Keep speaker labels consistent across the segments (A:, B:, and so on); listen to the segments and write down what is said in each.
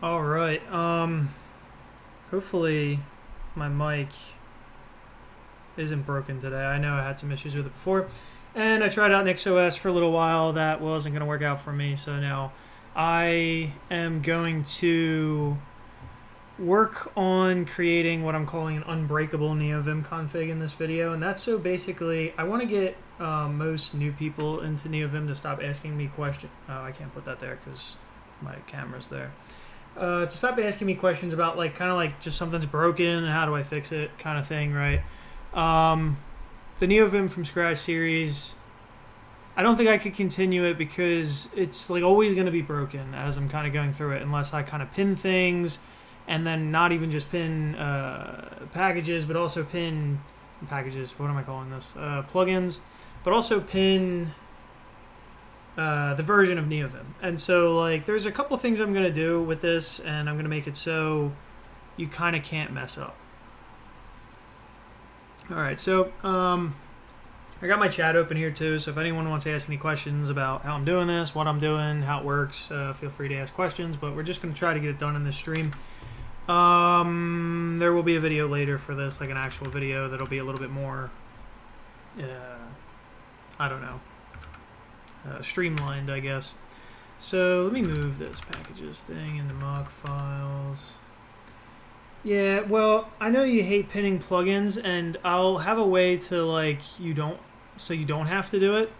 A: All right. Hopefully my mic isn't broken today. I know I had some issues with it before, and I tried out NixOS for a little while. That wasn't going to work out for me, so now I am going to work on creating what I'm calling an unbreakable Neovim config in this video, and that's so basically I want to get most new people into Neovim to stop asking me questions. Oh, I can't put that there because my camera's there. To stop asking me questions about like kind of like just something's broken and how do I fix it kind of thing, right? The Neovim from scratch series, I don't think I could continue it because it's like always going to be broken as I'm kind of going through it, unless I kind of pin things, and then not even just pin packages, but also pin packages. What am I calling this? Plugins, but also pin the version of Neovim. And so like there's a couple things I'm going to do with this, and I'm going to make it so you kind of can't mess up. All right, so I got my chat open here too, so if anyone wants to ask any questions about how I'm doing this, what I'm doing, how it works, feel free to ask questions, but we're just going to try to get it done in this stream. There will be a video later for this, like an actual video that'll be a little bit more, I don't know, streamlined, I guess. So let me move this packages thing into mock files. Yeah, well, I know you hate pinning plugins, and I'll have a way to like you don't have to do it.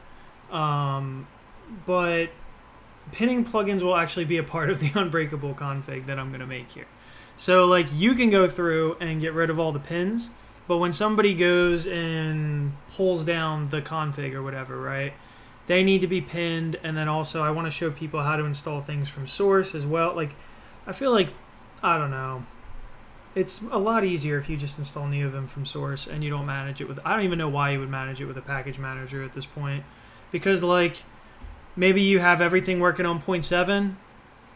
A: But pinning plugins will actually be a part of the unbreakable config that I'm going to make here. So like you can go through and get rid of all the pins, but when somebody goes and pulls down the config or whatever, right? They need to be pinned, and then also I want to show people how to install things from source as well. Like I feel like, I don't know, it's a lot easier if you just install Neovim from source and you don't manage it with, I don't even know why you would manage it with a package manager at this point, because like maybe you have everything working on 0.7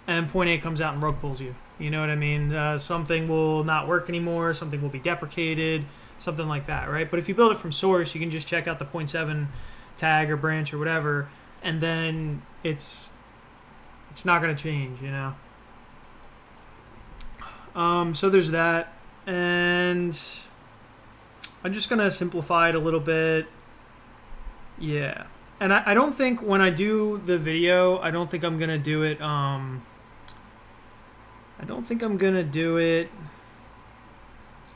A: and 0.8 comes out and rug pulls you. You know what I mean? Something will not work anymore, something will be deprecated, something like that, right? But if you build it from source, you can just check out the 0.7 tag or branch or whatever, and then it's not going to change, you know? So there's that, and I'm just going to simplify it a little bit. Yeah. And I don't think when I do the video, I don't think I'm going to do it,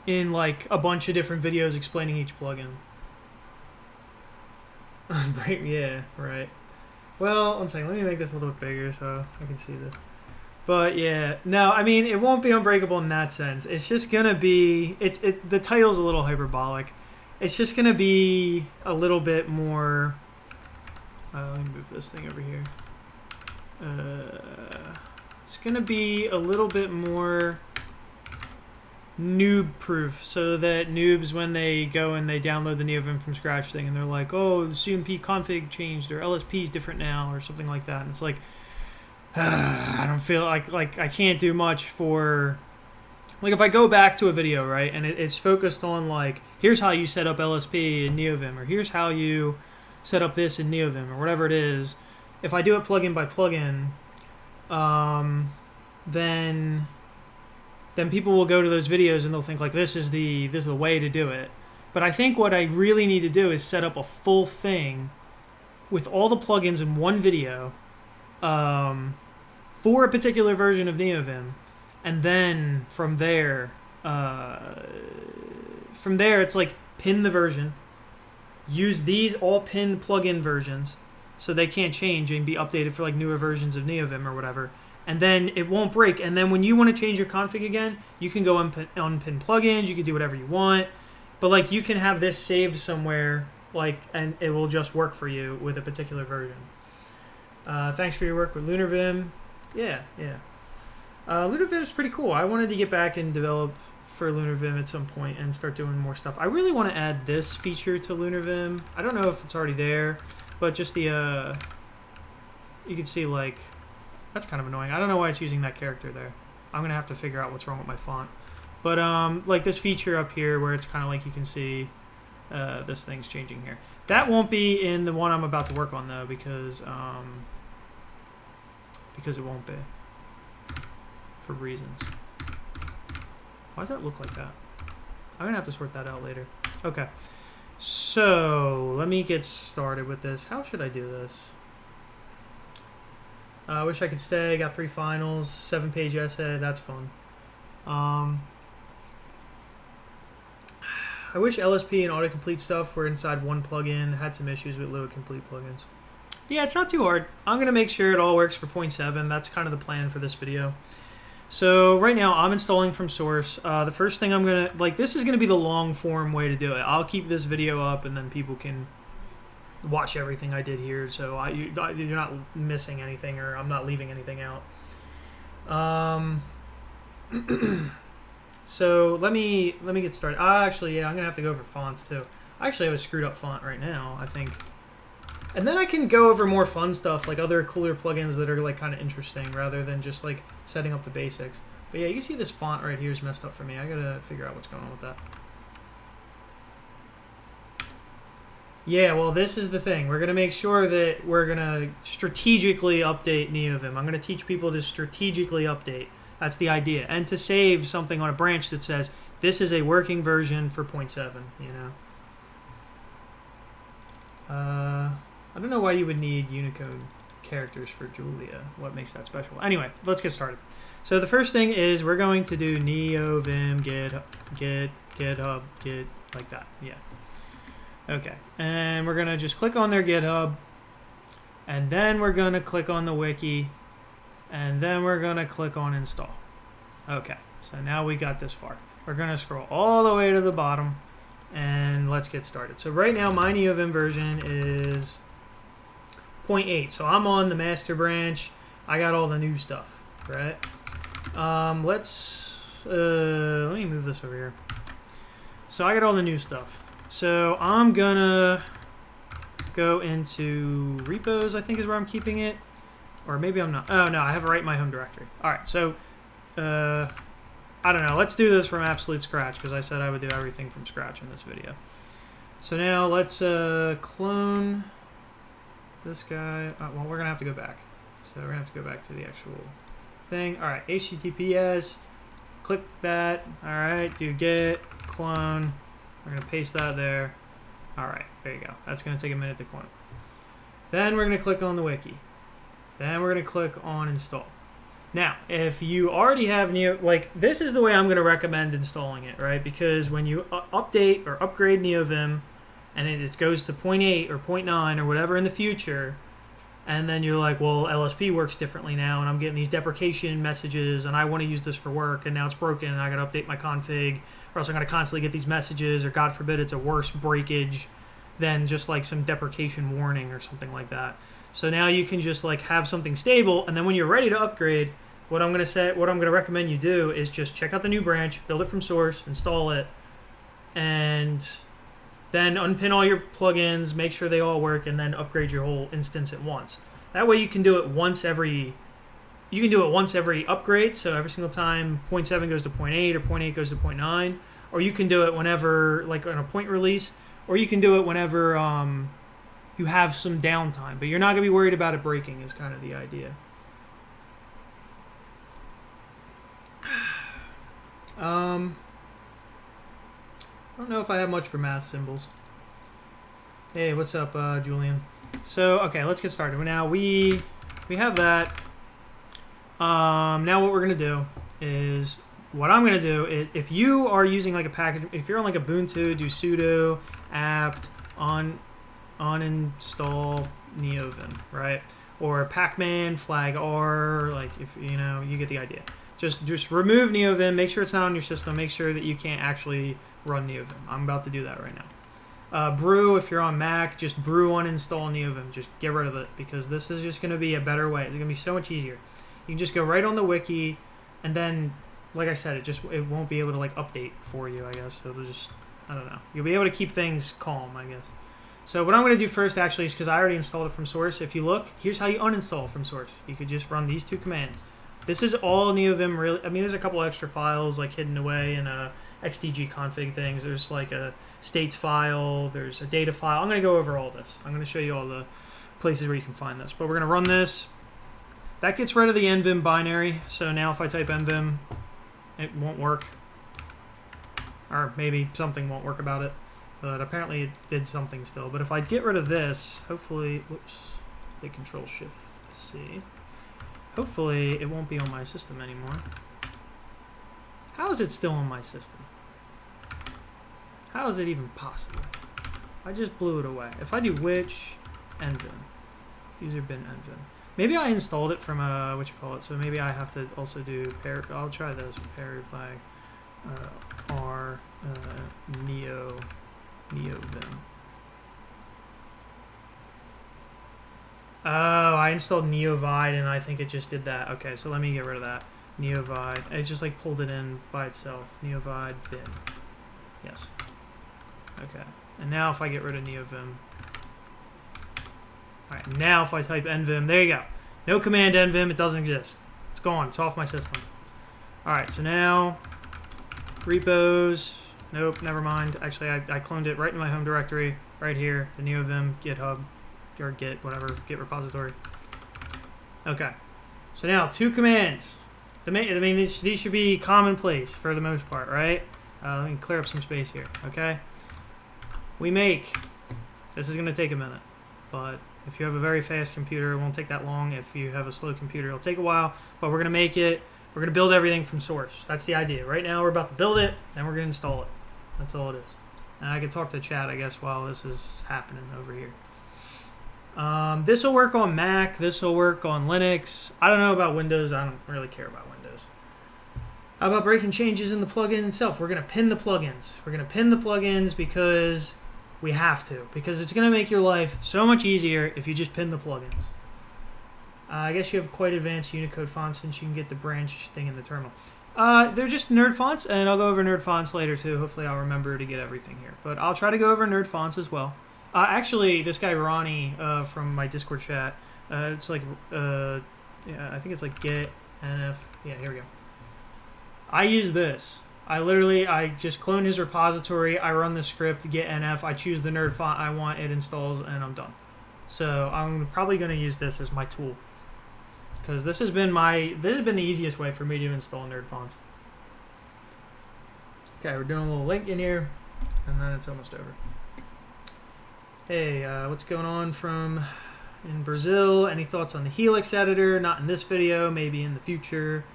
A: in like a bunch of different videos explaining each plugin. Yeah, right. Well, one second. Let me make this a little bit bigger so I can see this. But yeah, no, I mean, it won't be unbreakable in that sense. It's just going to be, the title's a little hyperbolic. It's just going to be a little bit more, let me move this thing over here. It's going to be a little bit more noob proof, so that noobs, when they go and they download the Neovim from scratch thing and they're like, oh, the CMP config changed, or LSP is different now, or something like that, and it's like, I don't feel like I can't do much for, like if I go back to a video, right, and it's focused on like, here's how you set up LSP in Neovim, or here's how you set up this in Neovim, or whatever it is. If I do it plugin by plugin, then people will go to those videos and they'll think like this is the way to do it. But I think what I really need to do is set up a full thing with all the plugins in one video, for a particular version of Neovim, and then from there it's like pin the version, use these all pinned plugin versions so they can't change and be updated for like newer versions of Neovim or whatever, and then it won't break. And then when you want to change your config again, you can go unpin plugins, you can do whatever you want, but like you can have this saved somewhere, like, and it will just work for you with a particular version. Thanks for your work with Lunarvim. Yeah. Lunarvim is pretty cool. I wanted to get back and develop for Lunarvim at some point and start doing more stuff. I really want to add this feature to Lunarvim. I don't know if it's already there, but just the, you can see like, that's kind of annoying. I don't know why it's using that character there. I'm going to have to figure out what's wrong with my font. But like this feature up here where it's kind of like you can see this thing's changing here. That won't be in the one I'm about to work on though, because it won't be. for reasons. Why does that look like that? I'm gonna have to sort that out later. Okay, so let me get started with this. How should I do this? I wish I could stay. Got 3 finals, 7-page essay. That's fun. I wish LSP and autocomplete stuff were inside one plugin. Had some issues with autocomplete plugins. Yeah, it's not too hard. I'm going to make sure it all works for 0.7. That's kind of the plan for this video. So right now I'm installing from source. The first thing I'm going to, this is going to be the long form way to do it. I'll keep this video up and then people can watch everything I did here. So you're not missing anything, or I'm not leaving anything out. So let me get started. Actually, yeah, I'm gonna have to go over fonts too. I actually have a screwed up font right now, I think. And then I can go over more fun stuff, like other cooler plugins that are kind of interesting, rather than just setting up the basics. But yeah, you see this font right here is messed up for me. I gotta figure out what's going on with that. Yeah, well, this is the thing. We're gonna make sure that we're gonna strategically update Neovim. I'm gonna teach people to strategically update. That's the idea. And to save something on a branch that says, this is a working version for 0.7, you know. I don't know why you would need Unicode characters for Julia. What makes that special? Anyway, let's get started. So the first thing is we're going to do Neovim GitHub, Git, like that. Yeah. Okay. And we're going to just click on their GitHub. And then we're going to click on the wiki. And then we're going to click on install. Okay, so now we got this far. We're going to scroll all the way to the bottom, and let's get started. So right now, my Neovim version is 0.8. So I'm on the master branch. I got all the new stuff, right? Let me move this over here. So I got all the new stuff. So I'm going to go into repos, I think is where I'm keeping it. Or maybe I'm not. Oh, no, I have it right in my home directory. All right, so I don't know. Let's do this from absolute scratch because I said I would do everything from scratch in this video. So now let's clone this guy. Well, we're going to have to go back. So we're going to have to go back to the actual thing. All right, HTTPS. Click that. All right, do git, clone. We're going to paste that there. All right, there you go. That's going to take a minute to clone. Then we're going to click on the wiki. Then we're going to click on install. Now, if you already have this is the way I'm going to recommend installing it, right? Because when you update or upgrade Neovim and it goes to 0.8 or 0.9 or whatever in the future, and then you're like, well, LSP works differently now, and I'm getting these deprecation messages, and I want to use this for work, and now it's broken, and I got to update my config, or else I'm going to constantly get these messages, or God forbid it's a worse breakage than just some deprecation warning or something like that. So now you can just have something stable, and then when you're ready to upgrade, what I'm going to recommend you do is just check out the new branch, build it from source, install it, and then unpin all your plugins, make sure they all work, and then upgrade your whole instance at once. That way you can do it once every upgrade, so every single time 0.7 goes to 0.8 or 0.8 goes to 0.9, or you can do it whenever, on a point release, or you can do it whenever you have some downtime, but you're not going to be worried about it breaking is kind of the idea. I don't know if I have much for math symbols. Hey, what's up, Julian? So, okay, let's get started. Now we have that. Now what we're going to do is, if you are using a package, if you're on Ubuntu, do sudo apt uninstall Neovim, right? Or pacman flag R, if you get the idea. Just remove Neovim, make sure it's not on your system, make sure that you can't actually run Neovim. I'm about to do that right now. Brew, if you're on Mac, just brew uninstall Neovim. Just get rid of it, because this is just going to be a better way. It's going to be so much easier. You can just go right on the wiki, and then, like I said, it won't be able to update for you, I guess. It'll just, I don't know. You'll be able to keep things calm, I guess. So what I'm going to do first, actually, is because I already installed it from source. If you look, here's how you uninstall from source. You could just run these 2 commands. This is all Neovim, really. I mean, there's a couple extra files hidden away in XDG config things. There's a states file. There's a data file. I'm going to go over all this. I'm going to show you all the places where you can find this. But we're going to run this. That gets rid of the nvim binary. So now if I type nvim, it won't work. Or maybe something won't work about it. But apparently it did something still. But if I get rid of this, hopefully, whoops, hit Control-Shift-C. Hopefully it won't be on my system anymore. How is it still on my system? How is it even possible? I just blew it away. If I do which nvim, user bin nvim. Maybe I installed it from so maybe I have to also do I'll try those flag r neovim. Oh, I installed Neovim and I think it just did that. Okay, so let me get rid of that. Neovim. It just like pulled it in by itself. Neovim bin. Yes. Okay. And now if I get rid of Neovim. Alright, now if I type nvim, there you go. No command nvim, it doesn't exist. It's gone. It's off my system. Alright, so now repos. Nope, never mind. Actually, I cloned it right in my home directory. Right here. The Neovim GitHub. Or Git, whatever. Git repository. Okay. So now, 2 commands. I mean, these should be commonplace for the most part, right? Let me clear up some space here, okay? We make, this is going to take a minute, but if you have a very fast computer, it won't take that long. If you have a slow computer, it'll take a while, but we're going to make it, we're going to build everything from source. That's the idea. Right now, we're about to build it, then we're going to install it. That's all it is. And I can talk to chat, I guess, while this is happening over here. This will work on Mac. This will work on Linux. I don't know about Windows. I don't really care about Windows. How about breaking changes in the plugin itself? We're going to pin the plugins. We're going to pin the plugins because we have to. Because it's going to make your life so much easier if you just pin the plugins. I guess you have quite advanced Unicode fonts since you can get the branch thing in the terminal. They're just nerd fonts, and I'll go over nerd fonts later too. Hopefully I'll remember to get everything here. But I'll try to go over nerd fonts as well. Actually, this guy Ronnie from my Discord chat, it's like, yeah, I think it's like get nf. Yeah, here we go. I use this. I just clone his repository. I run the script get nf. I choose the nerd font I want. It installs, and I'm done. So I'm probably going to use this as my tool because this has been the easiest way for me to install nerd fonts. Okay, we're doing a little link in here, and then it's almost over. Hey, what's going on from in Brazil? Any thoughts on the Helix editor? Not in this video, maybe in the future.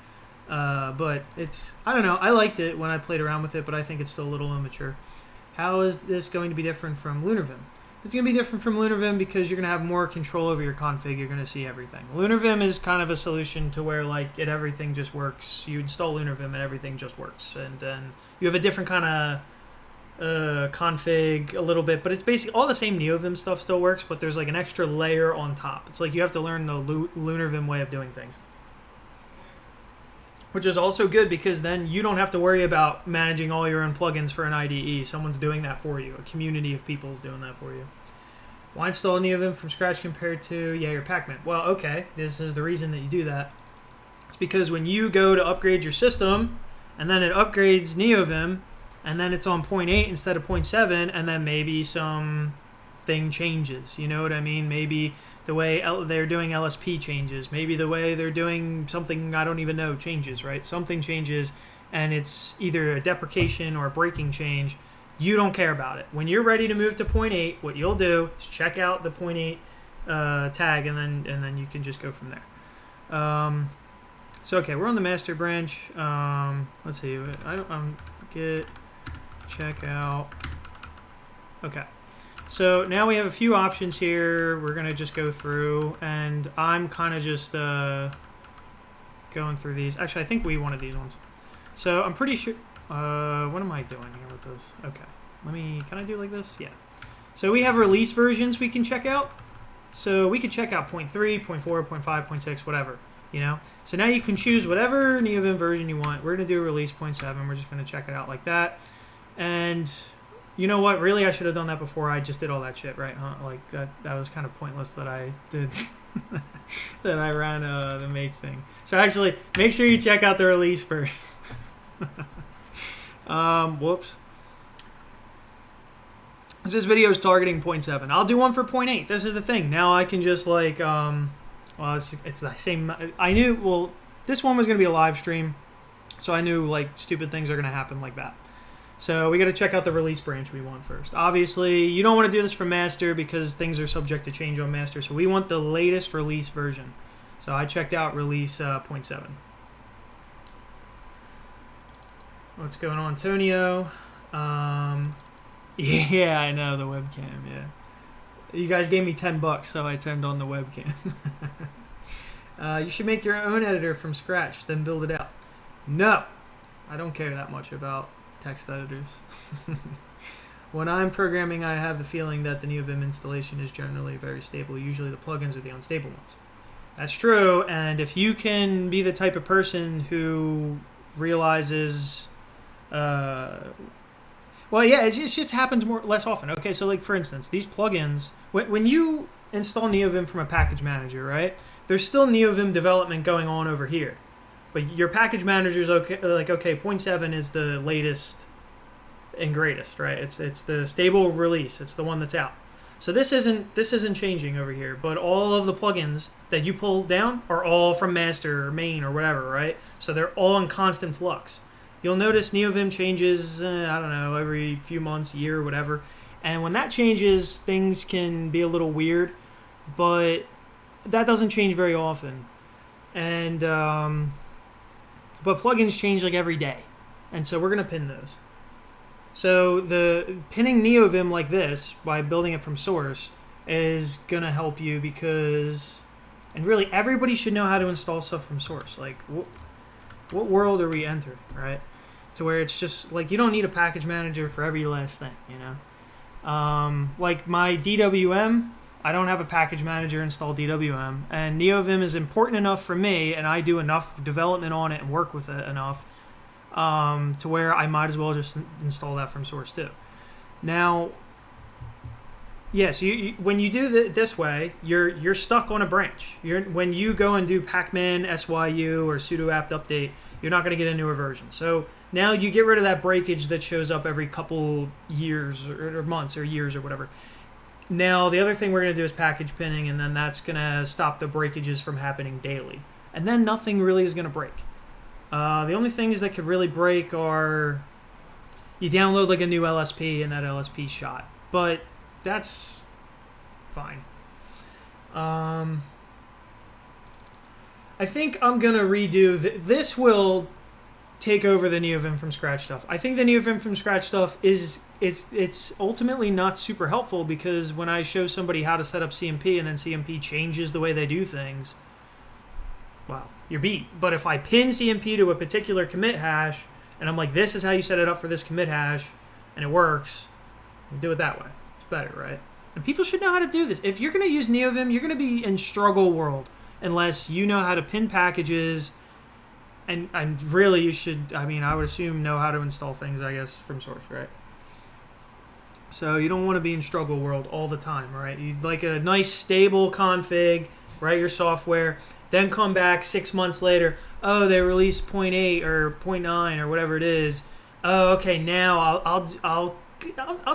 A: But it's, I don't know, I liked it when I played around with it, but I think it's still a little immature. How is this going to be different from LunarVim? It's going to be different from LunarVim because you're going to have more control over your config. You're going to see everything. LunarVim is kind of a solution to where like everything just works. You install LunarVim and everything just works. And then you have a different kind of config a little bit, but it's basically all the same Neovim stuff still works, but there's like an extra layer on top. It's like you have to learn the LunarVim way of doing things, which is also good because then you don't have to worry about managing all your own plugins for an IDE. Someone's doing that for you. A community of people is doing that for you. Why install Neovim from scratch compared to your Pacman? Well, okay, this is the reason that you do that. It's because when you go to upgrade your system and then it upgrades Neovim, and then it's on 0.8 instead of 0.7, and then maybe some thing changes. You know what I mean? Maybe the way they're doing LSP changes. Maybe the way they're doing something I don't even know changes, right? Something changes, and it's either a deprecation or a breaking change. You don't care about it. When you're ready to move to 0.8, what you'll do is check out the 0.8 tag, and then you can just go from there. So okay, we're on the master branch. Let's see. Git check out. Okay, so now we have a few options here. We're gonna just go through, and I'm kind of just going through these. Actually, I think we wanted these ones, so I'm pretty sure. What am I doing here with this? Okay, can I do like this? Yeah. So we have release versions we can check out. So we could check out 0.3, 0.4, 0.5, 0.6, whatever. You know, so now you can choose whatever Neovim version you want. We're going to do release 0.7. We're just going to check it out like that. And you know what? Really, I should have done that before I just did all that shit, right? Huh? Like that was kind of pointless that I did, that I ran the make thing. So actually, make sure you check out the release first. Whoops. This video is targeting 0.7. I'll do one for 0.8. This is the thing. Now I can just like, Well, it's the same. I knew, well, this one was going to be a live stream, so I knew, like, stupid things are going to happen like that. So we got to check out the release branch we want first. Obviously, you don't want to do this for master because things are subject to change on master. So we want the latest release version. So I checked out release 0.7. What's going on, Antonio? Yeah, I know, the webcam, yeah. You guys gave me $10, so I turned on the webcam. You should make your own editor from scratch, then build it out. No, I don't care that much about text editors. When I'm programming, I have the feeling that the Neovim installation is generally very stable. Usually the plugins are the unstable ones. That's true, and if you can be the type of person who realizes... well, yeah, it just happens less often. Okay, so like for instance, these plugins, when you install Neovim from a package manager, right? There's still Neovim development going on over here, but your package manager is okay. Like, okay, 0.7 is the latest and greatest, right? It's the stable release. It's the one that's out. So this isn't changing over here, but all of the plugins that you pull down are all from master or main or whatever, right? So they're all in constant flux. You'll notice Neovim changes, I don't know, every few months, year, whatever. And when that changes, things can be a little weird, but that doesn't change very often. And but plugins change like every day. And so we're going to pin those. So the pinning Neovim like this, by building it from source, is going to help you because, and really everybody should know how to install stuff from source. Like, what world are we entering, right? To where it's just like you don't need a package manager for every last thing, you know. Like my DWM, I don't have a package manager install DWM, and Neovim is important enough for me, and I do enough development on it and work with it enough to where I might as well just install that from source too. Now, yes, you when you do this way, you're stuck on a branch. When you go and do pacman SYU or sudo apt update, you're not going to get a newer version. So now you get rid of that breakage that shows up every couple years or months or years or whatever. Now, the other thing we're going to do is package pinning, and then that's going to stop the breakages from happening daily. And then nothing really is going to break. The only things that could really break are you download like a new LSP and that LSP shot. But that's fine. I think I'm going to redo... This will take over the Neovim from scratch stuff. I think the Neovim from scratch stuff it's ultimately not super helpful because when I show somebody how to set up CMP and then CMP changes the way they do things, wow, you're beat. But if I pin CMP to a particular commit hash and I'm like, this is how you set it up for this commit hash, and it works, do it that way. It's better, right? And people should know how to do this. If you're going to use Neovim, you're going to be in struggle world unless you know how to pin packages. And really, you should, I mean, I would assume know how to install things, I guess, from source, right? So you don't want to be in struggle world all the time, right? You'd like a nice, stable config, write your software, then come back 6 months later, oh, they released 0.8 or 0.9 or whatever it is. Oh, okay, now I'll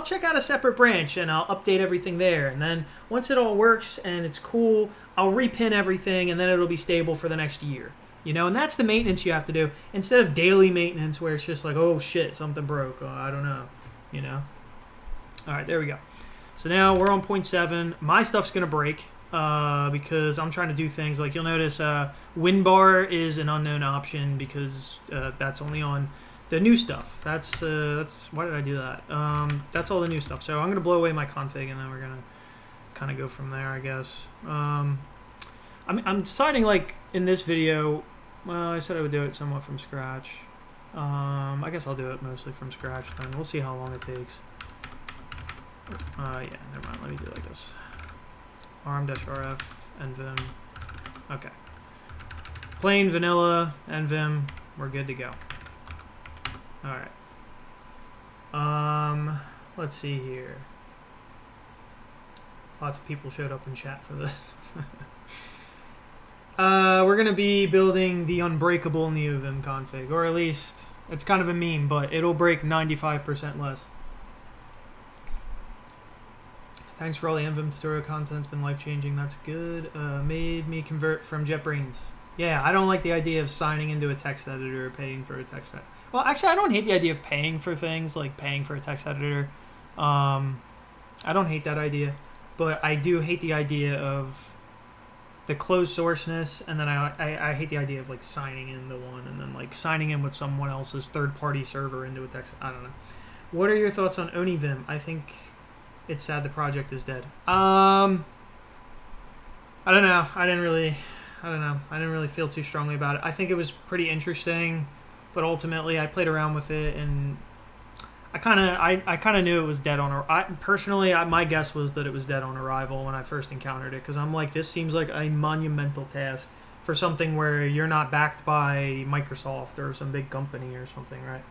A: check out a separate branch and I'll update everything there. And then once it all works and it's cool, I'll repin everything and then it'll be stable for the next year. You know, and that's the maintenance you have to do instead of daily maintenance where it's just like, oh shit, something broke. Oh, I don't know. You know. All right, there we go. So now we're on 0.7. My stuff's gonna break because I'm trying to do things like you'll notice. WinBar is an unknown option because that's only on the new stuff. That's why did I do that? That's all the new stuff. So I'm gonna blow away my config and then we're gonna kind of go from there, I guess. I'm deciding, like, in this video, well, I said I would do it somewhat from scratch. I guess I'll do it mostly from scratch then. We'll see how long it takes. Yeah, never mind. Let me do it like this. ARM-RF, NVIM. Okay. Plain vanilla, NVIM. We're good to go. Alright. Let's see here. Lots of people showed up in chat for this. We're going to be building the unbreakable Neovim config, or at least it's kind of a meme, but it'll break 95% less. Thanks for all the Neovim tutorial content. It's been life-changing. That's good. Made me convert from JetBrains. Yeah, I don't like the idea of signing into a text editor or paying for a text editor. Well, actually, I don't hate the idea of paying for things, like paying for a text editor. I don't hate that idea. But I do hate the idea of the closed sourceness, and then I hate the idea of like signing into one and then like signing in with someone else's third-party server into a text. I don't know. What are your thoughts on Neovim? I think it's sad the project is dead. I don't know. I didn't really feel too strongly about it. I think it was pretty interesting, but ultimately I played around with it and I kind of knew it was dead on. Personally, my guess was that it was dead on arrival when I first encountered it, because I'm like, this seems like a monumental task for something where you're not backed by Microsoft or some big company or something, right?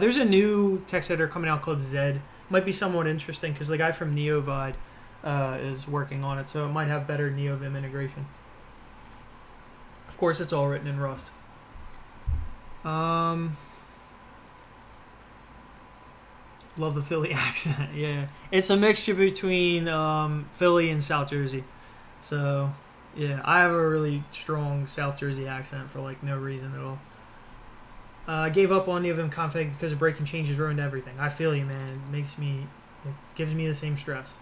A: There's a new text editor coming out called Zed. Might be somewhat interesting because the guy from Neovim is working on it, so it might have better Neovim integration. Of course, it's all written in Rust. Love the Philly accent. Yeah, it's a mixture between Philly and South Jersey. So, yeah, I have a really strong South Jersey accent for like no reason at all. I gave up on Neovim config because of breaking changes ruined everything. I feel you, man. It gives me the same stress.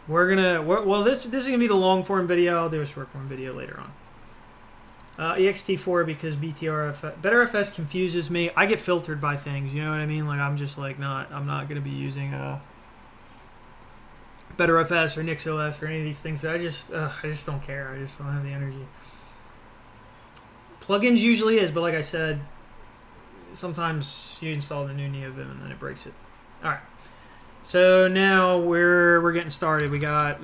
A: This is gonna be the long form video. I'll do a short form video later on. EXT4 because BetterFS confuses me. I get filtered by things, you know what I mean? Like I'm just like I'm not gonna be using BetterFS or NixOS or any of these things. I just don't care. I just don't have the energy. Plugins usually is, but like I said, sometimes you install the new Neovim and then it breaks it. All right. So now we're getting started. We got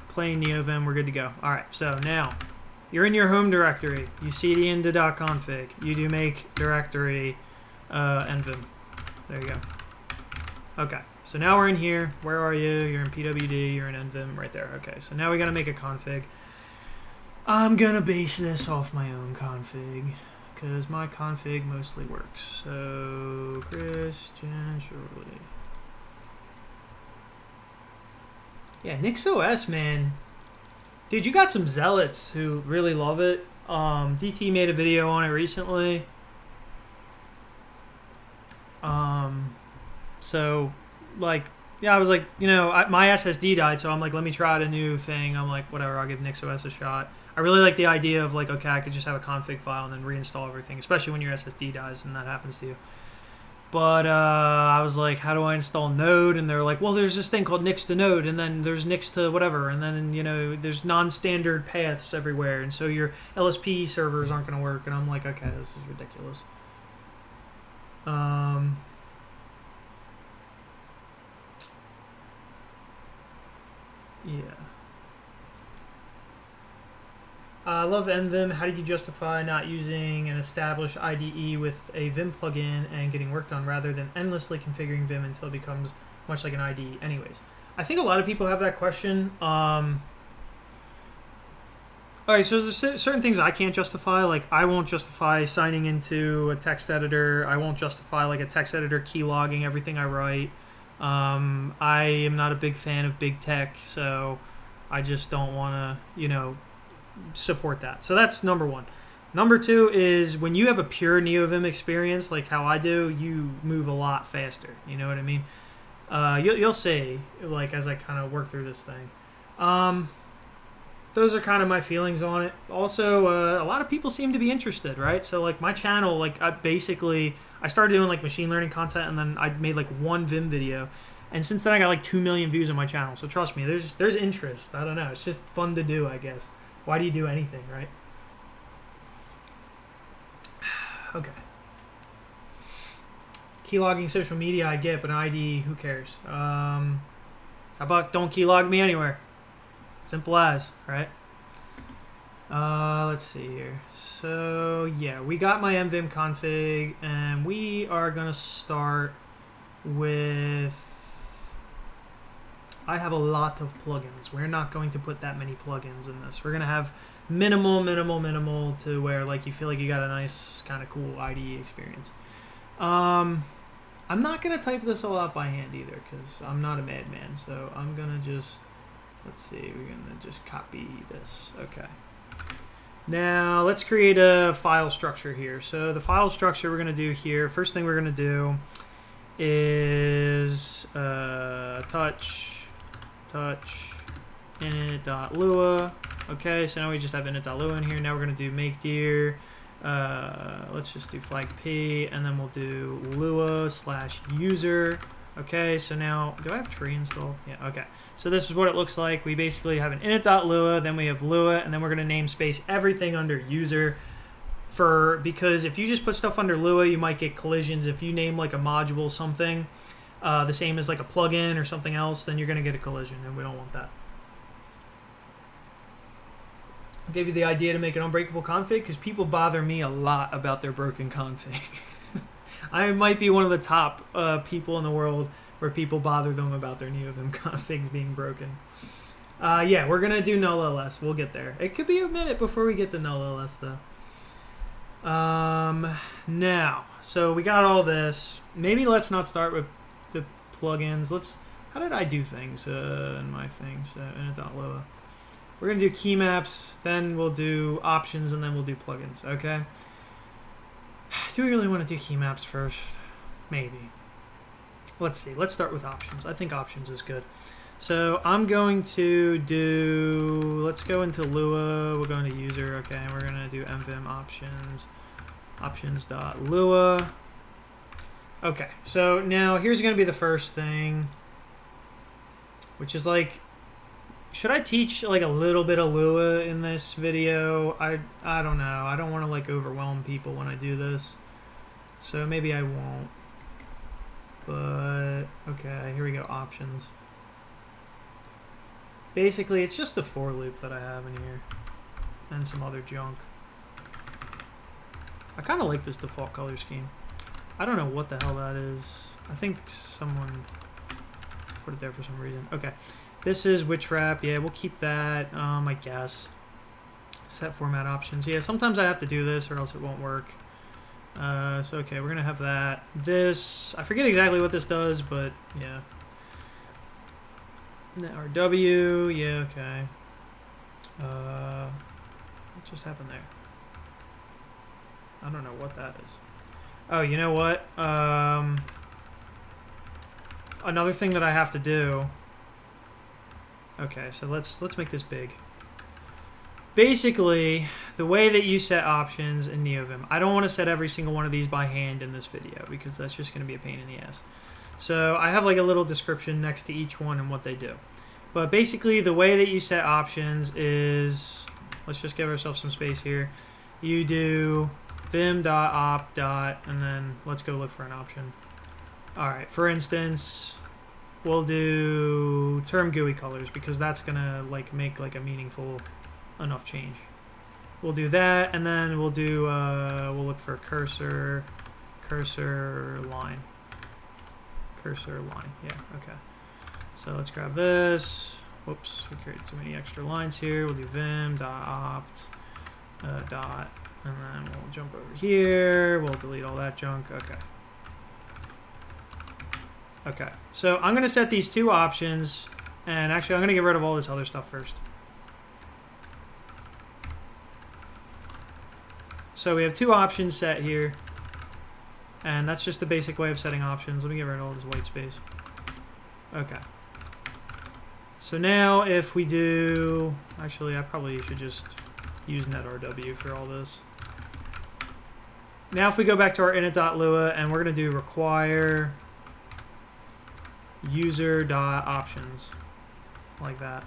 A: plain Neovim. We're good to go. All right. So now you're in your home directory. You cd into .config. You do make directory nvim. There you go. Okay. So now we're in here. Where are you? You're in pwd. You're in nvim right there. Okay. So now we got to make a config. I'm going to base this off my own config because my config mostly works. So Christian Shirley. Yeah, NixOS, man. Dude, you got some zealots who really love it. DT made a video on it recently. So, like, yeah, I was like, you know, my SSD died, so I'm like, let me try out a new thing. I'm like, whatever, I'll give NixOS a shot. I really like the idea of like, okay, I could just have a config file and then reinstall everything, especially when your SSD dies and that happens to you. But I was like, how do I install Node? And they're like, well, there's this thing called Nix to Node, and then there's Nix to whatever, and then, you know, there's non-standard paths everywhere, and so your LSP servers aren't going to work. And I'm like, okay, this is ridiculous. Yeah. I love Nvim. How did you justify not using an established IDE with a Vim plugin and getting work done rather than endlessly configuring Vim until it becomes much like an IDE? Anyways, I think a lot of people have that question. All right, so there's certain things I can't justify. Like, I won't justify signing into a text editor. I won't justify like a text editor keylogging everything I write. I am not a big fan of big tech, so I just don't want to, you know, support that. So that's number one. Number two is when you have a pure Neovim experience like how I do, you move a lot faster. You know what I mean? You'll see, like, as I kind of work through this thing. Those are kind of my feelings on it. Also, a lot of people seem to be interested, right? So like my channel, like I started doing like machine learning content, and then I made like one Vim video, and since then I got like 2 million views on my channel. So trust me, there's interest. I don't know, it's just fun to do, I guess. Why do you do anything, right? Okay. Keylogging social media I get, but an IDE, who cares? How about don't keylog me anywhere? Simple as, right? Let's see here. So yeah, we got my nvim config, and we are gonna start with. I have a lot of plugins. We're not going to put that many plugins in this. We're gonna have minimal to where like you feel like you got a nice kind of cool IDE experience. I'm not going to type this all out by hand either because I'm not a madman. So I'm going to just, let's see, we're going to just copy this. Okay. Now let's create a file structure here. So the file structure we're going to do here, first thing we're going to do is touch init.lua. Okay, so now we just have init.lua in here. Now we're going to do make dir. Let's just do flag p, and then we'll do lua/user. Okay, so now, do I have tree installed? Yeah, okay. So this is what it looks like. We basically have an init.lua, then we have lua, and then we're going to namespace everything under user. Because if you just put stuff under lua, you might get collisions. If you name like a module something, the same as like a plugin or something else, then you're going to get a collision, and we don't want that. I gave you the idea to make an unbreakable config because people bother me a lot about their broken config. I might be one of the top people in the world where people bother them about their Neovim configs being broken. Yeah, we're going to do null ls. We'll get there. It could be a minute before we get to null ls, though. Now, so we got all this. Maybe let's not start with the plugins. How did I do things in my things? Init.lua. We're going to do key maps, then we'll do options, and then we'll do plugins, okay? Do we really want to do key maps first? Maybe. Let's see. Let's start with options. I think options is good. So I'm going to do, let's go into Lua. We're going to user, okay, and we're going to do mvim options.lua. Okay, so now here's going to be the first thing, which is like, should I teach like a little bit of Lua in this video? I don't know. I don't want to like overwhelm people when I do this. So maybe I won't. But okay, here we go, options. Basically, it's just a for loop that I have in here and some other junk. I kind of like this default color scheme. I don't know what the hell that is. I think someone put it there for some reason. Okay. This is which wrap. Yeah, we'll keep that, I guess. Set format options. Yeah, sometimes I have to do this or else it won't work. So, okay, we're going to have that. This, I forget exactly what this does, but yeah. RW, yeah, okay. What just happened there? I don't know what that is. Oh, you know what? Another thing that I have to do. Okay, so let's make this big. Basically, the way that you set options in Neovim, I don't want to set every single one of these by hand in this video because that's just going to be a pain in the ass. So I have like a little description next to each one and what they do. But basically, the way that you set options is, let's just give ourselves some space here. You do vim.op. and then let's go look for an option. All right, for instance, we'll do term GUI colors because that's gonna like make like a meaningful enough change. We'll do that, and then we'll do we'll look for cursor line. Yeah, okay. So let's grab this. Whoops, we created too many extra lines here. We'll do vim.opt dot, and then we'll jump over here. We'll delete all that junk. Okay. Okay, so I'm going to set these two options, and actually I'm going to get rid of all this other stuff first. So we have two options set here, and that's just the basic way of setting options. Let me get rid of all this white space. Okay. So now if we do, actually I probably should just use netrw for all this. Now if we go back to our init.lua, and we're going to do require user.options, like that.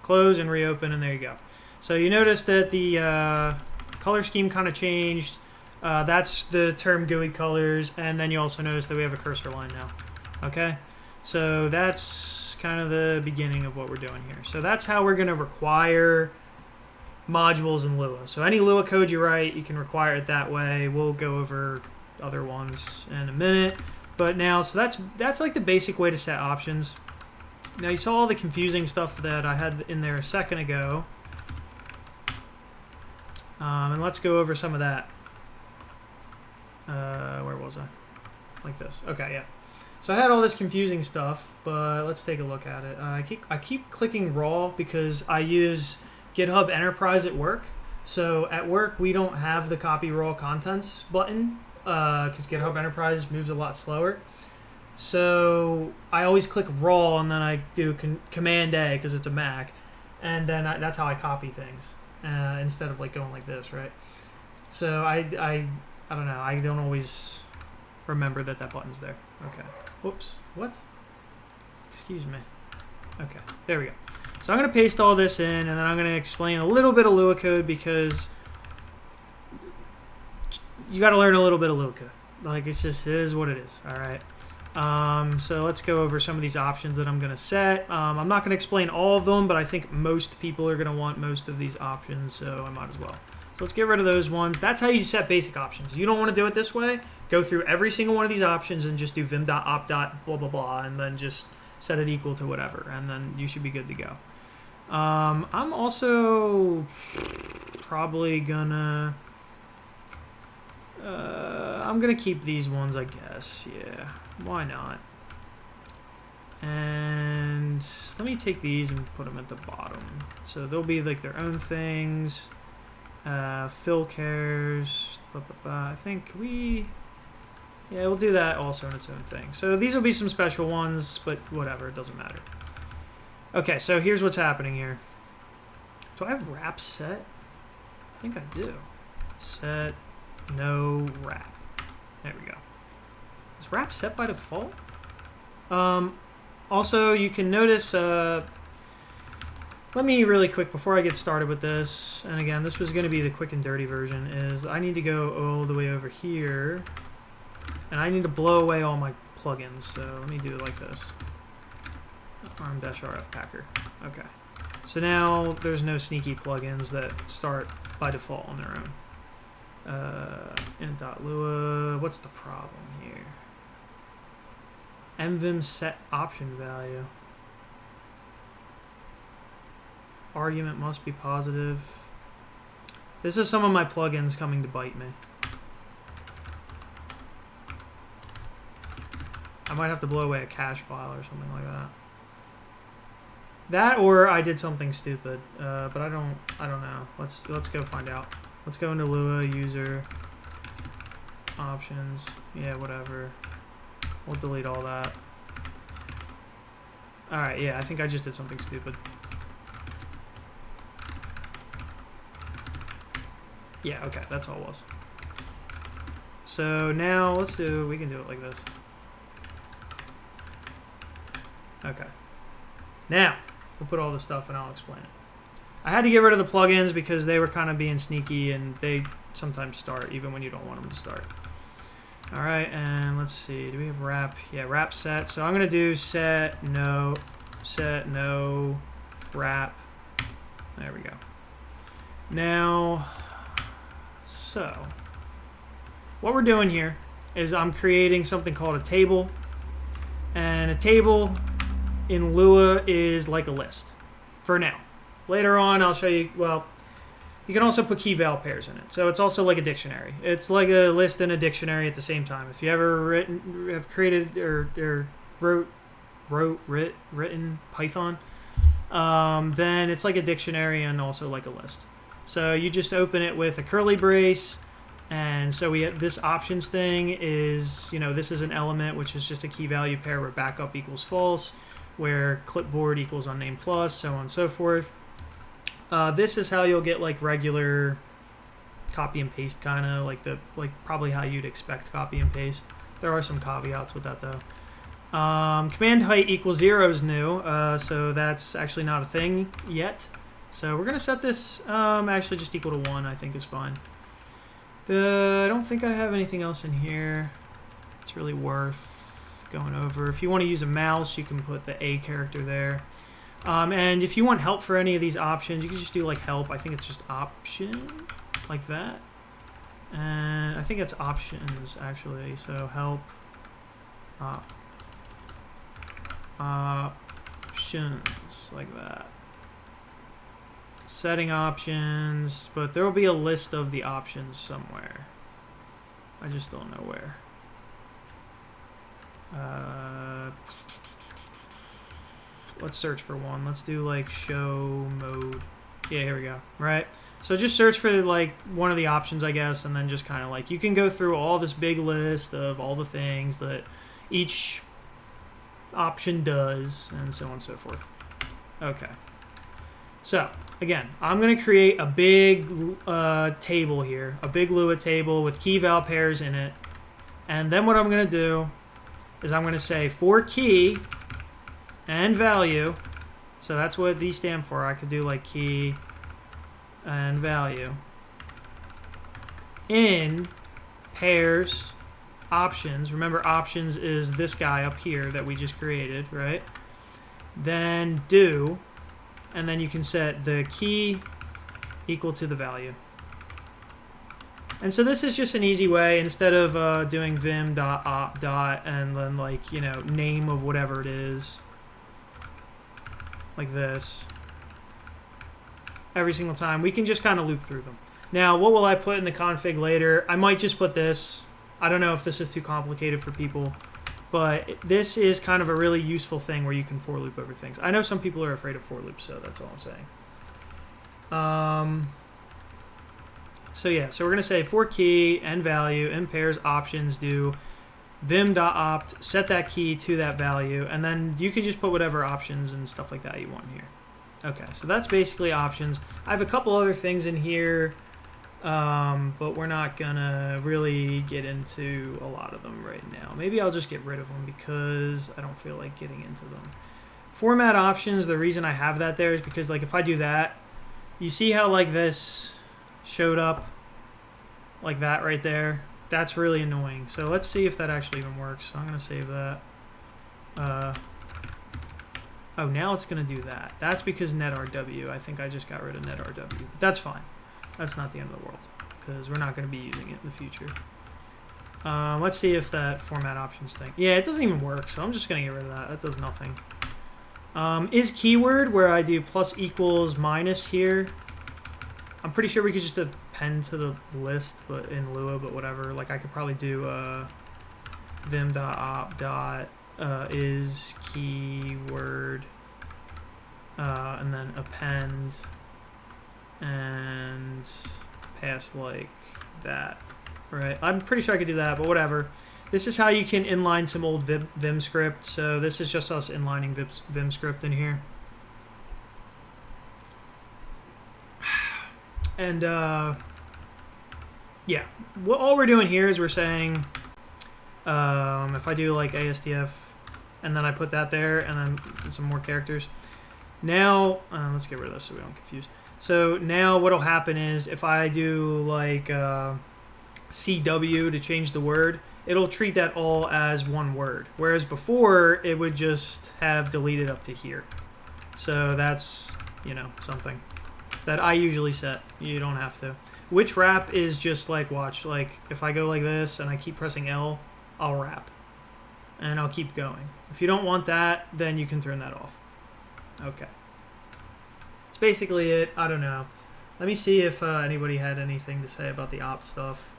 A: Close and reopen, and there you go. So you notice that the color scheme kind of changed. That's the term GUI colors, and then you also notice that we have a cursor line now. Okay, so that's kind of the beginning of what we're doing here. So that's how we're going to require modules in Lua. So any Lua code you write, you can require it that way. We'll go over other ones in a minute. But now, so that's like the basic way to set options. Now you saw all the confusing stuff that I had in there a second ago. And let's go over some of that. Where was I? Like this. Okay, yeah. So I had all this confusing stuff, but let's take a look at it. I keep clicking raw because I use GitHub Enterprise at work. So at work, we don't have the copy raw contents button because GitHub Enterprise moves a lot slower. So I always click raw and then I do Command A because it's a Mac, and then that's how I copy things instead of like going like this, right? So I don't know. I don't always remember that button's there. Okay. Whoops. What? Excuse me. Okay. There we go. So I'm going to paste all this in, and then I'm going to explain a little bit of Lua code because you got to learn a little bit of Lua code. Like, it is what it is. All right. So let's go over some of these options that I'm going to set. I'm not going to explain all of them, but I think most people are going to want most of these options, so I might as well. So let's get rid of those ones. That's how you set basic options. You don't want to do it this way. Go through every single one of these options and just do vim.op. blah, blah, blah, and then just set it equal to whatever, and then you should be good to go. I'm also probably gonna... I'm gonna keep these ones, I guess. Yeah, why not? And let me take these and put them at the bottom. So they'll be like their own things. Fill cares. Blah, blah, blah. I think yeah, we'll do that also in its own thing. So these will be some special ones, but whatever, it doesn't matter. Okay, so here's what's happening here. Do I have wrap set? I think I do. Set no wrap. There we go. Is wrap set by default? Also, you can notice, let me really quick, before I get started with this, and again, this was going to be the quick and dirty version, is I need to go all the way over here, and I need to blow away all my plugins, so let me do it like this. arm-rf packer. Okay. So now there's no sneaky plugins that start by default on their own. Int.lua, what's the problem here? Mvim set option value. Argument must be positive. This is some of my plugins coming to bite me. I might have to blow away a cache file or something like that. That, or I did something stupid, but I don't know. Let's go find out. Let's go into Lua user options. Yeah, whatever. We'll delete all that. All right, yeah, I think I just did something stupid. Yeah, okay, that's all it was. So now we can do it like this. Okay. Now, we'll put all this stuff and I'll explain it. I had to get rid of the plugins because they were kind of being sneaky and they sometimes start even when you don't want them to start. All right, and let's see. Do we have wrap? Yeah, wrap set. So I'm going to do set no wrap. There we go. Now, so what we're doing here is I'm creating something called a table. And a table in Lua is like a list for now. Later on, I'll show you, well, you can also put key val pairs in it. So it's also like a dictionary. It's like a list and a dictionary at the same time. If you ever have created or written Python, then it's like a dictionary and also like a list. So you just open it with a curly brace. And so we have this options thing is, this is an element, which is just a key value pair where backup equals false, where clipboard equals unnamed plus, so on and so forth. This is how you'll get like regular copy and paste, kind of like probably how you'd expect copy and paste. There are some caveats with that though. Command height equals 0 is new, so that's actually not a thing yet. So we're gonna set this actually just equal to 1. I think is fine. I don't think I have anything else in here. It's really worth going over. If you want to use a mouse, you can put the A character there. And if you want help for any of these options, you can just do like help. I think it's just option, like that. And I think it's options, actually. So help, options, like that. Setting options, but there will be a list of the options somewhere. I just don't know where. Let's search for one. Let's do like show mode. Yeah, here we go. Right. So just search for like one of the options, I guess, and then just kind of like, you can go through all this big list of all the things that each option does, and so on and so forth. Okay. So again, I'm going to create a big table here, a big Lua table with key val pairs in it. And then what I'm going to do is I'm going to say for key and value. So that's what these stand for. I could do like key and value in pairs options. Remember, options is this guy up here that we just created, right? Then do, and then you can set the key equal to the value. And so this is just an easy way, instead of doing vim.op. And then like, you know, name of whatever it is, like this, every single time, we can just kind of loop through them. Now, what will I put in the config later? I might just put this. I don't know if this is too complicated for people, but this is kind of a really useful thing where you can for loop over things. I know some people are afraid of for loops, so that's all I'm saying. So yeah, so we're going to say for key and value in pairs options do vim.opt, set that key to that value, and then you can just put whatever options and stuff like that you want here. Okay, so that's basically options. I have a couple other things in here, but we're not gonna really get into a lot of them right now. Maybe I'll just get rid of them because I don't feel like getting into them. Format options, the reason I have that there is because like if I do that, you see how like this showed up like that right there? That's really annoying. So let's see if that actually even works. So I'm gonna save that. Oh, now it's going to do that. That's because netrw. I think I just got rid of netrw. But that's fine. That's not the end of the world because we're not going to be using it in the future. Let's see if that format options thing. Yeah, it doesn't even work, so I'm just going to get rid of that. That does nothing. Is keyword, where I do plus equals minus here. I'm pretty sure we could just append to the list, but in Lua, but whatever. Like I could probably do vim.op. Is keyword, and then append and pass like that, right? I'm pretty sure I could do that, but whatever. This is how you can inline some old Vim script. So this is just us inlining Vim script in here. And yeah, all we're doing here is we're saying, if I do like ASDF, and then I put that there, and then some more characters. Now, let's get rid of this so we don't confuse. So now what'll happen is if I do like CW to change the word, it'll treat that all as one word. Whereas before, it would just have deleted up to here. So that's, you know, something that I usually set. You don't have to. Which wrap is just like, watch, like if I go like this and I keep pressing L, I'll wrap. And I'll keep going. If you don't want that, then you can turn that off. Okay. That's basically it. I don't know. Let me see if anybody had anything to say about the op stuff.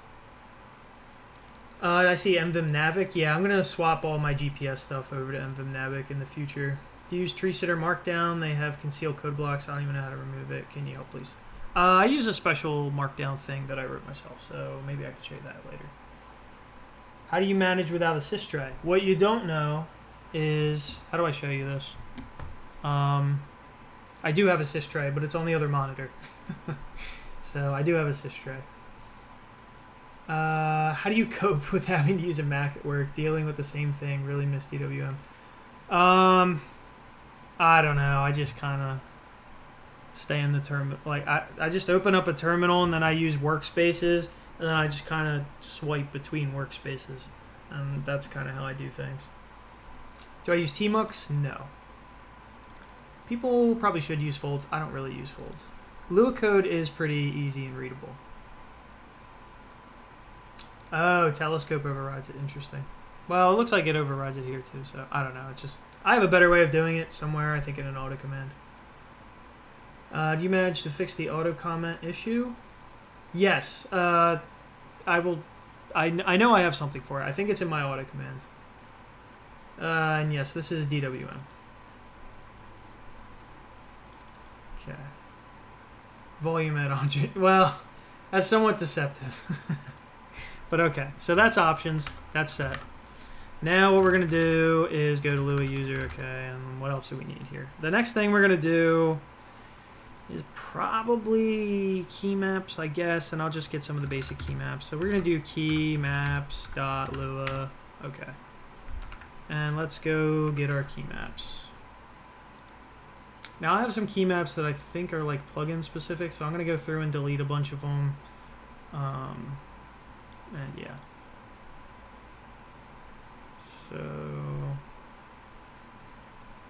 A: I see MVim Navic. Yeah, I'm going to swap all my GPS stuff over to MVim Navic in the future. Do you use Tree Sitter Markdown? They have concealed code blocks. I don't even know how to remove it. Can you help, please? I use a special Markdown thing that I wrote myself, so maybe I could show you that later. How do you manage without a sys tray? What you don't know is, how do I show you this? I do have a sys tray, but it's on the other monitor. So I do have a sys tray. How do you cope with having to use a Mac at work, dealing with the same thing? Really miss DWM. I don't know. I just kind of stay in the terminal. Like I just open up a terminal and then I use workspaces. And then I just kind of swipe between workspaces. And that's kind of how I do things. Do I use Tmux? No. People probably should use folds. I don't really use folds. Lua code is pretty easy and readable. Oh, Telescope overrides it. Interesting. Well, it looks like it overrides it here too. So I don't know. It's just, I have a better way of doing it somewhere, I think in an auto command. Do you manage to fix the auto comment issue? Yes, I will I know I have something for it. I think it's in my auto commands. And yes, this is DWM. Okay. Volume add on. Well, that's somewhat deceptive. But okay, so that's options. That's set. Now what we're going to do is go to Lua user. Okay, and what else do we need here? The next thing we're going to do is probably key maps, I guess, and I'll just get some of the basic key maps. So we're going to do key maps.lua. Okay. And let's go get our key maps. Now I have some key maps that I think are like plugin specific, so I'm going to go through and delete a bunch of them. And yeah. So,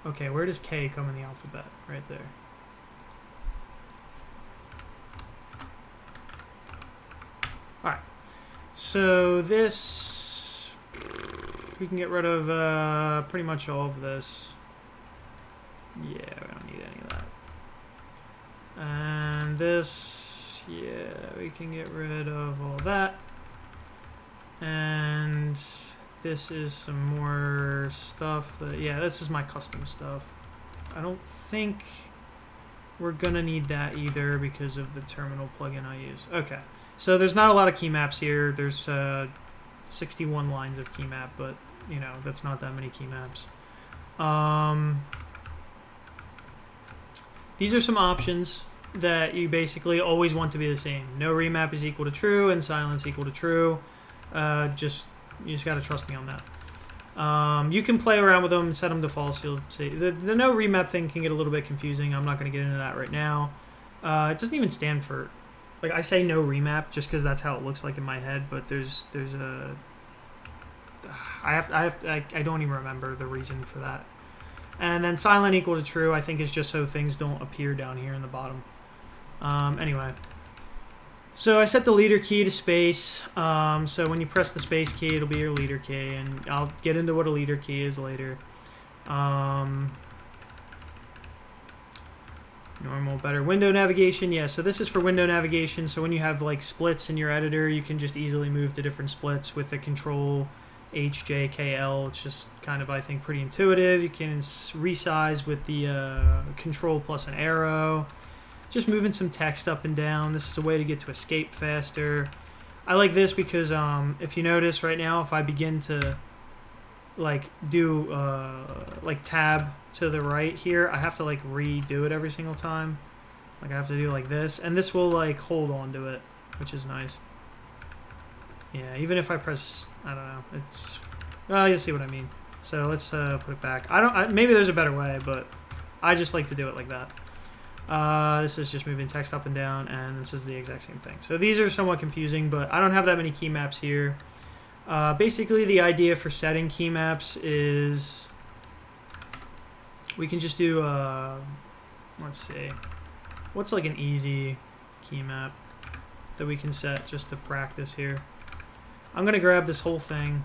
A: okay, where does K come in the alphabet? Right there. All right. So this, we can get rid of pretty much all of this. Yeah, we don't need any of that. And this, yeah, we can get rid of all that. And this is some more stuff. Yeah, this is my custom stuff. I don't think we're gonna need that either because of the terminal plugin I use. Okay, so there's not a lot of key maps here. There's 61 lines of key map, but you know, that's not that many key maps. These are some options that you basically always want to be the same. No remap is equal to true and silence equal to true. You just gotta trust me on that. You can play around with them and set them to false. You'll see the no remap thing can get a little bit confusing. I'm not gonna get into that right now. It doesn't even stand for, like, I say no remap just because that's how it looks like in my head. But there's a I don't even remember the reason for that. And then silent equal to true, I think, is just so things don't appear down here in the bottom. Anyway. So I set the leader key to space. So when you press the space key, it'll be your leader key. And I'll get into what a leader key is later. Normal, better. Window navigation. Yeah, so this is for window navigation. So when you have like splits in your editor, you can just easily move to different splits with the control H, J, K, L. It's just kind of, I think, pretty intuitive. You can resize with the control plus an arrow. Just moving some text up and down. This is a way to get to escape faster. I like this because if you notice right now, if I begin to like do like tab to the right here, I have to like redo it every single time. Like I have to do like this, and this will like hold on to it, which is nice. Yeah, even if I press, I don't know, it's, well, you'll see what I mean. So let's put it back. Maybe there's a better way, but I just like to do it like that. This is just moving text up and down, and this is the exact same thing. So these are somewhat confusing, but I don't have that many key maps here. Basically, the idea for setting key maps is we can just do, let's see, what's like an easy key map that we can set just to practice here. I'm going to grab this whole thing.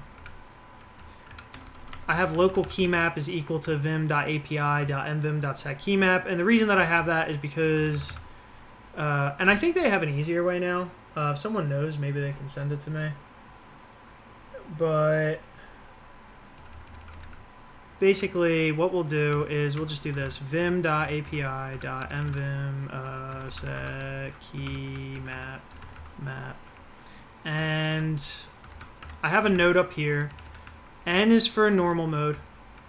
A: I have local key map is equal to vim.api.mvim.setKeymap, and the reason that I have that is because, and I think they have an easier way now. If someone knows, maybe they can send it to me. But basically, what we'll do is we'll just do this: vim.api.mvim set key map, and I have a node up here. N is for normal mode,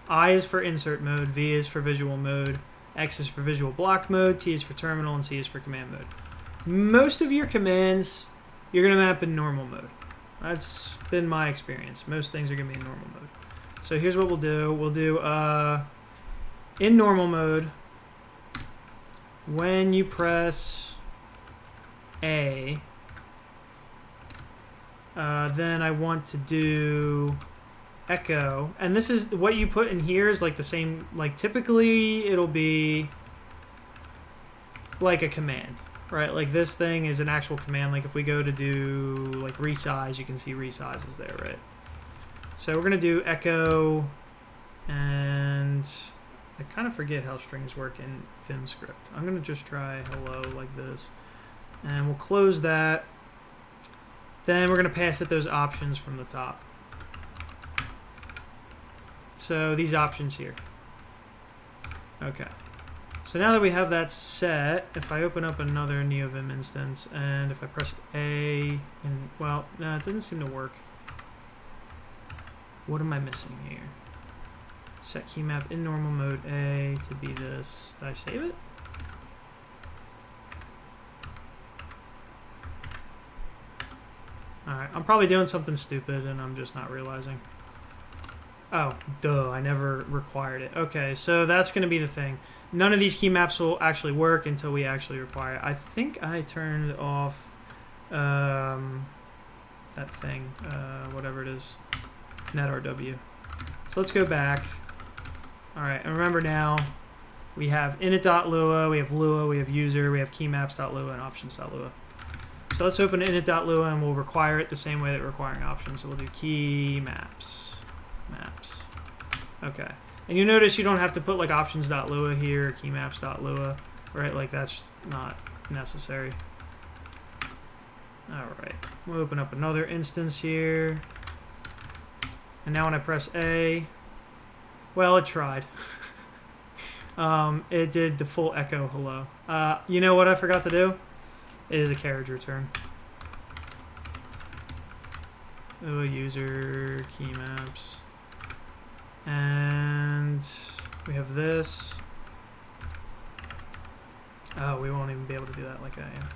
A: I is for insert mode, V is for visual mode, X is for visual block mode, T is for terminal, and C is for command mode. Most of your commands, you're going to map in normal mode. That's been my experience. Most things are going to be in normal mode. So here's what we'll do. We'll do, in normal mode, when you press A, then I want to do echo, and this is what you put in here is like the same, like typically it'll be like a command, right? Like this thing is an actual command. Like if we go to do like resize, you can see resize is there, right? So we're gonna do echo, and I kind of forget how strings work in Vim script. I'm gonna just try hello like this, and we'll close that. Then we're going to pass it those options from the top. So these options here. Okay. So now that we have that set, if I open up another Neovim instance and if I press A, and well, no, it doesn't seem to work. What am I missing here? Set key map in normal mode A to be this. Did I save it? Alright, I'm probably doing something stupid and I'm just not realizing. Oh, duh, I never required it. Okay, so that's going to be the thing. None of these key maps will actually work until we actually require it. I think I turned off that thing, whatever it is, netrw. So let's go back. Alright, and remember now, we have init.lua, we have Lua, we have user, we have keymaps.lua, and options.lua. So let's open init.lua and we'll require it the same way that we're requiring options. So we'll do key maps. Okay. And you notice you don't have to put like options.lua here or keymaps.lua, right? Like that's not necessary. Alright. We'll open up another instance here. And now when I press A, well, it tried. It did the full echo hello. You know what I forgot to do? Is a carriage return. Oh, user key maps. And we have this. Oh, we won't even be able to do that like that, yeah.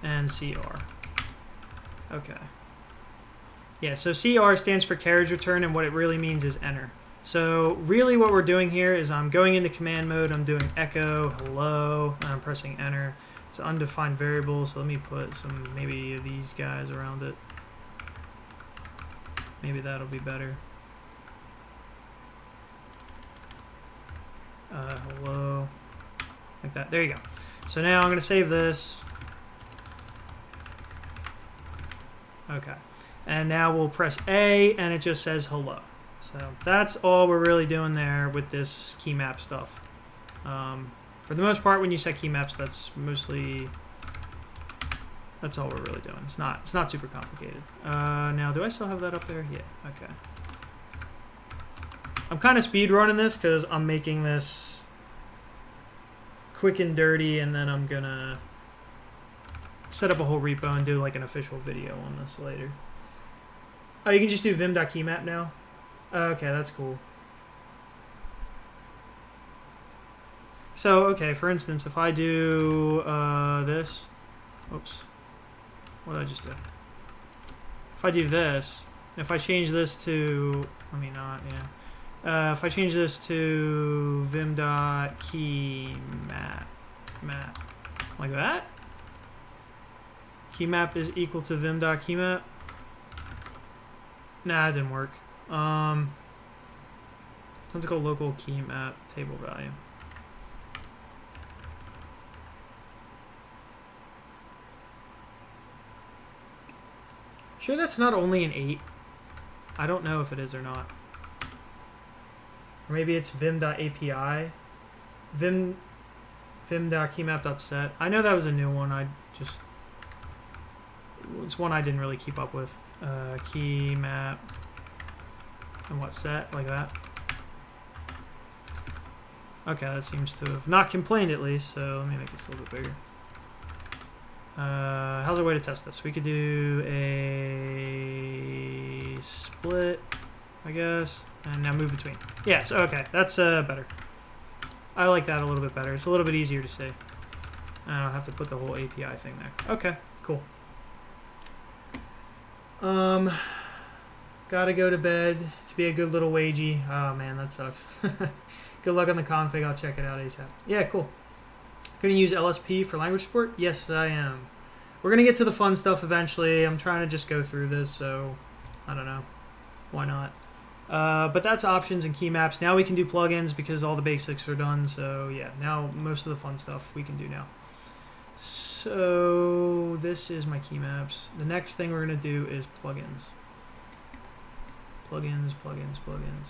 A: And CR. Okay. Yeah, so CR stands for carriage return, and what it really means is enter. So really what we're doing here is I'm going into command mode, I'm doing echo, hello, and I'm pressing enter. It's an undefined variable, so let me put some, maybe these guys around it. Maybe that'll be better. Hello. Like that. There you go. So now I'm going to save this. Okay. And now we'll press A, and it just says hello. So that's all we're really doing there with this key map stuff. For the most part, when you set key maps, that's all we're really doing. It's not super complicated. Now, do I still have that up there? Yeah. Okay. I'm kind of speed running this because I'm making this quick and dirty, and then I'm gonna set up a whole repo and do like an official video on this later. Oh, you can just do vim.keymap now? Okay, that's cool. So, okay, for instance, if I do this, whoops, what did I just do? If I do this, if I change this to, let me not, yeah. If I change this to vim.keymap, like that, keymap is equal to vim.keymap. Nah, it didn't work. Let's go local keymap table value. Sure, that's not only an 8. I don't know if it is or not. Or maybe it's vim.api. Vim.keymap.set. I know that was a new one. It's one I didn't really keep up with. Keymap. And what set? Like that. Okay, that seems to have not complained at least, so let me make this a little bit bigger. How's a way to test this? We could do a split, I guess, and now move between. Yeah, so okay, that's better. I like that a little bit better. It's a little bit easier to see. I don't have to put the whole API thing there. Okay, cool. Gotta go to bed to be a good little wagey. Oh man, that sucks. Good luck on the config. I'll check it out ASAP. Yeah, cool. Gonna use LSP for language support? Yes, I am. We're gonna get to the fun stuff eventually. I'm trying to just go through this, so I don't know. Why not? But that's options and key maps. Now we can do plugins because all the basics are done. So yeah, now most of the fun stuff we can do now. So this is my key maps. The next thing we're gonna do is plugins. Plugins.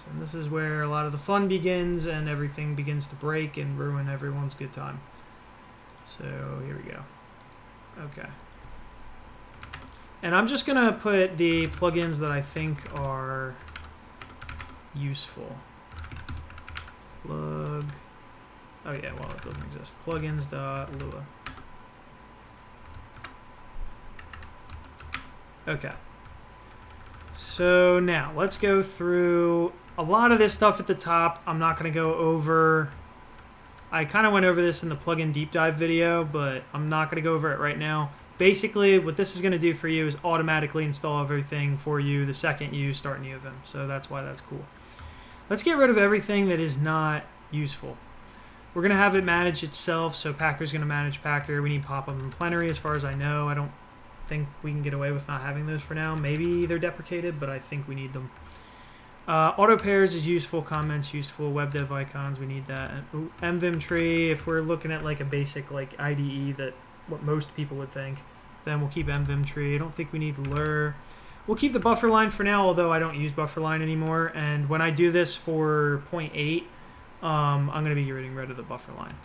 A: And this is where a lot of the fun begins and everything begins to break and ruin everyone's good time. So here we go. Okay. And I'm just going to put the plugins that I think are useful. Plug. Oh yeah, well, it doesn't exist. Plugins.lua. Okay. So now let's go through a lot of this stuff at the top. I'm not going to go over. I kind of went over this in the plugin deep dive video, but I'm not going to go over it right now. Basically, what this is going to do for you is automatically install everything for you the second you start Neovim. So that's why that's cool. Let's get rid of everything that is not useful. We're going to have it manage itself. So Packer's going to manage Packer. We need pop-up and plenary as far as I know. I don't think we can get away with not having those for now. Maybe they're deprecated, but I think we need them. Auto pairs is useful, comments useful, web dev icons, we need that. And MVim tree, if we're looking at like a basic like IDE that what most people would think, then we'll keep MVim tree. I don't think we need lure. We'll keep the buffer line for now, although I don't use buffer line anymore. And when I do this for 0.8, I'm going to be getting rid of the buffer line.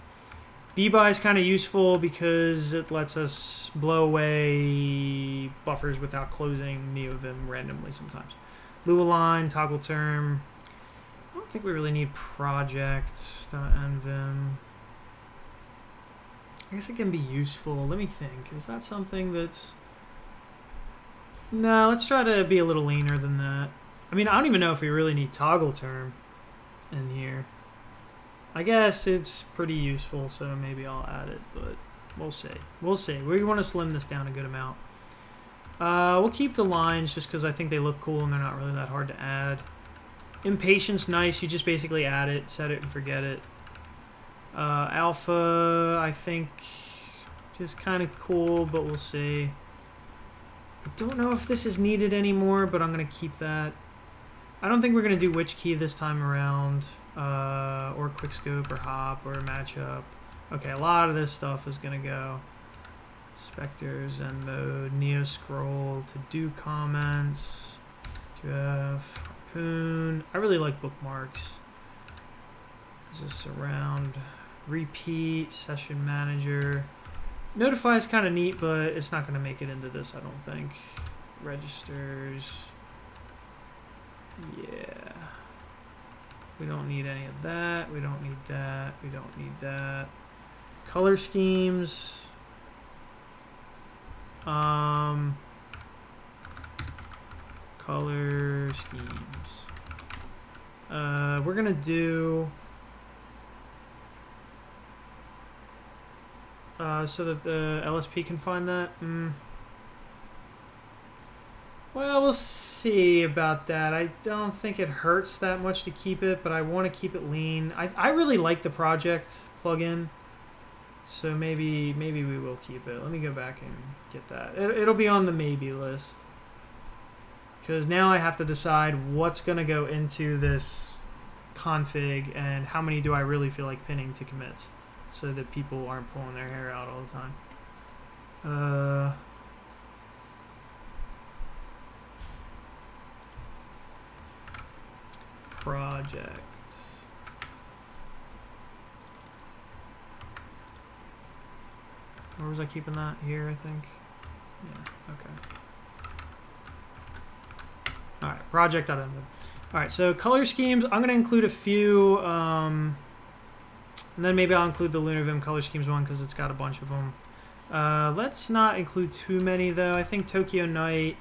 A: bbuy is kind of useful because it lets us blow away buffers without closing Neovim randomly sometimes. Lua line, toggle term. I don't think we really need project.nvim. I guess it can be useful. Let me think. Is that something that's... No, let's try to be a little leaner than that. I mean, I don't even know if we really need toggle term in here. I guess it's pretty useful, so maybe I'll add it, but we'll see. We'll see. We want to slim this down a good amount. We'll keep the lines just because I think they look cool and they're not really that hard to add. Impatience, nice. You just basically add it, set it, and forget it. Alpha, I think, is kind of cool, but we'll see. I don't know if this is needed anymore, but I'm going to keep that. I don't think we're going to do which key this time around, or quickscope, or hop, or matchup. Okay, a lot of this stuff is going to go. Spectres and mode, neo scroll, to do comments, QF, harpoon. I really like bookmarks. This is surround, repeat, session manager. Notify is kind of neat, but it's not going to make it into this, I don't think. Registers. Yeah. We don't need any of that. We don't need that. We don't need that. Color schemes. Color schemes. We're gonna do so that the LSP can find that. Well, we'll see about that. I don't think it hurts that much to keep it, but I want to keep it lean. I really like the project plugin. So maybe we will keep it. Let me go back and get that. It'll be on the maybe list. Because now I have to decide what's going to go into this config and how many do I really feel like pinning to commits so that people aren't pulling their hair out all the time. Project. Where was I keeping that? Here, I think. Yeah, okay. Alright, project.nvim. Alright, so color schemes, I'm going to include a few, and then maybe I'll include the LunarVim color schemes one because it's got a bunch of them. Let's not include too many, though. I think Tokyo Night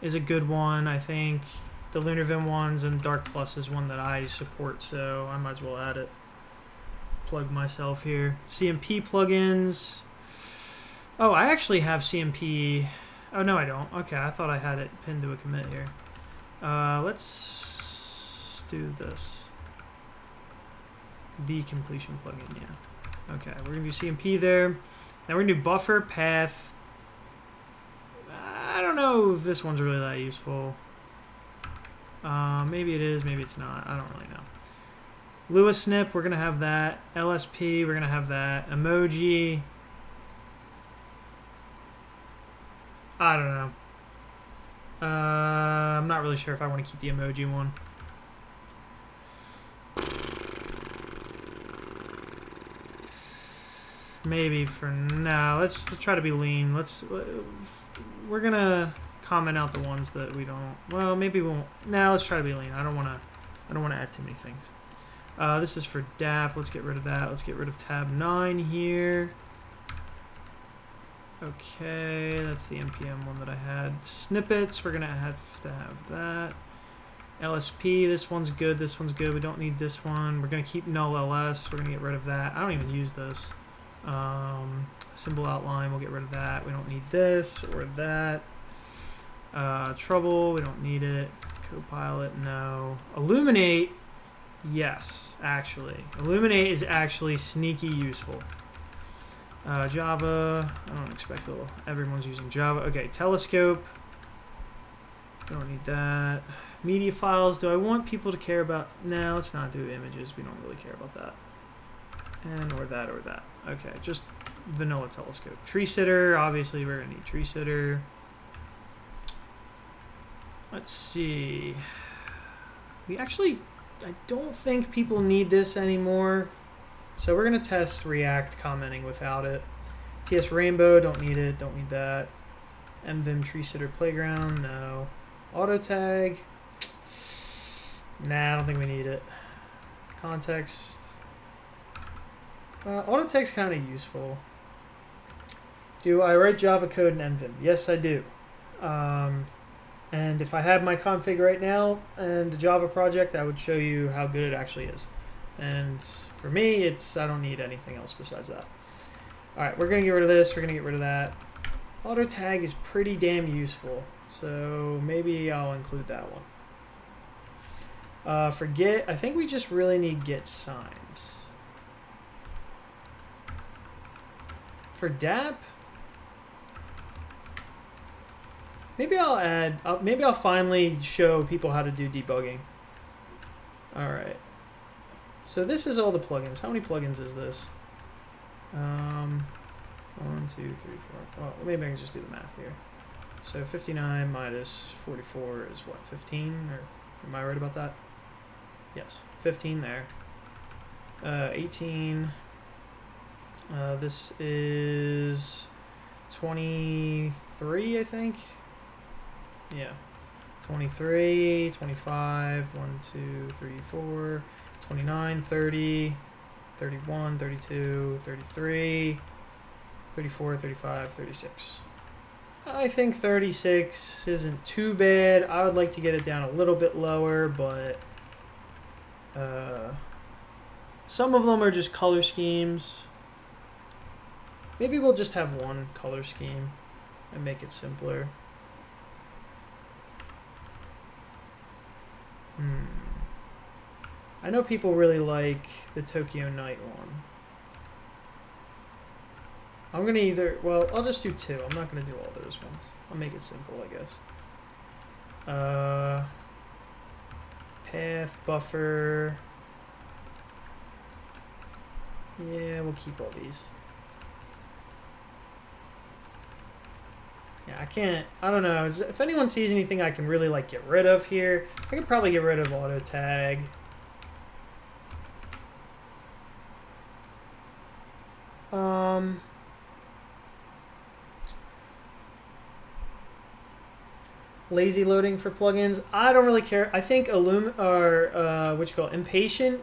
A: is a good one. I think the LunarVim ones and Dark Plus is one that I support, so I might as well add it. Plug myself here. CMP plugins. Oh, I actually have CMP. Oh, no, I don't. Okay, I thought I had it pinned to a commit here. Let's do this. The completion plugin, yeah. Okay, we're going to do CMP there. Now we're going to do buffer, path. I don't know if this one's really that useful. Maybe it is, maybe it's not. I don't really know. Lua snip, we're going to have that. LSP, we're going to have that. Emoji. I don't know. I'm not really sure if I want to keep the emoji one. Maybe for now. Let's try to be lean. We're gonna comment out the ones that we don't. Well, maybe we won't. Now let's try to be lean. I don't want to add too many things. This is for DApp. Let's get rid of that. Let's get rid of tab 9 here. Okay, that's the NPM one that I had. Snippets, we're gonna have to have that. LSP, this one's good. This one's good. We don't need this one. We're gonna keep null LS. We're gonna get rid of that. I don't even use this. Symbol outline, we'll get rid of that. We don't need this or that. Trouble, we don't need it. Copilot, no. Illuminate, yes, actually. Illuminate is actually sneaky useful. Java, I don't expect everyone's using Java. Okay, telescope, we don't need that. Media files, do I want people to care about? No, let's not do images. We don't really care about that. And or that or that. Okay, just vanilla telescope. Tree sitter, obviously we're gonna need tree sitter. Let's see. We actually, I don't think people need this anymore. So we're gonna test React commenting without it. TS Rainbow, don't need it, don't need that. MVim tree sitter playground, no. Auto tag, nah, I don't think we need it. Context. Auto tag's kind of useful. Do I write Java code in MVim? Yes, I do. And if I had my config right now and a Java project, I would show you how good it actually is. And for me, I don't need anything else besides that. All right, we're gonna get rid of this. We're gonna get rid of that. Auto tag is pretty damn useful, so maybe I'll include that one. For Git, I think we just really need Git signs. For DApp, maybe I'll finally show people how to do debugging. All right. So this is all the plugins. How many plugins is this? 1, 2, 3, 4. Well, maybe I can just do the math here. So 59 minus 44 is what, 15? Or am I right about that? Yes, 15 there. 18. This is 23, I think. Yeah. 23, 25, 1, 2, 3, 4, 29, 30, 31, 32, 33, 34, 35, 36. I think 36 isn't too bad. I would like to get it down a little bit lower, but some of them are just color schemes. Maybe we'll just have one color scheme and make it simpler. I know people really like the Tokyo Night one. I'm gonna I'll just do 2. I'm not gonna do all those ones. I'll make it simple, I guess. Path, buffer. Yeah, we'll keep all these. Yeah, I don't know. If anyone sees anything I can really get rid of here, I could probably get rid of auto tag. Lazy loading for plugins. I don't really care. I think Impatient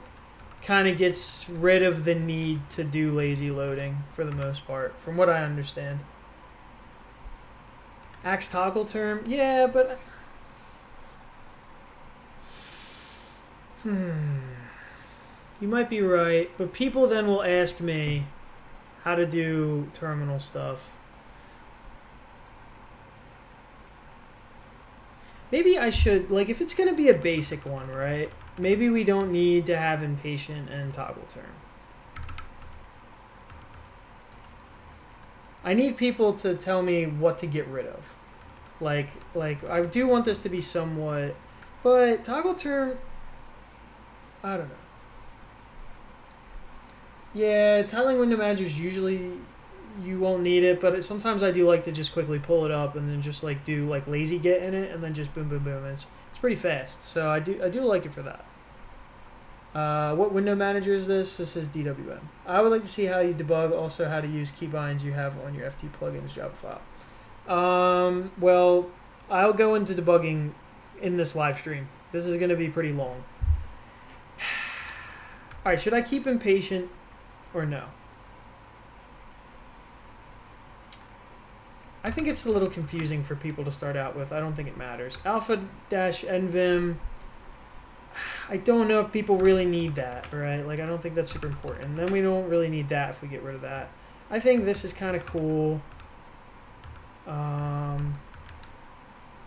A: kind of gets rid of the need to do lazy loading for the most part, from what I understand. Axe toggle term, yeah, but you might be right, but people then will ask me how to do terminal stuff. Maybe I should, if it's going to be a basic one, right? Maybe we don't need to have impatient and toggle term. I need people to tell me what to get rid of. I do want this to be somewhat, but toggle term, I don't know. Yeah, tiling window managers usually you won't need it, but sometimes I do like to just quickly pull it up and then just do lazy get in it and then just boom boom boom. It's pretty fast, so I do like it for that. What window manager is this? This is DWM. I would like to see how you debug, also how to use keybinds you have on your FT plugins Java file. Well, I'll go into debugging in this live stream. This is going to be pretty long. All right, should I keep impatient or no? I think it's a little confusing for people to start out with. I don't think it matters. Alpha-Envim. I don't know if people really need that, right? Like, I don't think that's super important. And then we don't really need that if we get rid of that. I think this is kind of cool.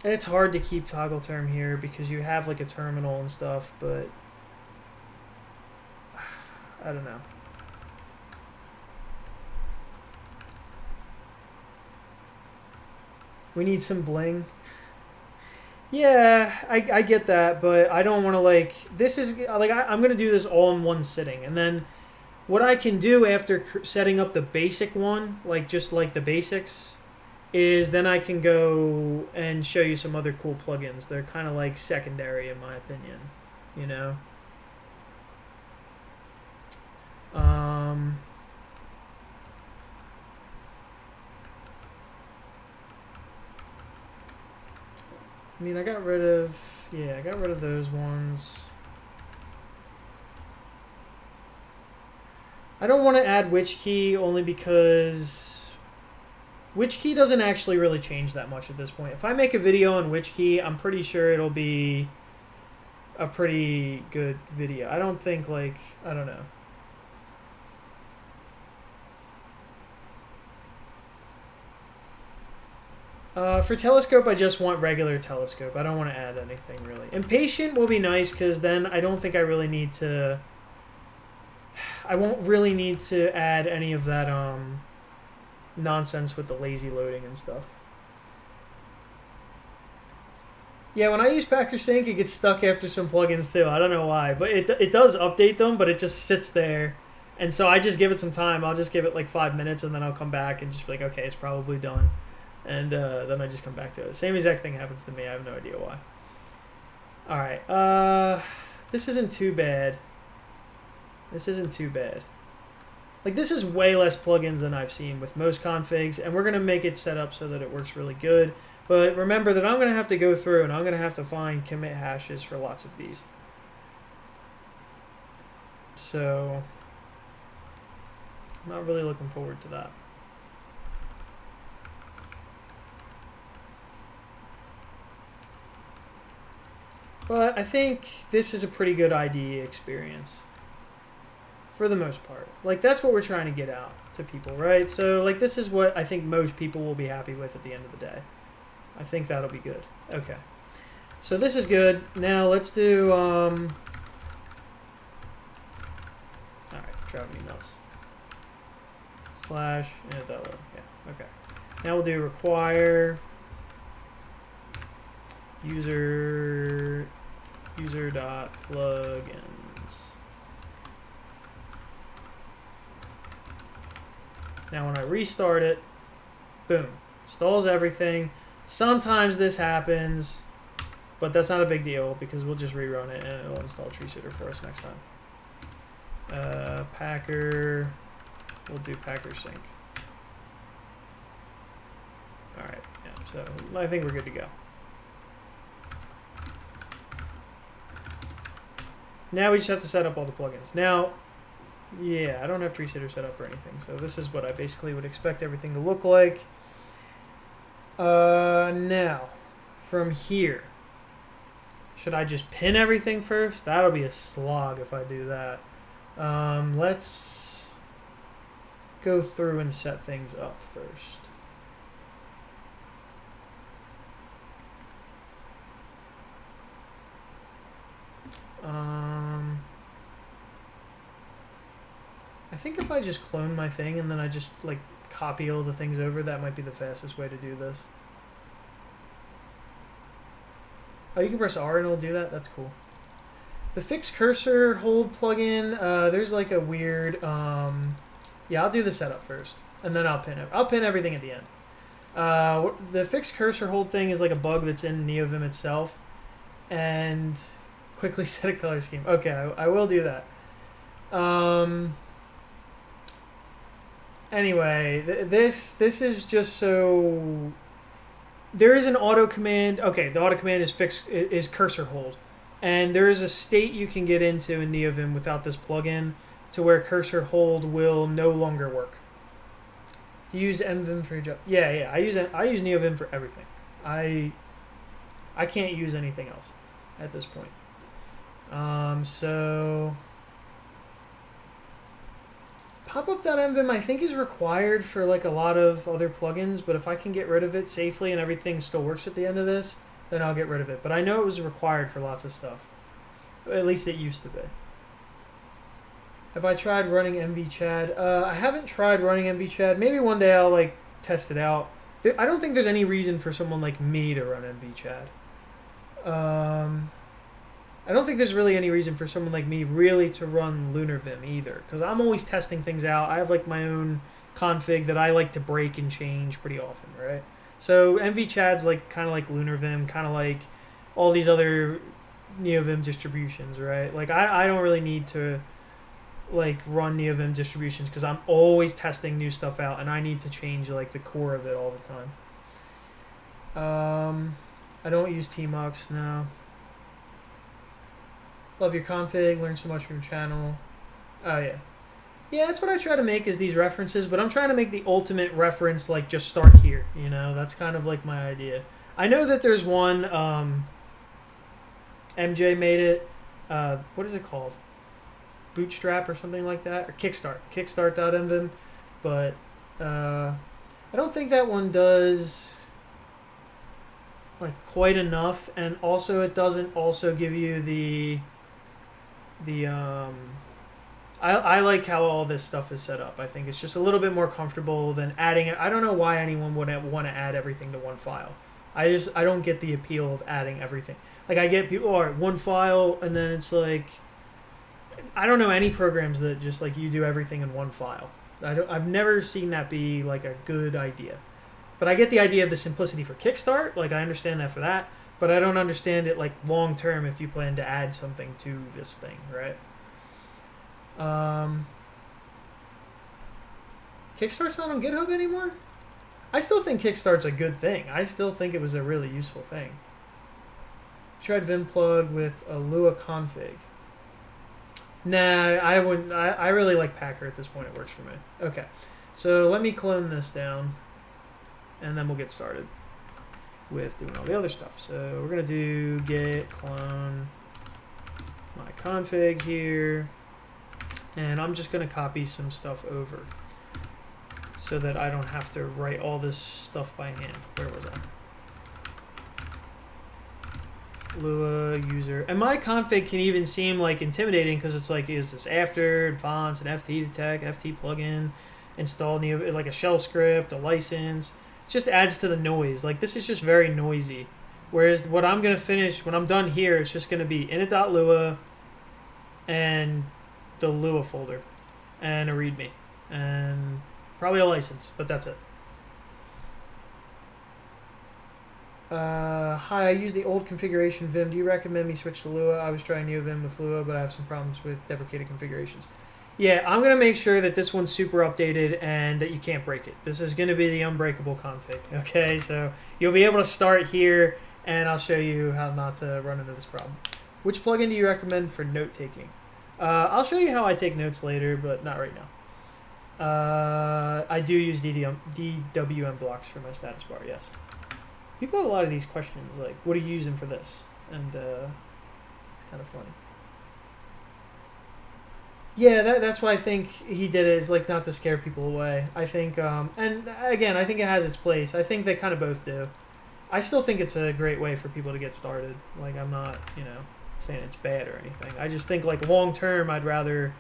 A: It's hard to keep toggle term here because you have like a terminal and stuff, but I don't know. We need some bling. Yeah, I get that, but I don't want to like, this is like, I'm going to do this all in one sitting. And then what I can do after setting up the basic one, like just like the basics, is then I can go and show you some other cool plugins. They're kind of like secondary in my opinion, you know? I mean, I got rid of those ones. I don't want to add which key only because which key doesn't actually really change that much at this point. If I make a video on which key, I'm pretty sure it'll be a pretty good video. I don't think like, I don't know. For telescope, I just want regular telescope. I don't want to add anything really. Impatient will be nice because then I don't think I really need to... I won't really need to add any of that nonsense with the lazy loading and stuff. Yeah, when I use Packer Sync, it gets stuck after some plugins too. I don't know why, but it does update them, but it just sits there. And so I just give it some time. I'll just give it like 5 minutes and then I'll come back and just be like, okay, it's probably done. And then I just come back to it. Same exact thing happens to me. I have no idea why. All right. This isn't too bad. This isn't too bad. Like, this is way less plugins than I've seen with most configs, and we're going to make it set up so that it works really good. But remember that I'm going to have to go through and I'm going to have to find commit hashes for lots of these. So, I'm not really looking forward to that. But I think this is a pretty good IDE experience. For the most part. Like, that's what we're trying to get out to people, right? So, like, this is what I think most people will be happy with at the end of the day. I think that'll be good. Okay. So this is good. Now let's do, alright, driving me nuts. / yeah, okay. Now we'll do require user dot plugins. Now when I restart it, boom, installs everything. Sometimes this happens, but that's not a big deal because we'll just rerun it and it'll install Tree Sitter for us next time. Packer, we'll do Packer Sync. All right, yeah, so I think we're good to go. Now we just have to set up all the plugins. Now, yeah, I don't have Tree Sitter set up or anything, so this is what I basically would expect everything to look like. Now, from here, should I just pin everything first? That'll be a slog if I do that. Let's go through and set things up first. I think if I just clone my thing and then I just like copy all the things over, that might be the fastest way to do this. Oh, you can press R and it'll do that? That's cool. The fixed cursor hold plugin, there's like a weird, yeah, I'll do the setup first and then I'll pin it. I'll pin everything at the end. The fixed cursor hold thing is like a bug that's in Neovim itself, and quickly set a color scheme. Okay, I will do that. Anyway, this is just so there is an auto command. Okay, the auto command is cursor hold, and there is a state you can get into in Neovim without this plugin to where cursor hold will no longer work. Do you use Nvim for your job? Yeah. I use Neovim for everything. I can't use anything else at this point. So popup.nvim I think is required for like a lot of other plugins, but if I can get rid of it safely and everything still works at the end of this, then I'll get rid of it. But I know it was required for lots of stuff. At least it used to be. Have I tried running MVChad? I haven't tried running MVChad. Maybe one day I'll like test it out. I don't think there's any reason for someone like me to run MVChad. I don't think there's really any reason for someone like me really to run LunarVim either, because I'm always testing things out. I have like my own config that I like to break and change pretty often, right? So MVChad's like kind of like LunarVim, kind of like all these other Neovim distributions, right? Like I don't really need to like run Neovim distributions because I'm always testing new stuff out, and I need to change like the core of it all the time. I don't use Tmux, no. Love your config, learn so much from your channel. Oh yeah. Yeah, that's what I try to make is these references, but I'm trying to make the ultimate reference like just start here, you know? That's kind of like my idea. I know that there's one, MJ made it, what is it called? Bootstrap or something like that, or kickstart.nvim, but I don't think that one does like quite enough, and also it doesn't also give you the I like how all this stuff is set up. I think it's just a little bit more comfortable than adding it. I don't know why anyone would want to add everything to one file. I don't get the appeal of adding everything. Like I get people, all right, one file, and then it's like, I don't know any programs that just like you do everything in one file. I've never seen that be like a good idea. But I get the idea of the simplicity for Kickstart. Like I understand that for that, but I don't understand it like long term if you plan to add something to this thing, right? Kickstart's not on GitHub anymore? I still think Kickstart's a good thing. I still think it was a really useful thing. Tried Vimplug with a Lua config. Nah, I wouldn't. I really like Packer at this point. It works for me. Okay, so let me clone this down, and then we'll get started with doing all the other stuff. So we're going to do git clone my config here, and I'm just going to copy some stuff over so that I don't have to write all this stuff by hand. Where was I? Lua user, and my config can even seem like intimidating because it's like, is this after and fonts and FT detect, FT plugin, install Neo, like a shell script, a license. It just adds to the noise. Like this is just very noisy. Whereas what I'm gonna finish when I'm done here, it's just gonna be init.lua and the Lua folder and a README and probably a license, but that's it. Hi, I use the old configuration Vim. Do you recommend me switch to Lua? I was trying Neovim with Lua, but I have some problems with deprecated configurations. Yeah, I'm going to make sure that this one's super updated and that you can't break it. This is going to be the unbreakable config, okay? So you'll be able to start here, and I'll show you how not to run into this problem. Which plugin do you recommend for note-taking? I'll show you how I take notes later, but not right now. I do use DWM blocks for my status bar, yes. People have a lot of these questions, like, what are you using for this? And it's kind of funny. Yeah, that's why I think he did it, is like not to scare people away. I think, and again, I think it has its place. I think they kind of both do. I still think it's a great way for people to get started. Like, I'm not, saying it's bad or anything. I just think, like, long term, I'd rather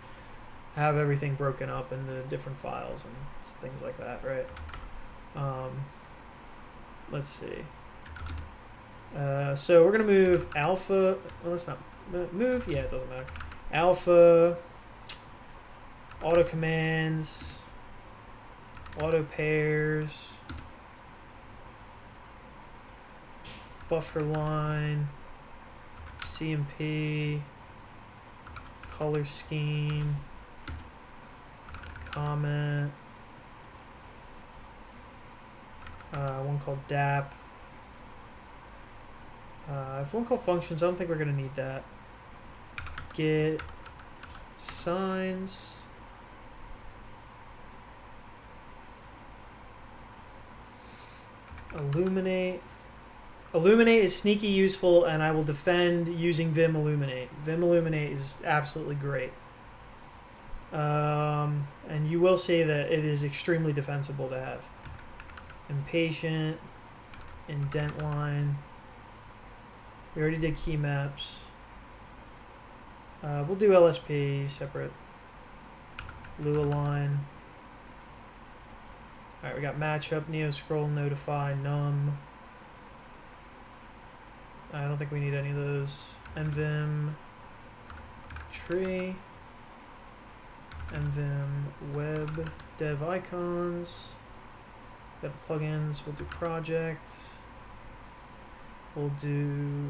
A: have everything broken up into different files and things like that, right? Let's see. So we're going to move alpha. Well, let's not move. Yeah, it doesn't matter. Alpha, auto commands, auto pairs, buffer line, CMP, color scheme, comment. One called DAP, If one call functions, I don't think we're going to need that. Get signs. Illuminate. Illuminate is sneaky useful, and I will defend using Vim Illuminate. Vim Illuminate is absolutely great. And you will see that it is extremely defensible to have. Impatient, indent line. We already did key maps. We'll do LSP separate. Lua line. Alright, we got matchup, neo scroll, notify, num. I don't think we need any of those. Nvim tree. Nvim web dev icons. Dev plugins. We'll do project. We'll do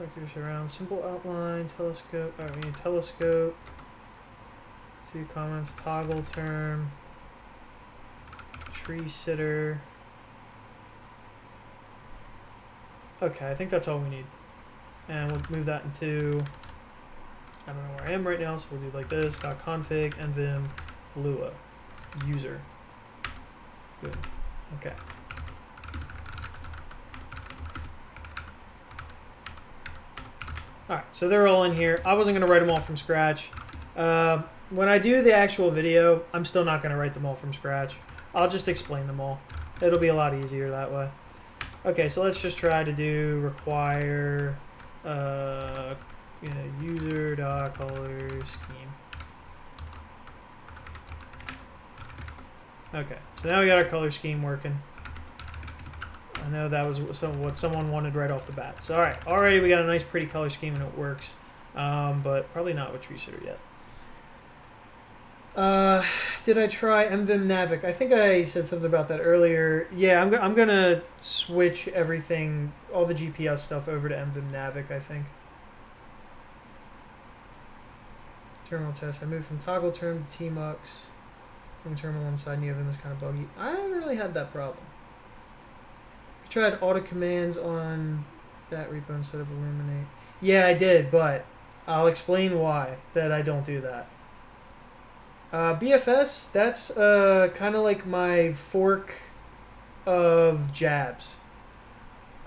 A: vectors around simple outline, telescope. Alright, we need telescope. 2 comments, toggle term, tree sitter. Okay, I think that's all we need. And we'll move that into, I don't know where I am right now, so we'll do like this, .config, nvim, lua, user. Good. Okay. Alright, so they're all in here. I wasn't going to write them all from scratch. When I do the actual video, I'm still not going to write them all from scratch. I'll just explain them all. It'll be a lot easier that way. Okay, so let's just try to do require user.color scheme. Okay, so now we got our color scheme working. I know that was what someone wanted right off the bat. So alright, already we got a nice pretty color scheme and it works. But probably not with tree sitter yet. Did I try MVim Navic? I think I said something about that earlier. Yeah, I'm gonna switch everything, all the GPS stuff over to MVim Navic, I think. Terminal test. I moved from toggle term to Tmux. From terminal one side, Neovim is kind of buggy. I haven't really had that problem. I tried auto commands on that repo instead of Illuminate. Yeah, I did, but I'll explain why that I don't do that. BFS, that's kind of like my fork of jabs.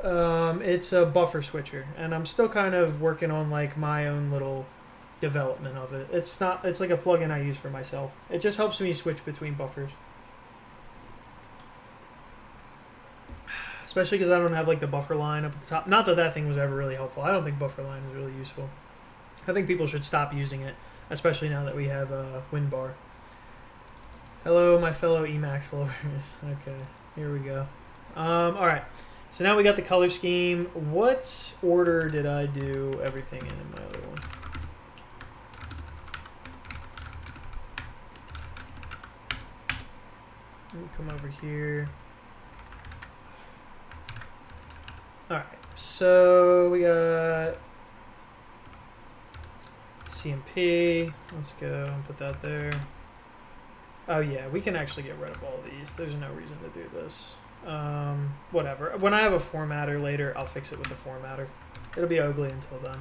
A: It's a buffer switcher, and I'm still kind of working on like my own little development of it. It's like a plugin I use for myself. It just helps me switch between buffers. Especially because I don't have like the buffer line up at the top. Not that that thing was ever really helpful. I don't think buffer line is really useful. I think people should stop using it, especially now that we have a WinBar. Hello, my fellow Emacs lovers. Okay, here we go. Alright, so now we got the color scheme. What order did I do everything in my other one? Let me come over here. Alright, so we got CMP. Let's go and put that there. Oh yeah, we can actually get rid of all these. There's no reason to do this. Whatever. When I have a formatter later, I'll fix it with the formatter. It'll be ugly until then.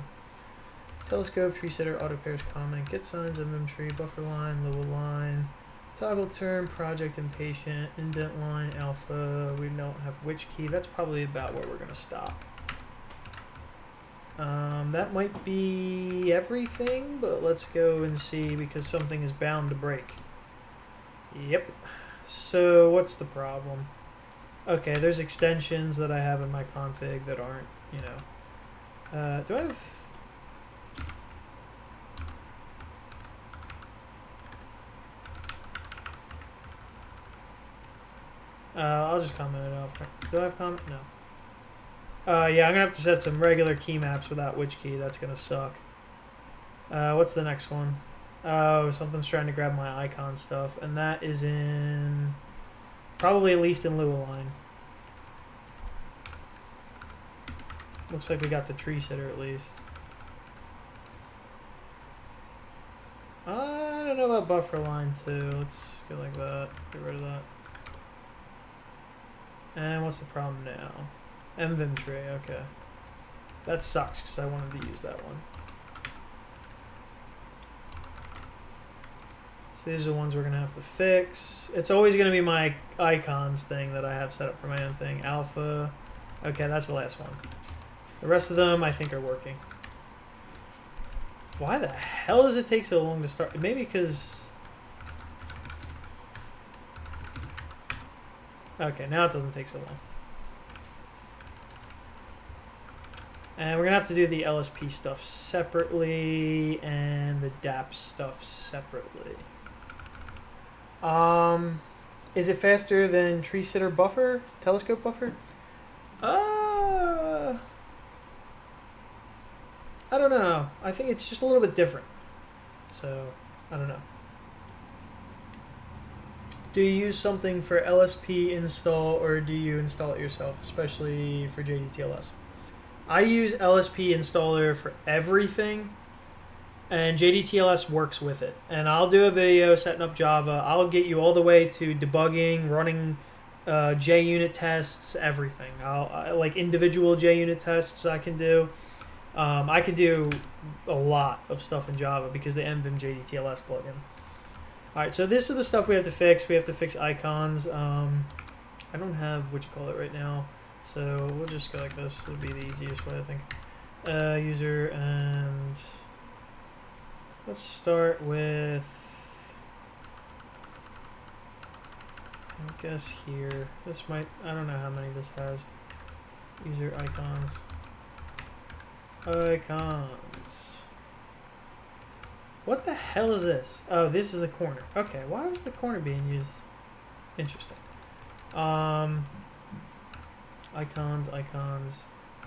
A: Telescope, tree sitter, auto pairs comment, get signs, MM tree, buffer line, Lua line, toggle term, project impatient, indent line, alpha. We don't have which key. That's probably about where we're going to stop. That might be everything, but let's go and see because something is bound to break. Yep. So what's the problem? Okay, there's extensions that I have in my config that aren't, you know. Do I have... I'll just comment it out. Do I have comment? No. Yeah, I'm going to have to set some regular key maps without which key. That's going to suck. What's the next one? Oh, something's trying to grab my icon stuff, and that is in... probably at least in Lua line. Looks like we got the tree sitter at least. I don't know about buffer line too. Let's go like that. Get rid of that. And what's the problem now? Mvim tree, okay. That sucks because I wanted to use that one. So these are the ones we're going to have to fix. It's always going to be my icons thing that I have set up for my own thing. Alpha. Okay, that's the last one. The rest of them I think are working. Why the hell does it take so long to start? Maybe because... Okay, now it doesn't take so long. And we're going to have to do the LSP stuff separately and the DApp stuff separately. Is it faster than tree sitter buffer? Telescope buffer? I don't know. I think it's just a little bit different. So, I don't know. Do you use something for LSP install or do you install it yourself, especially for JDTLS? I use LSP installer for everything, and JDTLS works with it. And I'll do a video setting up Java. I'll get you all the way to debugging, running JUnit tests, everything. I like individual JUnit tests I can do. I can do a lot of stuff in Java because the Nvim JDTLS plugin. Alright, so this is the stuff we have to fix. We have to fix icons. I don't have what you call it right now. So we'll just go like this. It'll be the easiest way, I think. User, and let's start with, I guess here. This might, I don't know how many this has. User icons. Icons. What the hell is this? Oh, this is the corner. Okay, why was the corner being used? Interesting. Icons,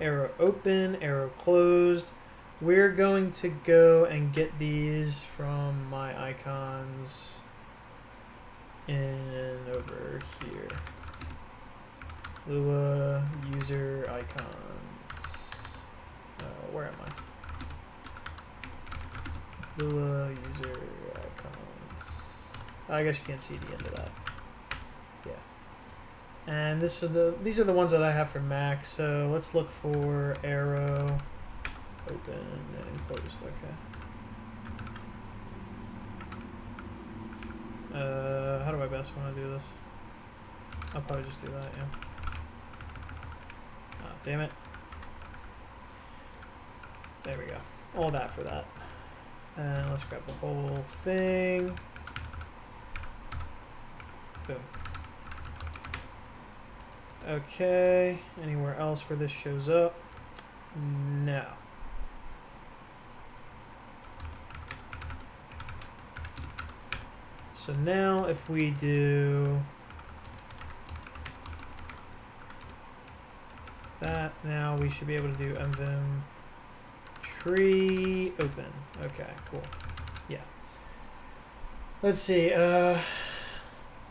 A: arrow open, arrow closed. We're going to go and get these from my icons in over here. Lua user icons. Where am I? Lua user icons. I guess you can't see the end of that. Yeah. And these are the ones that I have for Mac. So let's look for arrow, open, and closed. Okay. How do I best want to do this? I'll probably just do that. Yeah. Oh, damn it. There we go. All that for that. And let's grab the whole thing. Boom. Okay, anywhere else where this shows up? No. So now if we do that, now we should be able to do mvim tree open. Okay, cool. Yeah. Let's see.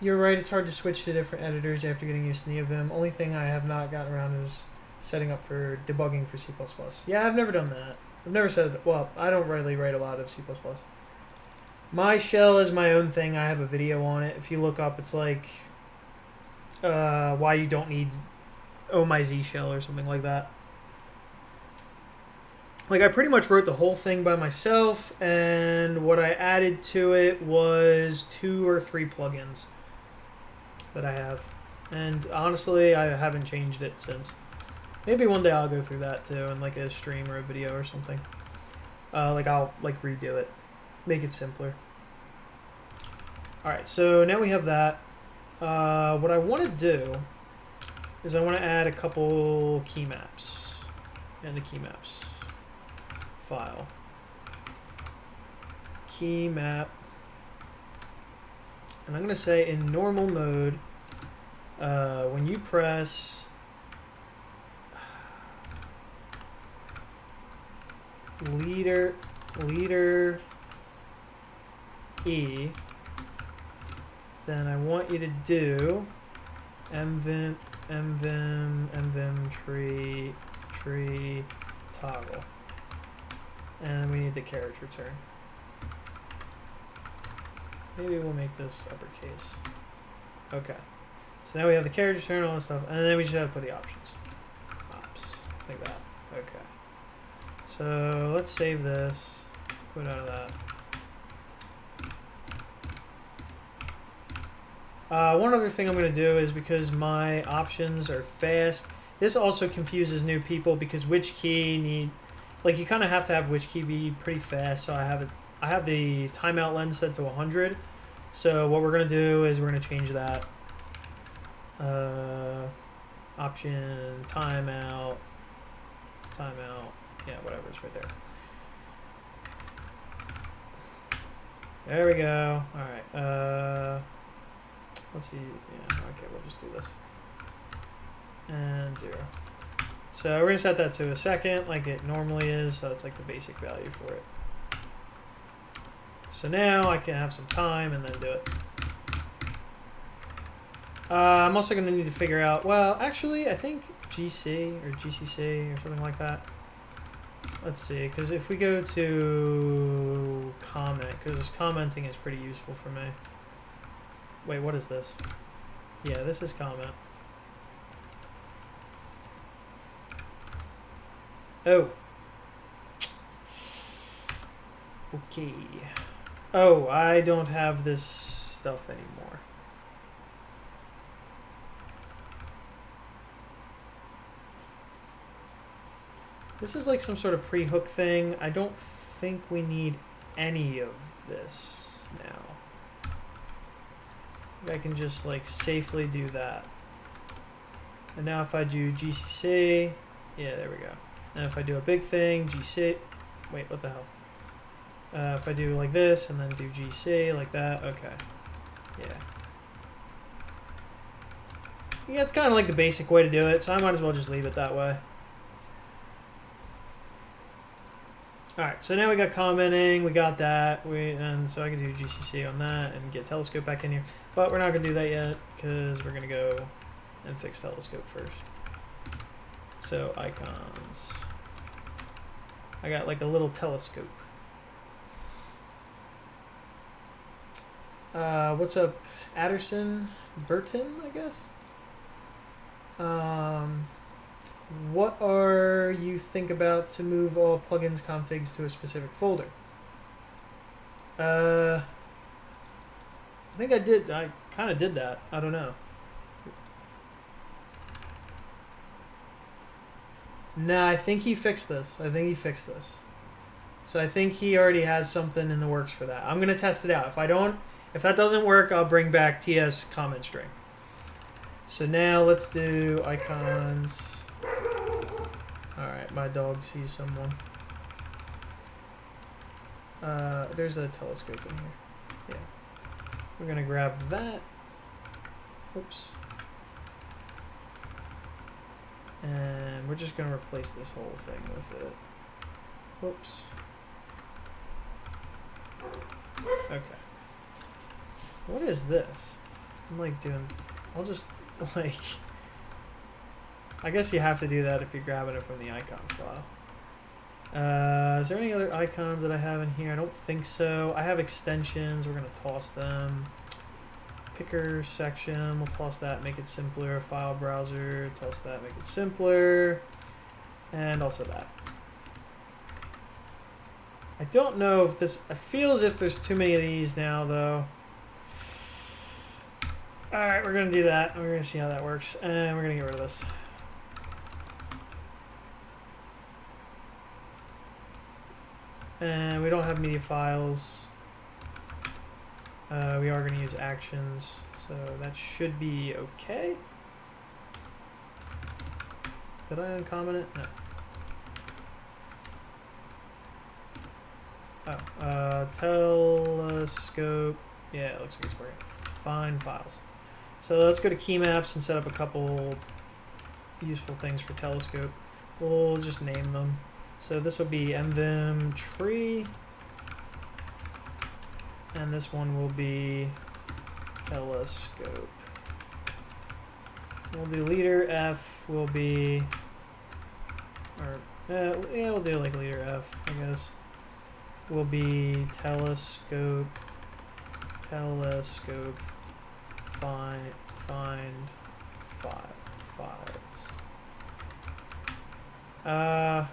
A: You're right, it's hard to switch to different editors after getting used to Neovim. Only thing I have not gotten around is setting up for debugging for C++. Yeah, I've never done that. I've never said, well, I don't really write a lot of C++. My shell is my own thing. I have a video on it. If you look up, it's like why you don't need Oh My Z shell or something like that. Like, I pretty much wrote the whole thing by myself, and what I added to it was 2 or 3 plugins that I have. And honestly, I haven't changed it since. Maybe one day I'll go through that too in like a stream or a video or something. Like I'll like redo it, make it simpler. Alright, so now we have that. What I want to do is I want to add a couple key maps in the key maps file. Key map. And I'm going to say in normal mode, when you press leader E, then I want you to do mvim tree toggle. And we need the carriage return. Maybe we'll make this uppercase. Okay. So So now we have the carriage return, all this stuff, and then we just have to put the options. Ops, like that. Okay. So let's save this. Quit out of that. One other thing I'm going to do is, because my options are fast, this also confuses new people because which key need, like, you kind of have to have which key be pretty fast. So I have the timeout lens set to 100. So what we're going to do is we're going to change that. Option, timeout, yeah, whatever, it's right there. There we go. All right. Let's see. Yeah. Okay. We'll just do this. And 0. So we're gonna set that to a second, like it normally is. So it's like the basic value for it. So now I can have some time and then do it. I'm also gonna need to figure out. Well, actually, I think GC or GCC or something like that. Let's see, because if we go to comment, because commenting is pretty useful for me. Wait, what is this? Yeah, this is comment. Oh. Okay. Oh, I don't have this stuff anymore. This is like some sort of pre-hook thing. I don't think we need any of this now. I can just like safely do that. And now if I do GCC, yeah, there we go. And if I do a big thing, GC, wait, what the hell? If I do like this and then do GC like that, okay. Yeah. Yeah, it's kind of like the basic way to do it, so I might as well just leave it that way. Alright, so now we got commenting, we got that, and so I can do GCC on that and get telescope back in here. But we're not going to do that yet, because we're going to go and fix telescope first. So icons. I got like a little telescope. What's up, Adderson? Burton, I guess? What are you think about to move all plugins configs to a specific folder? I think I did. I kind of did that. I don't know. Nah, I think he fixed this. So I think he already has something in the works for that. I'm gonna test it out. If that doesn't work, I'll bring back TS comment string. So now let's do icons. Alright, my dog sees someone. There's a telescope in here. Yeah. We're gonna grab that. Oops. And we're just gonna replace this whole thing with it. Whoops. Okay. What is this? I'm like doing... I'll just like... I guess you have to do that if you're grabbing it from the icons file. Is there any other icons that I have in here? I don't think so. I have extensions. We're going to toss them. Picker section. We'll toss that, make it simpler. File browser. Toss that, make it simpler. And also that. I don't know if this... I feel as if there's too many of these now, though. Alright, we're going to do that. We're going to see how that works. And we're going to get rid of this. And we don't have media files. We are going to use actions. So that should be okay. Did I uncomment it? No. Oh, telescope. Yeah, it looks like it's working. Find files. So let's go to key maps and set up a couple useful things for telescope. We'll just name them. So this will be Neovim tree. And this one will be telescope. We'll do leader F will be, or yeah, we'll do like leader F, I guess. Will be telescope, find 5s.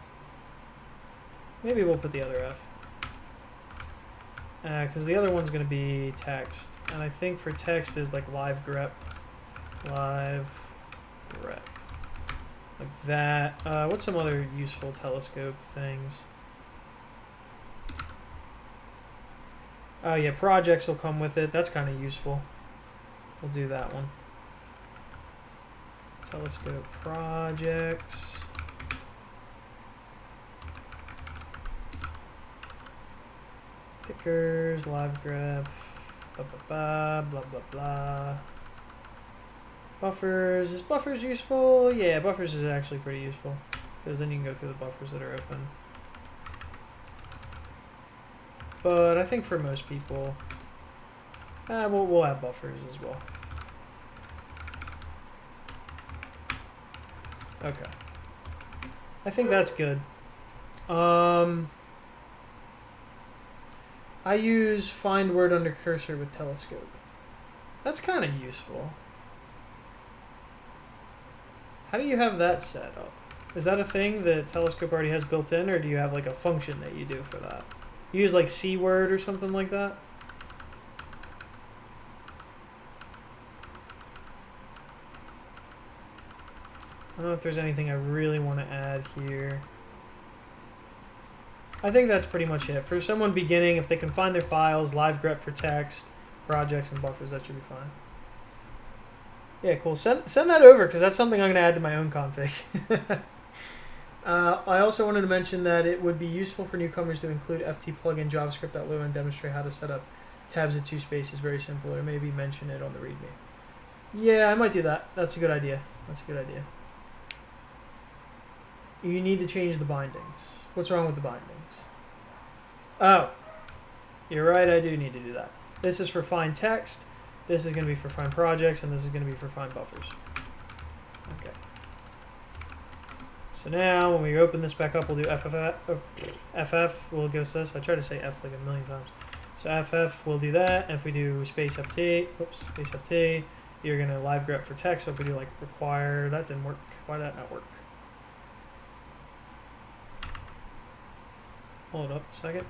A: Maybe we'll put the other F. Because the other one's going to be text. And I think for text is like live grep. Live grep. Like that. What's some other useful telescope things? Oh yeah, projects will come with it. That's kind of useful. We'll do that one. Telescope projects. Pickers, live grep, blah blah blah, blah blah blah. Buffers. Is buffers useful? Yeah, buffers is actually pretty useful. Because then you can go through the buffers that are open. But I think for most people, we'll have buffers as well. Okay. I think that's good. I use find word under cursor with telescope. That's kind of useful. How do you have that set up? Is that a thing that telescope already has built in, or do you have like a function that you do for that? You use like C word or something like that? I don't know if there's anything I really want to add here. I think that's pretty much it. For someone beginning, if they can find their files, live grep for text, projects, and buffers, that should be fine. Yeah, cool. Send that over, because that's something I'm going to add to my own config. I also wanted to mention that it would be useful for newcomers to include ft plugin javascript.lua and demonstrate how to set up tabs at 2 spaces. Very simple, or maybe mention it on the README. Yeah, I might do that. That's a good idea. That's a good idea. You need to change the bindings. What's wrong with the bindings? Oh, you're right, I do need to do that. This is for find text, this is going to be for find projects, and this is going to be for find buffers. Okay. So now, when we open this back up, we'll do FF will give us this. I tried to say F like a million times. So FF will do that, and if we do space FT, oops, space FT, you're going to live grep for text, so if we do like require, that didn't work. Why did that not work? Hold up a second.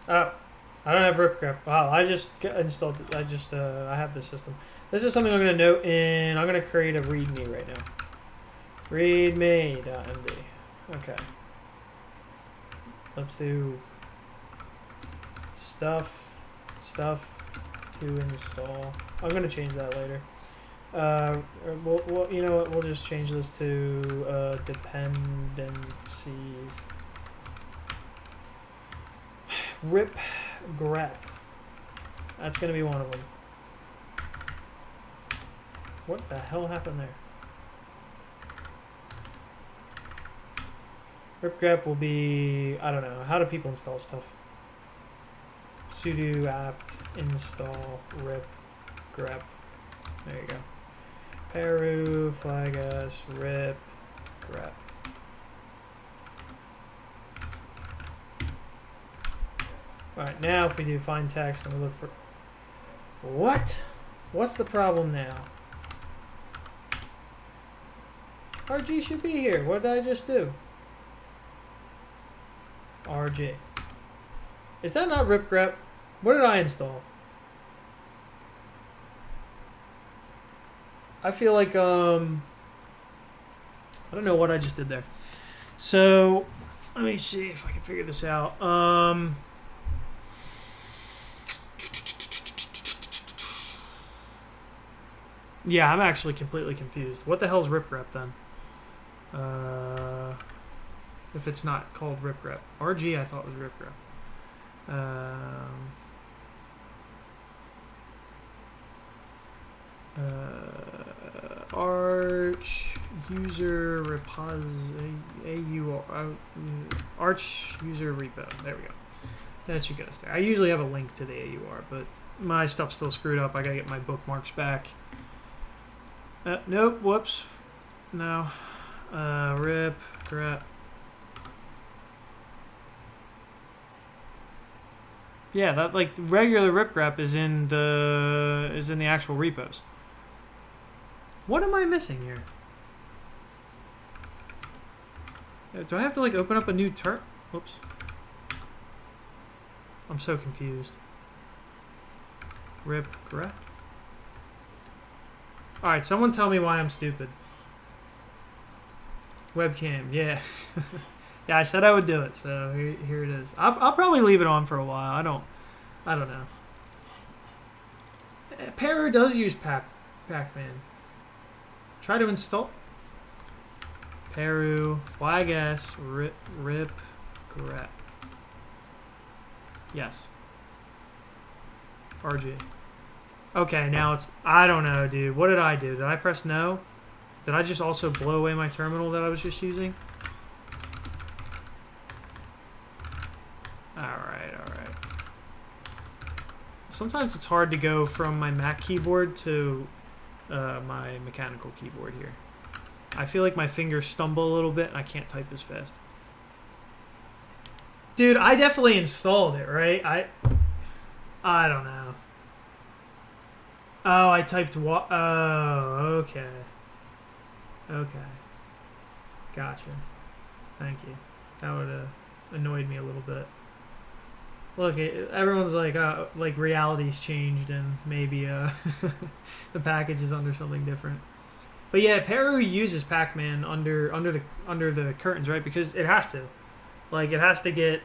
A: Oh, I don't have rip grep. Wow, I just installed it. I have this system. This is something I'm going to note in. I'm going to create a readme right now. Readme.md. Okay. Let's do stuff to install. I'm going to change that later. You know what? We'll just change this to dependencies. Rip grep. That's going to be one of them. What the hell happened there? Rip grep will be, I don't know, how do people install stuff? Sudo apt install rip grep. There you go. Peru flagus rip grep. Alright, now if we do find text and we look for... What? What's the problem now? RG should be here. What did I just do? RG. Is that not rip grep? What did I install? I feel like, I don't know what I just did there. So, let me see if I can figure this out. Yeah, I'm actually completely confused. What the hell's rip grep then? If it's not called rip grep. RG I thought was rip grep. Arch user Arch user repo. There we go. That should get us there. I usually have a link to the AUR, but my stuff's still screwed up. I gotta get my bookmarks back. Nope. Whoops. No. Rip grep. Yeah, that like regular rip grep is in the actual repos. What am I missing here? Do I have to like open up a new term? Whoops. I'm so confused. Rip grep. All right, someone tell me why I'm stupid. Webcam, yeah. Yeah, I said I would do it, so here it is. I'll probably leave it on for a while. I don't know. Peru does use Pac-Man. Try to install. Peru, flag S, rip grep. Yes. RG. Okay, now it's... I don't know, dude. What did I do? Did I press no? Did I just also blow away my terminal that I was just using? Alright. Sometimes it's hard to go from my Mac keyboard to my mechanical keyboard here. I feel like my fingers stumble a little bit and I can't type as fast. Dude, I definitely installed it, right? I don't know. Oh, I typed what? Oh, okay. Okay. Gotcha. Thank you. That would have annoyed me a little bit. Look, everyone's like reality's changed and maybe the package is under something different. But yeah, Peru uses Pac-Man under the curtains, right? Because it has to. Like, it has to get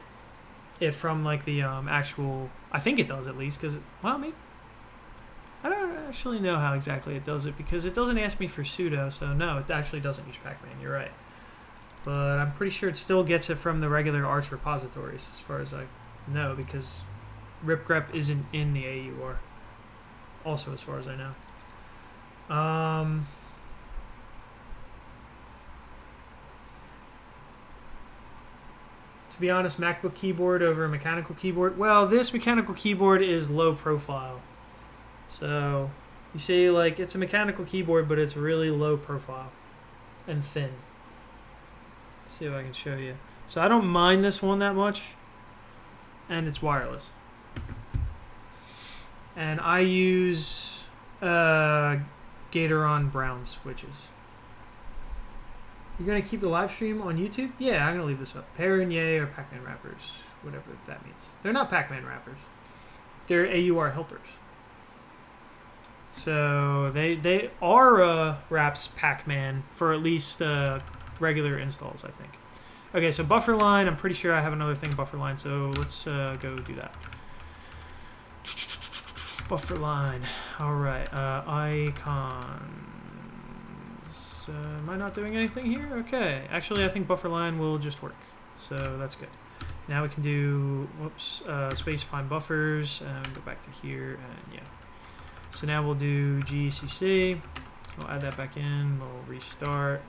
A: it from like the actual... I think it does at least, because... Well, maybe... I don't actually know how exactly it does it, because it doesn't ask me for sudo, so no, it actually doesn't use Pac-Man, you're right. But I'm pretty sure it still gets it from the regular Arch repositories, as far as I know, because ripgrep isn't in the AUR. Also, as far as I know. To be honest, MacBook keyboard over a mechanical keyboard. Well, this mechanical keyboard is low profile. So, you see, like, it's a mechanical keyboard, but it's really low profile and thin. Let's see if I can show you. So I don't mind this one that much, and it's wireless. And I use Gatoron Brown switches. You're going to keep the live stream on YouTube? Yeah, I'm going to leave this up. Pear and Yay or Pac-Man rappers, whatever that means. They're not Pac-Man rappers. They're AUR helpers. So they are raps Pac-Man for at least regular installs, I think. Okay, so buffer line. I'm pretty sure I have another thing buffer line, so let's go do that. Buffer line. All right, icons. Am I not doing anything here? Okay, actually I think buffer line will just work, so that's good. Now we can do, whoops, space find buffers, and go back to here, and yeah. So now we'll do GCC, we'll add that back in, we'll restart.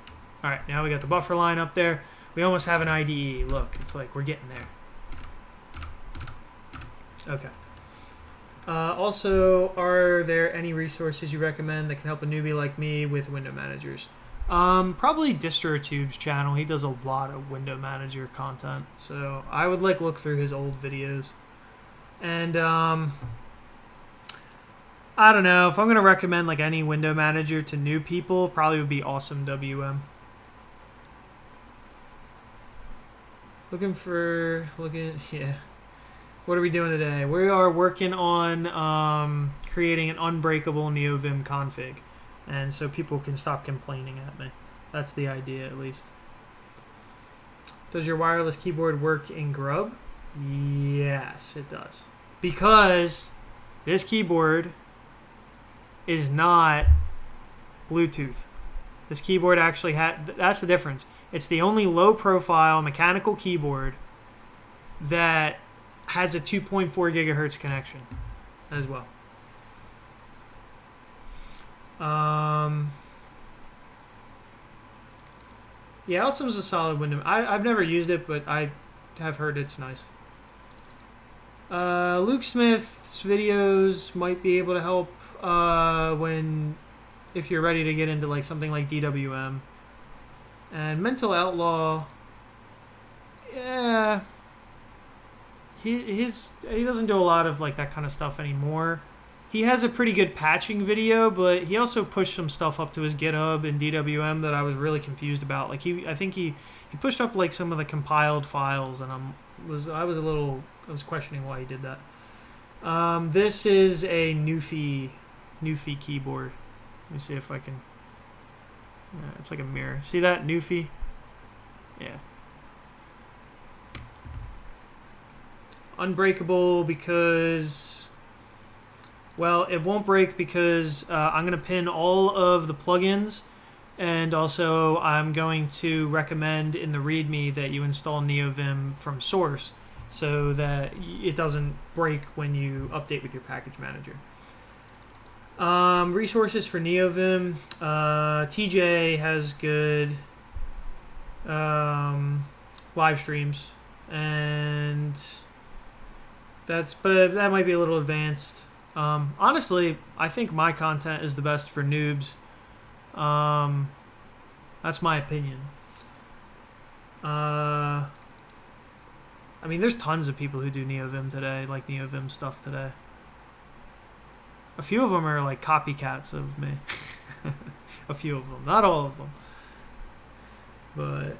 A: All right, now we got the buffer line up there. We almost have an IDE. Look, it's like we're getting there. Okay. Also, are there any resources you recommend that can help a newbie like me with window managers? Probably DistroTube's channel. He does a lot of window manager content, so I would like look through his old videos. And I don't know if I'm gonna recommend like any window manager to new people. Probably would be Awesome WM. Yeah. What are we doing today? We are working on creating an unbreakable Neovim config. And so people can stop complaining at me. That's the idea, at least. Does your wireless keyboard work in Grub? Yes, it does. Because this keyboard is not Bluetooth. This keyboard actually that's the difference. It's the only low-profile mechanical keyboard that has a 2.4 gigahertz connection as well. Yeah, Alstom's a solid window. I've never used it, but I have heard it's nice. Luke Smith's videos might be able to help if you're ready to get into like something like DWM And Mental Outlaw, yeah, he doesn't do a lot of like that kind of stuff anymore. He has a pretty good patching video, but he also pushed some stuff up to his GitHub and DWM that I was really confused about. Like I think he pushed up like some of the compiled files, and I was questioning why he did that. This is a Newfie keyboard. Let me see if I can. It's like a mirror. See that Newfie? Yeah. Unbreakable because, well, it won't break because I'm going to pin all of the plugins, and also I'm going to recommend in the README that you install Neovim from source so that it doesn't break when you update with your package manager. Resources for Neovim. TJ has good live streams, and but that might be a little advanced. Honestly, I think my content is the best for noobs. That's my opinion. I mean, there's tons of people who do Neovim today, like Neovim stuff today. A few of them are like copycats of me. A few of them, not all of them. But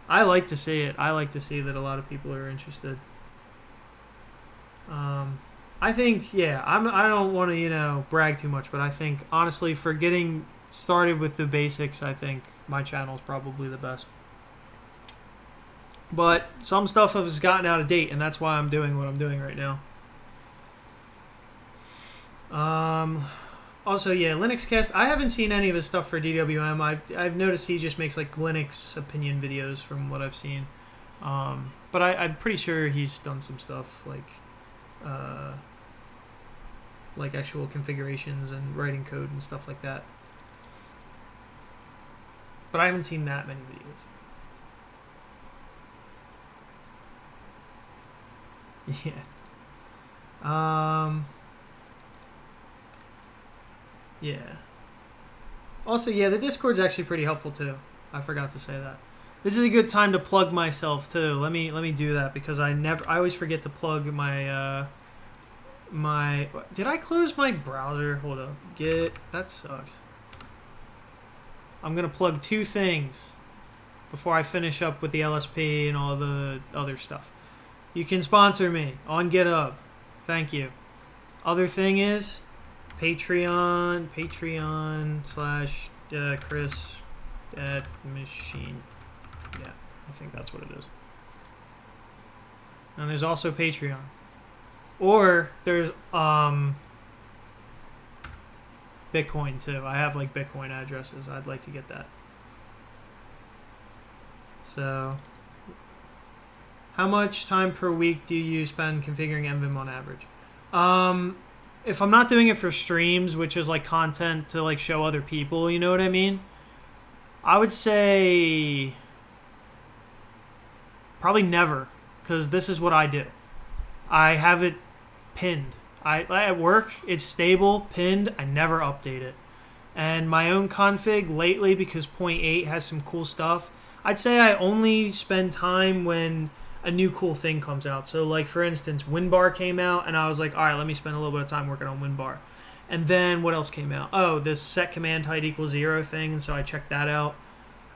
A: I like to see it. I like to see that a lot of people are interested. I think, yeah, I don't want to, brag too much, but I think, honestly, for getting started with the basics, I think my channel is probably the best. But some stuff has gotten out of date, and that's why I'm doing what I'm doing right now. Also, yeah, Linux Cast. I haven't seen any of his stuff for DWM. I've noticed he just makes like Linux opinion videos from what I've seen. But I'm pretty sure he's done some stuff like actual configurations and writing code and stuff like that. But I haven't seen that many videos. Yeah. Yeah. Also, yeah, the Discord's actually pretty helpful too. I forgot to say that. This is a good time to plug myself too. Let me do that because I always forget to plug my did I close my browser? Hold up. That sucks. I'm going to plug two things before I finish up with the LSP and all the other stuff. You can sponsor me on GitHub. Thank you. Other thing is Patreon / Chris at Machine. Yeah, I think that's what it is. And there's also Patreon. Or there's Bitcoin too. I have like Bitcoin addresses. I'd like to get that. So, how much time per week do you spend configuring NVIM on average? If I'm not doing it for streams, which is like content to like show other people, you know what I mean? I would say probably never, because this is what I do. I have it pinned. At work, it's stable, pinned. I never update it. And my own config lately, because 0.8 has some cool stuff, I'd say I only spend time when a new cool thing comes out. So like for instance, WinBar came out and I was like, all right, let me spend a little bit of time working on WinBar. And then what else came out? Oh, this set command height equals 0 thing, and so I checked that out.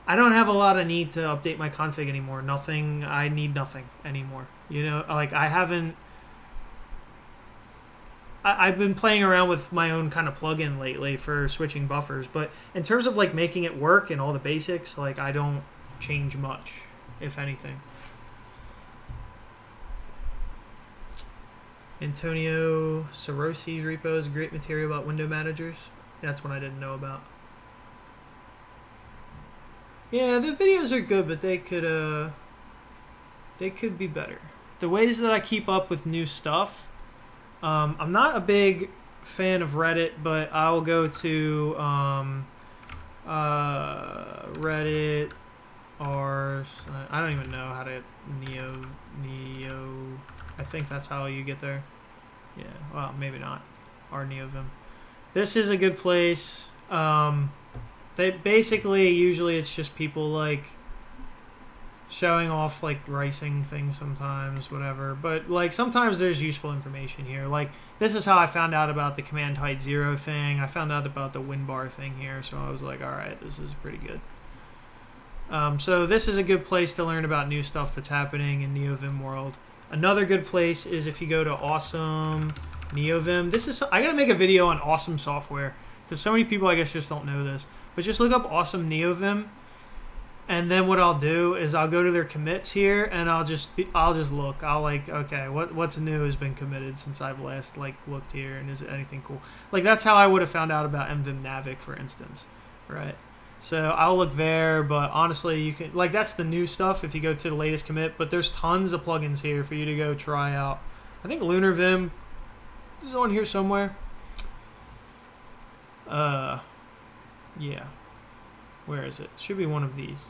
A: I don't have a lot of need to update my config anymore. I need nothing anymore. Like I've been playing around with my own kind of plugin lately for switching buffers, but in terms of like making it work and all the basics, like I don't change much, if anything. Antonio Sorosi's repo is great material about window managers. That's one I didn't know about. Yeah, the videos are good, but they could be better. The ways that I keep up with new stuff, I'm not a big fan of Reddit, but I'll go to Reddit or I don't even know how to Neo. I think that's how you get there. Yeah, well, maybe not. Or Neovim. This is a good place. They basically, usually it's just people like showing off like ricing things sometimes, whatever. But like sometimes there's useful information here. Like this is how I found out about the command height 0 thing. I found out about the WinBar thing here, so I was like, all right, this is pretty good. So this is a good place to learn about new stuff that's happening in Neovim world. Another good place is if you go to Awesome Neovim. I gotta make a video on awesome software because so many people I guess just don't know this. But just look up Awesome Neovim, and then what I'll do is I'll go to their commits here and I'll just look. I'll like, okay, what's new has been committed since I've last like looked here, and is it anything cool? Like that's how I would have found out about MVim Navic, for instance, right? So I'll look there, but honestly, you can like that's the new stuff if you go to the latest commit. But there's tons of plugins here for you to go try out. I think Lunar Vim is on here somewhere. Yeah. Where is it? Should be one of these.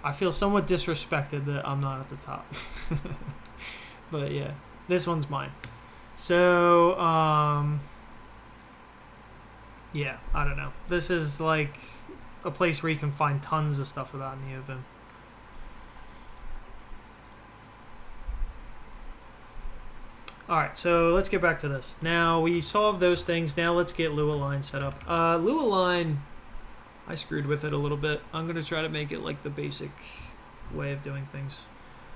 A: I feel somewhat disrespected that I'm not at the top. But yeah, this one's mine. So, yeah, I don't know. This is like a place where you can find tons of stuff about Neovim. Alright, so let's get back to this. Now, we solved those things. Now let's get Lua Line set up. Lua Line, I screwed with it a little bit. I'm going to try to make it like the basic way of doing things.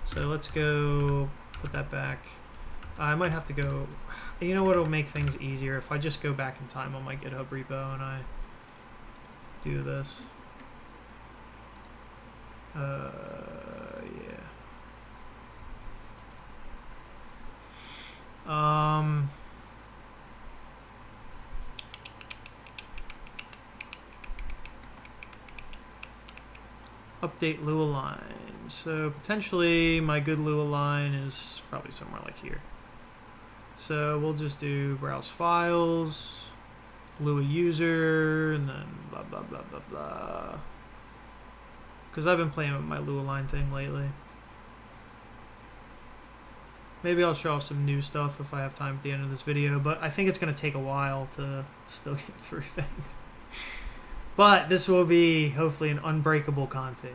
A: So let's go put that back. I might have to go... You know what will make things easier? If I just go back in time on my GitHub repo and I do this. Yeah. Update Lua Line. So potentially my good Lua Line is probably somewhere like here. So we'll just do browse files, Lua user, and then blah, blah, blah, blah, blah. Because I've been playing with my Lua Line thing lately. Maybe I'll show off some new stuff if I have time at the end of this video, but I think it's going to take a while to still get through things. But this will be, hopefully, an unbreakable config.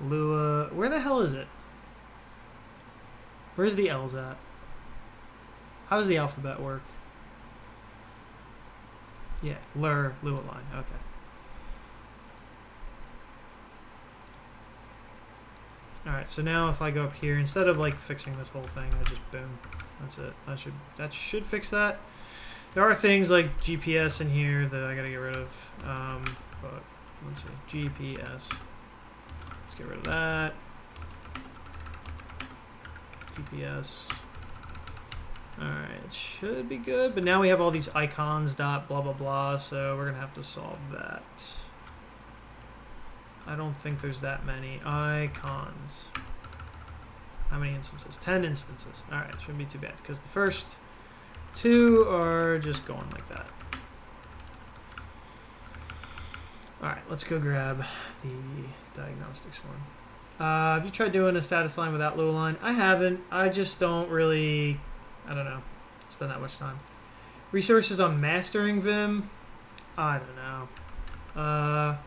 A: Lua, where the hell is it? Where's the L's at? How does the alphabet work? Yeah, Lua Line, okay. Alright, so now if I go up here, instead of like fixing this whole thing, I just boom. That's it. That should fix that. There are things like GPS in here that I gotta get rid of. But let's see. GPS. Let's get rid of that. GPS. Alright, it should be good, but now we have all these icons, dot, blah, blah, blah, so we're gonna have to solve that. I don't think there's that many icons. How many instances? 10 instances. Alright, shouldn't be too bad, because the first 2 are just going like that. Alright, let's go grab the diagnostics one. Have you tried doing a status line without Lua Line? I haven't. I just don't really... I don't know. Spend that much time. Resources on mastering Vim? I don't know.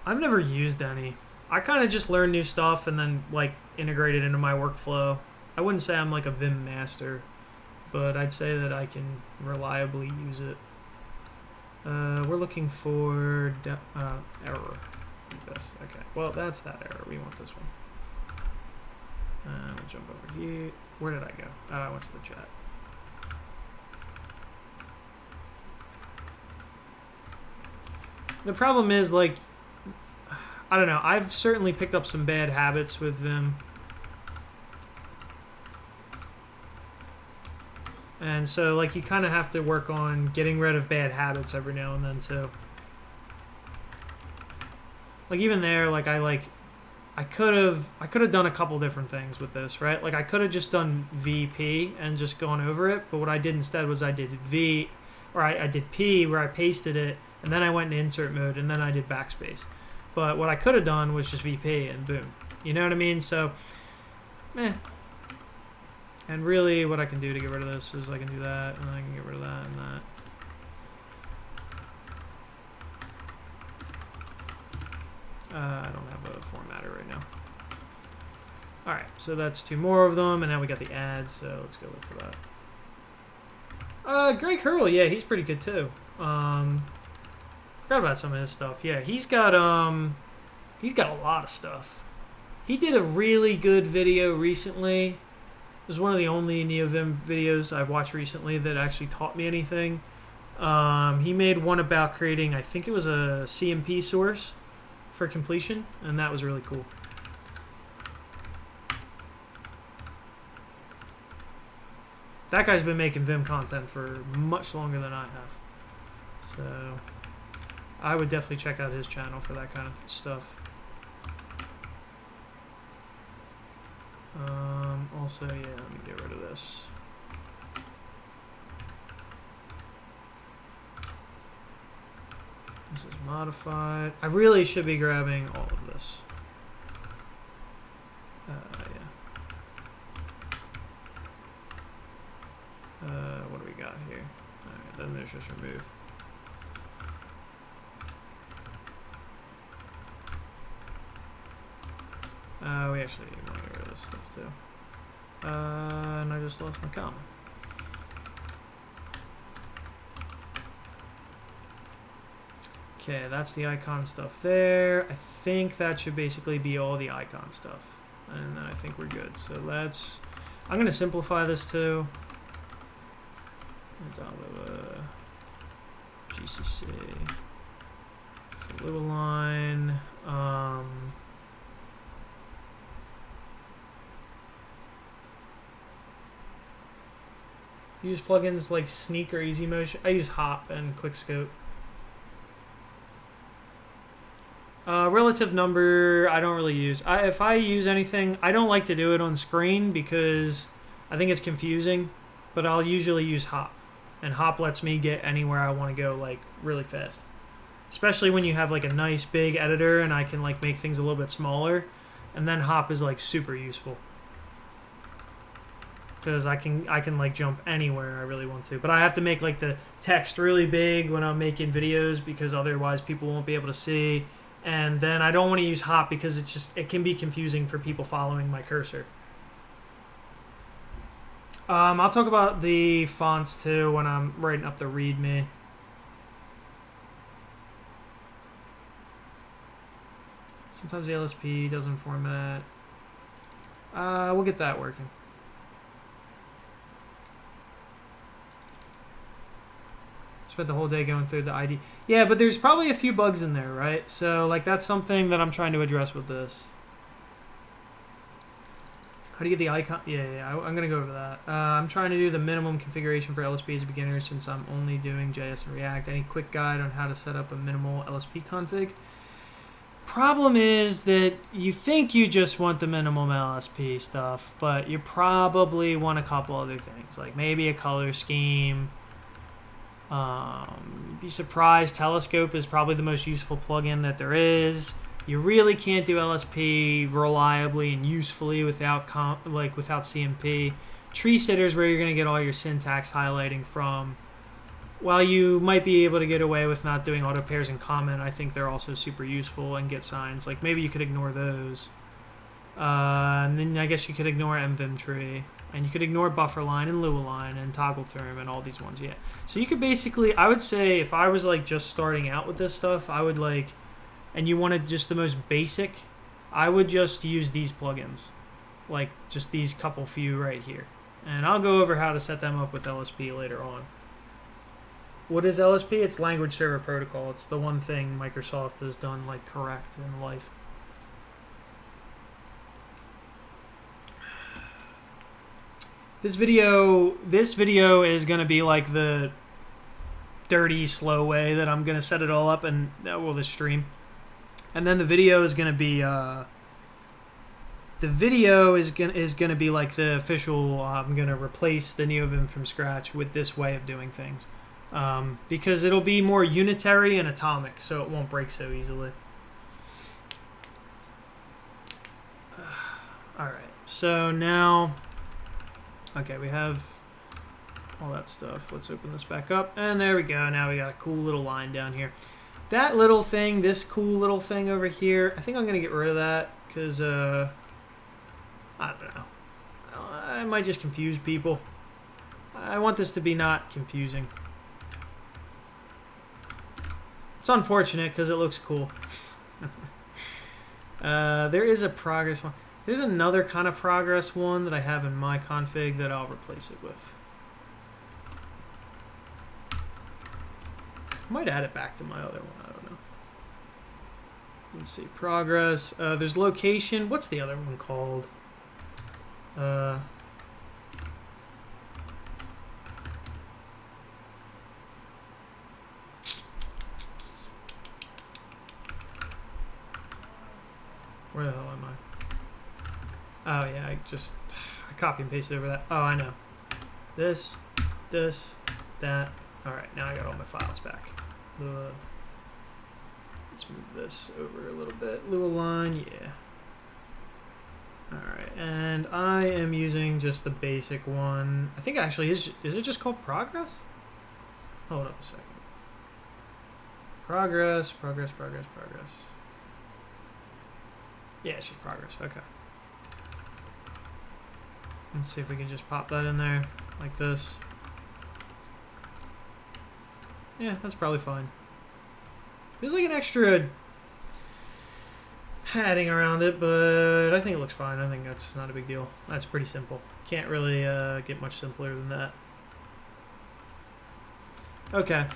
A: I've never used any. I kind of just learn new stuff and then like integrate it into my workflow. I wouldn't say I'm like a Vim master, but I'd say that I can reliably use it. We're looking for error. Like this. Okay. Well, that's that error. We want this one. We'll jump over here. Where did I go? I went to the chat. The problem is, like, I don't know. I've certainly picked up some bad habits with Vim. And so, like, you kind of have to work on getting rid of bad habits every now and then, too. Like, even there, like, I could have done a couple different things with this, right? Like I could have just done VP and just gone over it, but what I did instead was I did I did P where I pasted it, and then I went into insert mode, and then I did backspace. But what I could have done was just VP and boom. You know what I mean? So, meh. And really what I can do to get rid of this is I can do that, and then I can get rid of that and that. I don't have a formatter right now. All right, so that's 2 more of them, and now we got the ads, so let's go look for that. Greg Hurl, yeah, he's pretty good too. Forgot about some of his stuff. Yeah, he's got a lot of stuff. He did a really good video recently. It was one of the only Neovim videos I've watched recently that actually taught me anything. He made one about creating, I think it was a CMP source for completion, and that was really cool. That guy's been making Vim content for much longer than I have. So I would definitely check out his channel for that kind of stuff. Also, yeah, let me get rid of this. This is modified. I really should be grabbing all of this. Yeah. What do we got here? Alright, then there's just remove. We actually want to get rid of this stuff too. And I just lost my comment. Okay, that's the icon stuff there. I think that should basically be all the icon stuff. And then I think we're good. So let's... I'm going to simplify this too. GCC for Lunar. Use plugins like Sneak or Easy Motion. I use Hop and Quickscope. Relative number, I don't really use. If I use anything, I don't like to do it on screen because I think it's confusing, but I'll usually use Hop. And Hop lets me get anywhere I want to go, like, really fast. Especially when you have, like, a nice big editor and I can, like, make things a little bit smaller. And then Hop is, like, super useful. Because I can like, jump anywhere I really want to. But I have to make, like, the text really big when I'm making videos because otherwise people won't be able to see. And then I don't want to use Hop because it can be confusing for people following my cursor. I'll talk about the fonts too when I'm writing up the README. Sometimes the LSP doesn't format. We'll get that working. Spent the whole day going through the IDE. Yeah, but there's probably a few bugs in there, right? So, like, that's something that I'm trying to address with this. How do you get the icon? Yeah, I'm going to go over that. I'm trying to do the minimum configuration for LSP as a beginner since I'm only doing JS and React. Any quick guide on how to set up a minimal LSP config? Problem is that you think you just want the minimum LSP stuff, but you probably want a couple other things, like maybe a color scheme. You'd be surprised, Telescope is probably the most useful plugin that there is. You really can't do LSP reliably and usefully without CMP. Tree Sitter is where you're going to get all your syntax highlighting from. While you might be able to get away with not doing auto pairs and comment, I think they're also super useful, and get signs. Like, maybe you could ignore those. And then I guess you could ignore MVim tree. And you could ignore bufferline and Lualine and toggle term and all these ones. Yeah. So you could basically, I would say, if I was like just starting out with this stuff, I would like, and you wanted just the most basic, I would just use these plugins. Like just these couple few right here. And I'll go over how to set them up with LSP later on. What is LSP? It's Language Server Protocol. It's the one thing Microsoft has done like correct in life. This video is going to be like the dirty, slow way that I'm going to set it all up, and this stream. And then the video is going to be going to be like the official. I'm going to replace the Neovim from scratch with this way of doing things, because it'll be more unitary and atomic, so it won't break so easily. All right, so now. Okay, we have all that stuff. Let's open this back up. And there we go. Now we got a cool little line down here. That little thing, this cool little thing over here, I think I'm going to get rid of that because, I don't know. I might just confuse people. I want this to be not confusing. It's unfortunate because it looks cool. There is a progress one. There's another kind of progress one that I have in my config that I'll replace it with. I might add it back to my other one. I don't know. Let's see. Progress. There's location. What's the other one called? Where the hell am I? Oh yeah, I copy and pasted over that. Oh, I know. This, that. All right, now I got all my files back. Let's move this over a little bit. Lua line, yeah. All right, and I am using just the basic one. I think actually is it just called progress? Hold up a second. Progress. Yeah, it's just progress. Okay. Let's see if we can just pop that in there like this. Yeah, that's probably fine. There's like an extra padding around it, but I think it looks fine. I think that's not a big deal. That's pretty simple. Can't really get much simpler than that. Okay.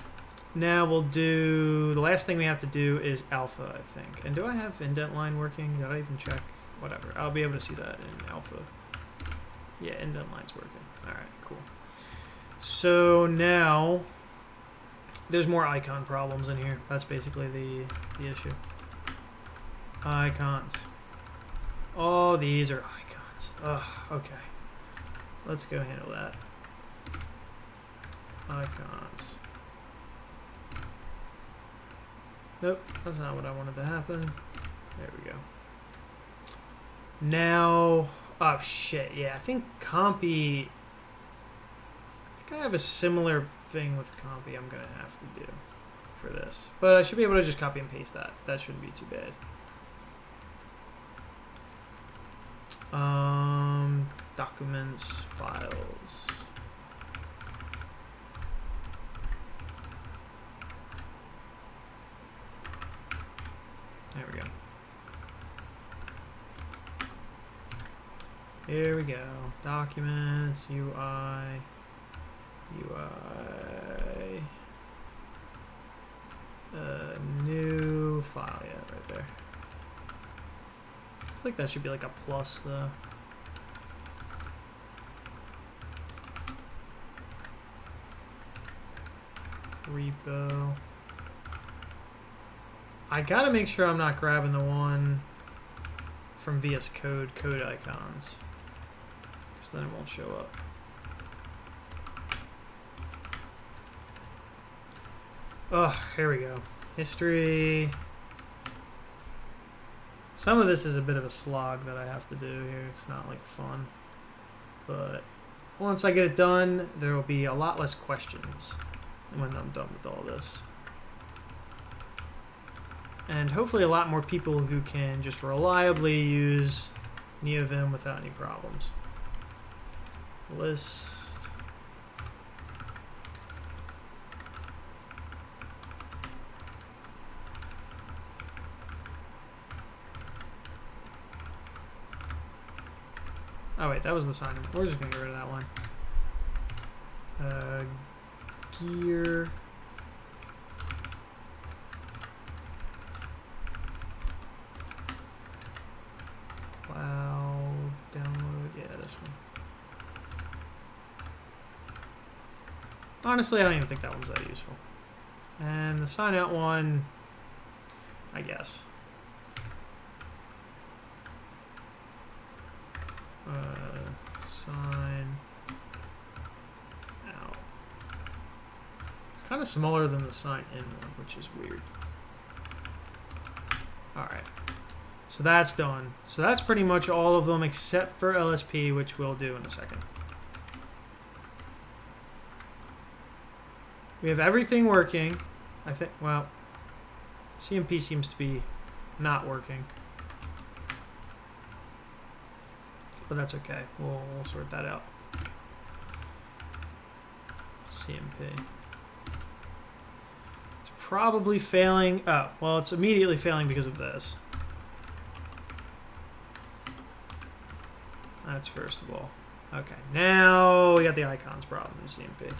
A: Now we'll do, the last thing we have to do is alpha, I think. And do I have indent line working? Did I even check? Whatever. I'll be able to see that in alpha. Yeah, indent line's working. All right, cool. So now there's more icon problems in here. That's basically the issue. Icons. Oh, these are icons. Ugh, okay. Let's go handle that. Icons. Nope, that's not what I wanted to happen. There we go. Now, oh shit, yeah, I think Compy, I think I have a similar thing with Compy I'm gonna have to do for this. But I should be able to just copy and paste that. That shouldn't be too bad. Documents, files. There we go. Here we go. Documents, UI. New file, yeah, right there. I feel like that should be like a plus though. Repo. I gotta make sure I'm not grabbing the one from VS Code icons, because then it won't show up. Oh, here we go. History. Some of this is a bit of a slog that I have to do here. It's not like fun, but once I get it done, there will be a lot less questions when I'm done with all this. And hopefully a lot more people who can just reliably use Neovim without any problems. List. Oh wait, that was the sign. We're just gonna get rid of that one. Gear. Cloud download. Yeah, this one. Honestly, I don't even think that one's that useful. And the sign out one, I guess. Sign out. It's kind of smaller than the sign in one, which is weird. Alright. So that's done. So that's pretty much all of them except for LSP, which we'll do in a second. We have everything working. I think, well, CMP seems to be not working. But that's okay. We'll sort that out. CMP. It's probably failing. Oh, well, it's immediately failing because of this. That's first of all. Okay, now we got the icons problem in CMP.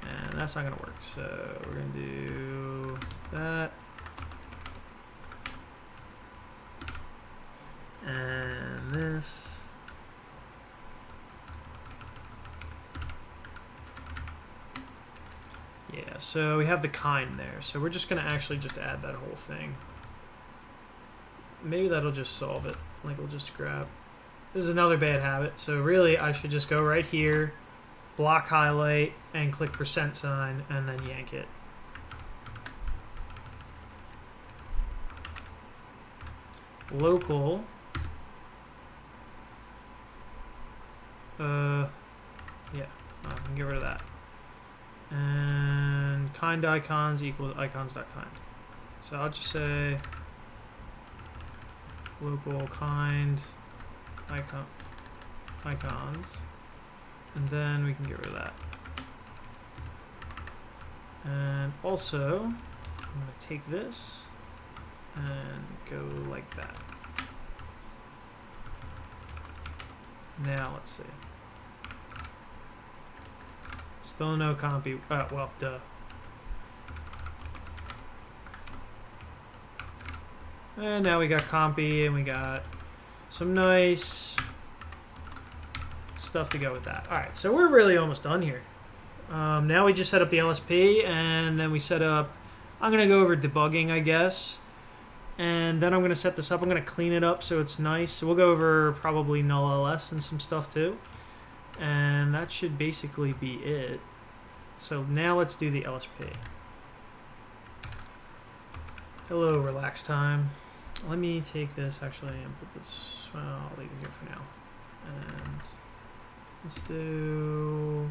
A: And that's not going to work. So we're going to do that. And this. Yeah, so we have the kind there. So we're just going to actually just add that whole thing. Maybe that'll just solve it. Like we'll just grab. This is another bad habit. So really I should just go right here, block highlight, and click %, and then yank it. Local. Yeah, I can get rid of that. And kind icons equals icons.kind. So I'll just say local kind icons, and then we can get rid of that. And also, I'm going to take this and go like that. Now let's see. Still no compy. Well, duh. And now we got compy, and we got some nice stuff to go with that. All right, so we're really almost done here. Now we just set up the LSP, and then we set up. I'm gonna go over debugging, I guess, and then I'm gonna set this up. I'm gonna clean it up so it's nice. So we'll go over probably null ls and some stuff too. And that should basically be it. So now let's do the LSP. Hello, relax time. Let me take this actually and put this, well, I'll leave it here for now. And let's do,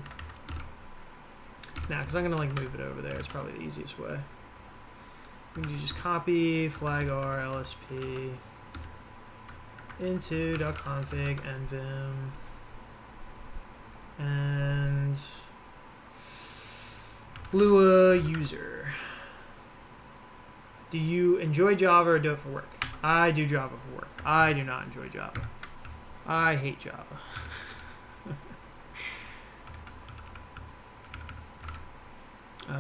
A: nah, because I'm going to like move it over there. It's probably the easiest way. We can just copy flag r lsp into .config and vim. And Lua user. Do you enjoy Java or do it for work? I do Java for work. I do not enjoy Java. I hate Java.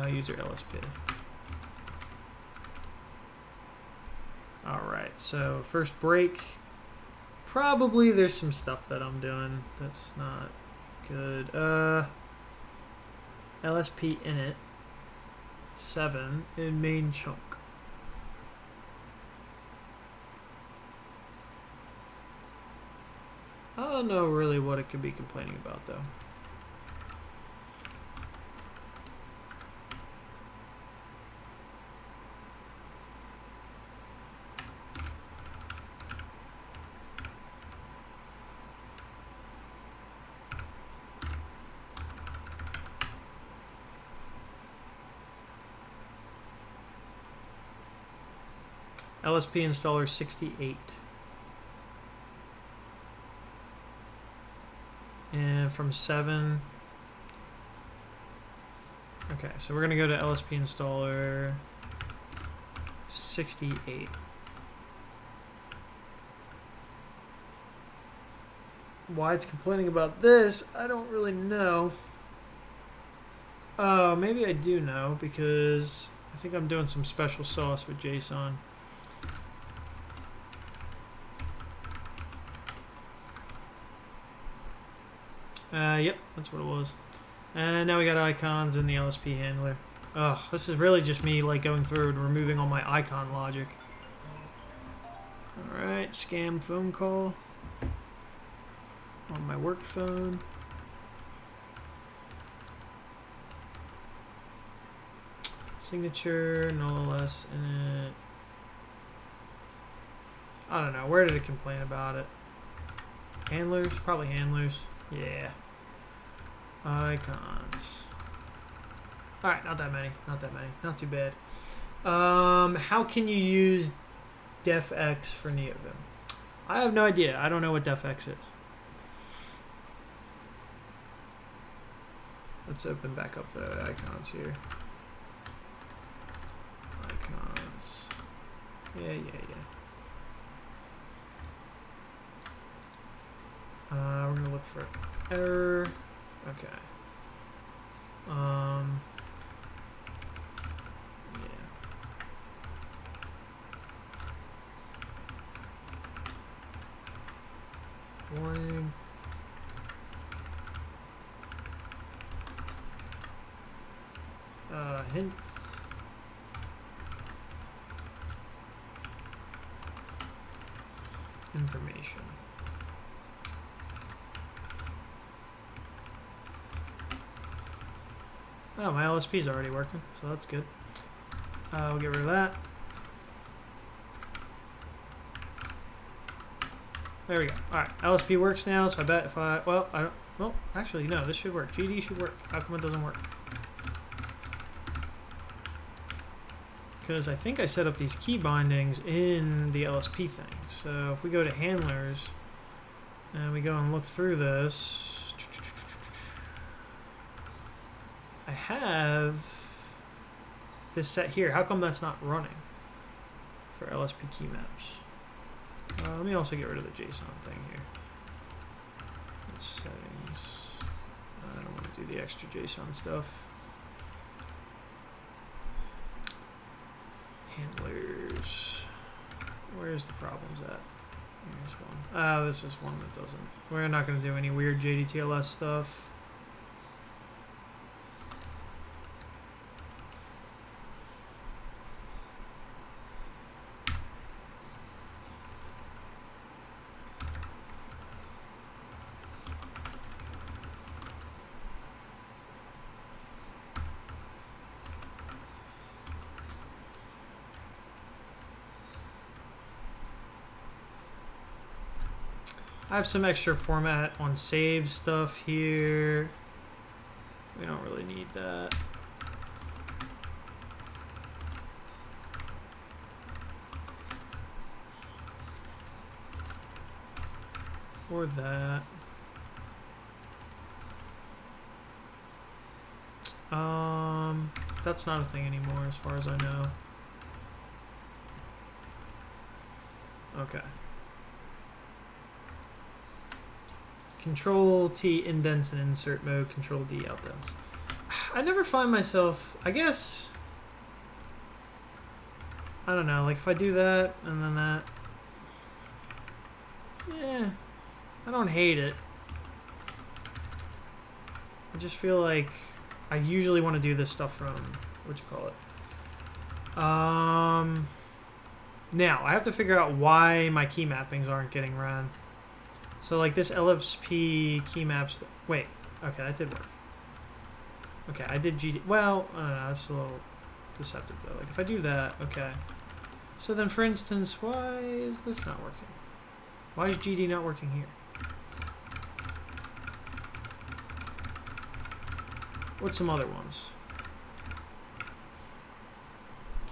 A: User LSP. Alright, so first break. Probably there's some stuff that I'm doing that's not good. LSP init 7 in main chunk. I don't know really what it could be complaining about though. LSP installer 68. And from 7. Okay, so we're going to go to LSP installer 68. Why it's complaining about this, I don't really know. Oh, maybe I do know because I think I'm doing some special sauce with JSON. Yep, that's what it was. And now we got icons in the LSP handler. Oh, this is really just me like going through and removing all my icon logic. Alright, scam phone call on my work phone. Signature, null ls in it. I don't know, where did it complain about it? Handlers? Probably handlers. Yeah. Icons. Alright, not that many. Not that many. Not too bad. How can you use defx for Neovim? I have no idea. I don't know what defx is. Let's open back up the icons here. Icons. Yeah. We're gonna look for error. Okay. Yeah. Warning. Hints. Information. Oh, my LSP is already working, so that's good. We'll get rid of that. There we go. Alright, LSP works now, so I bet if I... Well, I don't... Well, actually, no, this should work. GD should work. How come it doesn't work? Because I think I set up these key bindings in the LSP thing. So if we go to handlers, and we go and look through this... I have this set here. How come that's not running for LSP key maps? Let me also get rid of the JSON thing here. Settings. I don't want to do the extra JSON stuff. Handlers. Where's the problems at? Here's one. This is one that doesn't. We're not going to do any weird JDTLS stuff. I have some extra format on save stuff here. We don't really need that. Or that. That's not a thing anymore as far as I know. Okay. Control T indents in insert mode, Control D outdents. I never find myself, I guess, I don't know, like if I do that and then that, yeah, I don't hate it. I just feel like I usually want to do this stuff from, what you call it? Now, I have to figure out why my key mappings aren't getting run. So like this LSP key maps, wait, okay, that did work. Okay, I did GD, well, I don't know, that's a little deceptive though. Like if I do that, okay. So then for instance, why is this not working? Why is GD not working here? What's some other ones?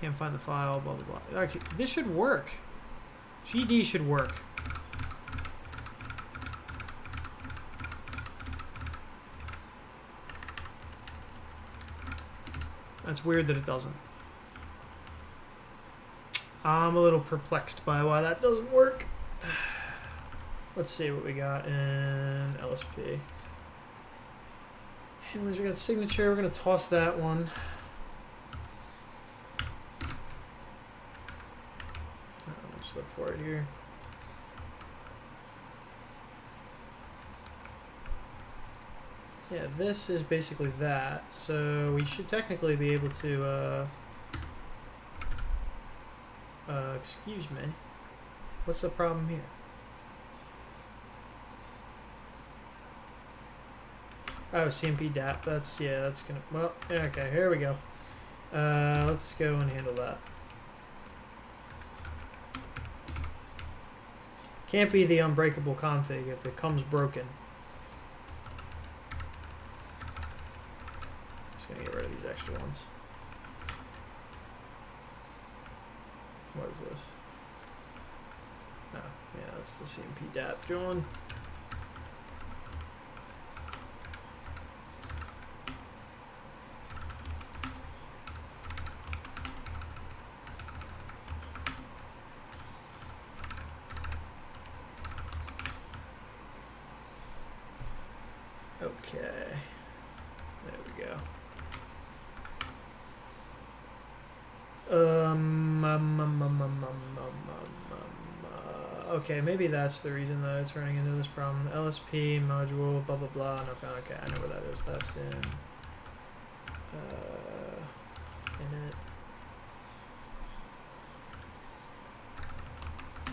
A: Can't find the file, blah, blah, blah. Okay, this should work. GD should work. That's weird that it doesn't. I'm a little perplexed by why that doesn't work. Let's see what we got in LSP. Handlers, we got signature. We're going to toss that one. Let's look for it here. Yeah, this is basically that, so we should technically be able to, excuse me, what's the problem here? Oh, CMP DAP, that's, yeah, that's gonna, well, okay, here we go. Let's go and handle that. Can't be the unbreakable config if it comes broken. Just gonna get rid of these extra ones. What is this? Oh, yeah, that's the CMP DAP, John. Okay, there we go. Okay, maybe that's the reason that it's running into this problem. LSP module, blah blah blah. No, okay, I know where that is. That's in it.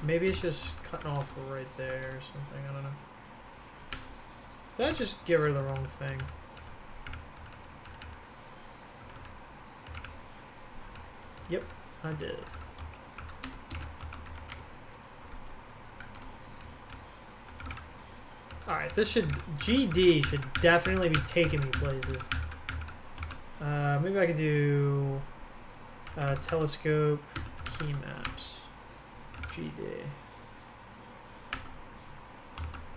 A: Maybe it's just cutting off right there or something. I don't know. Did I just get rid of the wrong thing? Yep, I did. Alright, this should... GD should definitely be taking me places. Maybe I could do... telescope key maps. GD.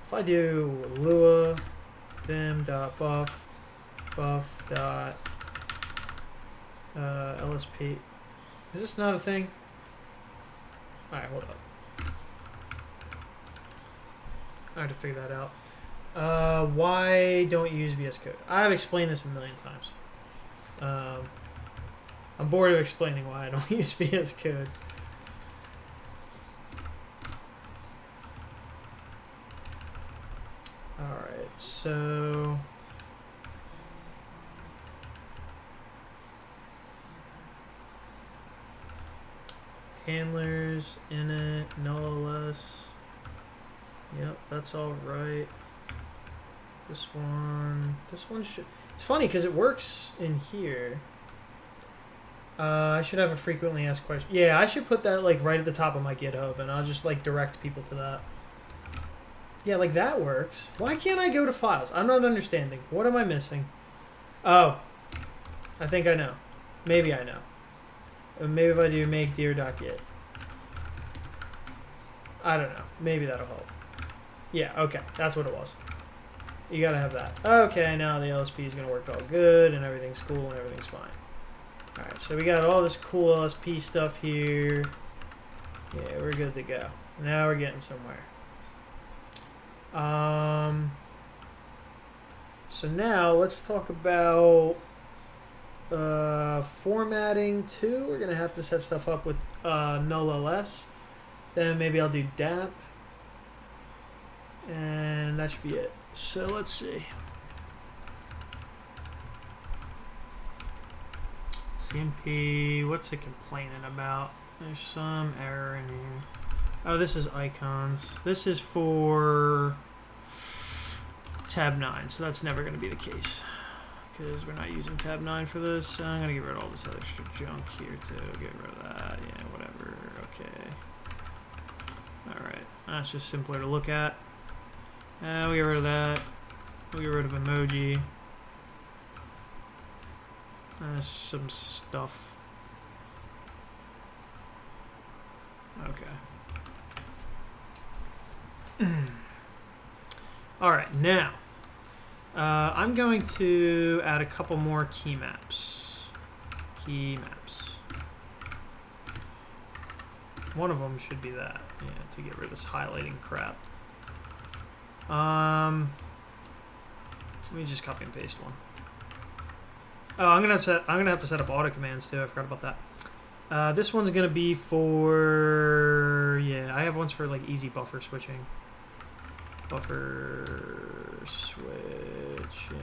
A: If I do Lua vim.buff buff LSP. Is this not a thing? Alright, hold up. I have to figure that out. Why don't you use VS Code? I've explained this a million times. I'm bored of explaining why I don't use VS Code. Alright, so... handlers, init, nonetheless. Yep, that's all right. This one should... It's funny because it works in here. I should have a frequently asked question. Yeah, I should put that like right at the top of my GitHub and I'll just like direct people to that. Yeah, like that works. Why can't I go to files? I'm not understanding. What am I missing? Oh, I think I know. Maybe I know. Maybe if I do make dir.git. I don't know. Maybe that'll help. Yeah, okay. That's what it was. You gotta have that. Okay, now the LSP is gonna work all good and everything's cool and everything's fine. Alright, so we got all this cool LSP stuff here. Yeah, we're good to go. Now we're getting somewhere. So now let's talk about formatting too. We're gonna have to set stuff up with null-ls. Then maybe I'll do DAP. And that should be it. So let's see. CMP, what's it complaining about? There's some error in here. Oh, this is icons. This is for tab 9, so that's never going to be the case because we're not using tab 9 for this. So I'm going to get rid of all this extra junk here too. Get rid of that. Yeah, whatever. Okay. Alright. That's just simpler to look at. We'll get rid of that. We'll get rid of emoji. Some stuff. Okay. Alright, now I'm going to add a couple more key maps. Key maps. One of them should be that, yeah, to get rid of this highlighting crap. Let me just copy and paste one. Oh, I'm gonna have to set up auto commands too. I forgot about that. This one's gonna be for, yeah, I have ones for like easy buffer switching. Buffer switching.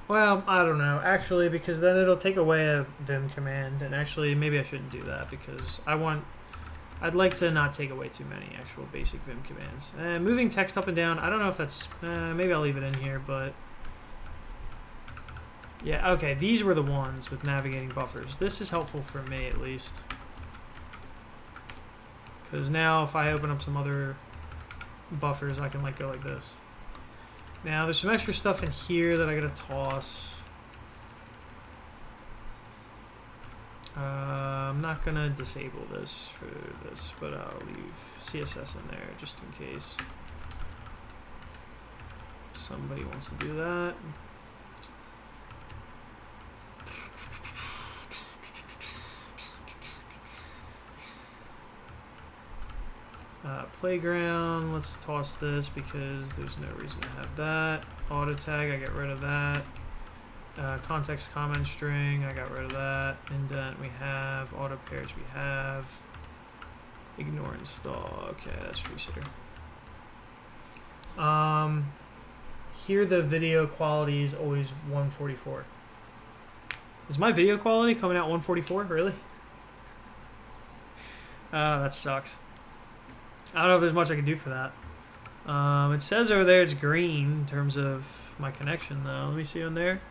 A: Well, I don't know actually, because then it'll take away a Vim command, and actually maybe I shouldn't do that because I'd like to not take away too many actual basic Vim commands. Moving text up and down, I don't know if that's, maybe I'll leave it in here, but yeah, okay, these were the ones with navigating buffers. This is helpful for me at least, because now if I open up some other buffers, I can like go like this. Now there's some extra stuff in here that I gotta toss. I'm not gonna disable this for this, but I'll leave CSS in there just in case somebody wants to do that. Playground, let's toss this because there's no reason to have that. Auto tag, I get rid of that. Context comment string, I got rid of that. Indent we have, auto pairs we have. Ignore install, okay, that's resetter. Here the video quality is always 144. Is my video quality coming out 144, really? That sucks. I don't know if there's much I can do for that. It says over there it's green in terms of my connection though. Let me see on there.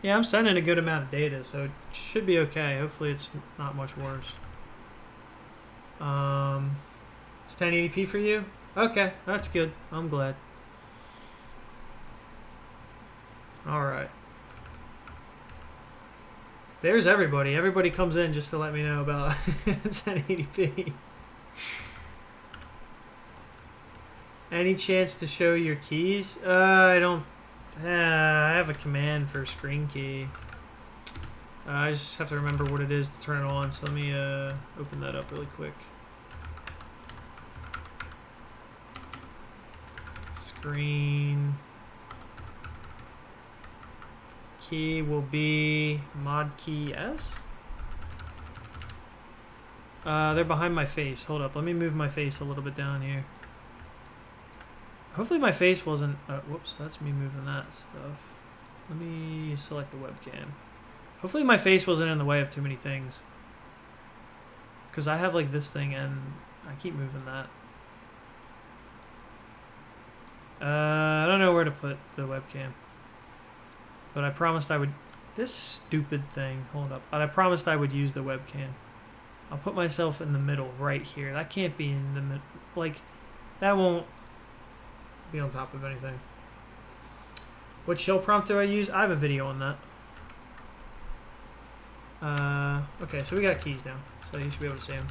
A: Yeah, I'm sending a good amount of data, so it should be okay. Hopefully it's not much worse. It's 1080p for you? Okay, that's good. I'm glad. Alright. There's everybody. Everybody comes in just to let me know about 1080p. Any chance to show your keys? I don't. I have a command for screen key. I just have to remember what it is to turn it on. So let me open that up really quick. Screen key will be mod key S. They're behind my face. Hold up. Let me move my face a little bit down here. Hopefully my face wasn't... whoops, that's me moving that stuff. Let me select the webcam. Hopefully my face wasn't in the way of too many things. Because I have like this thing and I keep moving that. I don't know where to put the webcam. But I promised I would... This stupid thing. Hold up. But I promised I would use the webcam. I'll put myself in the middle right here. That can't be in the middle. Like, that won't be on top of anything. What shell prompt do I use? I have a video on that. Okay, so we got keys now, so you should be able to see them.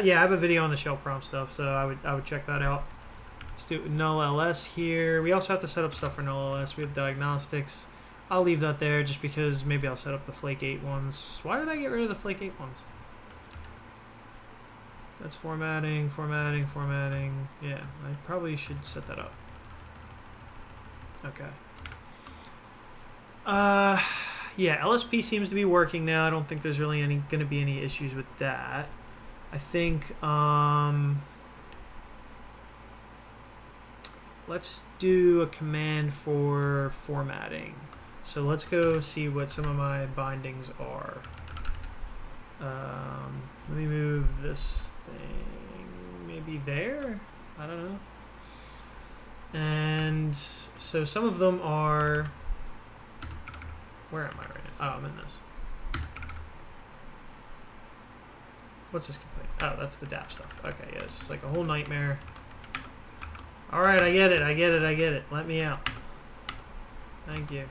A: Yeah, I have a video on the shell prompt stuff, so I would check that out. Let's do null ls here. We also have to set up stuff for null ls. We have diagnostics. I'll leave that there just because maybe I'll set up the flake 8 ones. Why did I get rid of the flake 8 ones? That's formatting, formatting, formatting. Yeah, I probably should set that up. Okay. Yeah, LSP seems to be working now. I don't think there's really going to be any issues with that. I think, let's do a command for formatting. So let's go see what some of my bindings are. Let me move this thing maybe there. I don't know. And so some of them are. Where am I right now? Oh, I'm in this. What's this complaint? Oh, that's the DAP stuff. Okay, yeah, it's like a whole nightmare. All right, I get it. I get it. I get it. Let me out. Thank you.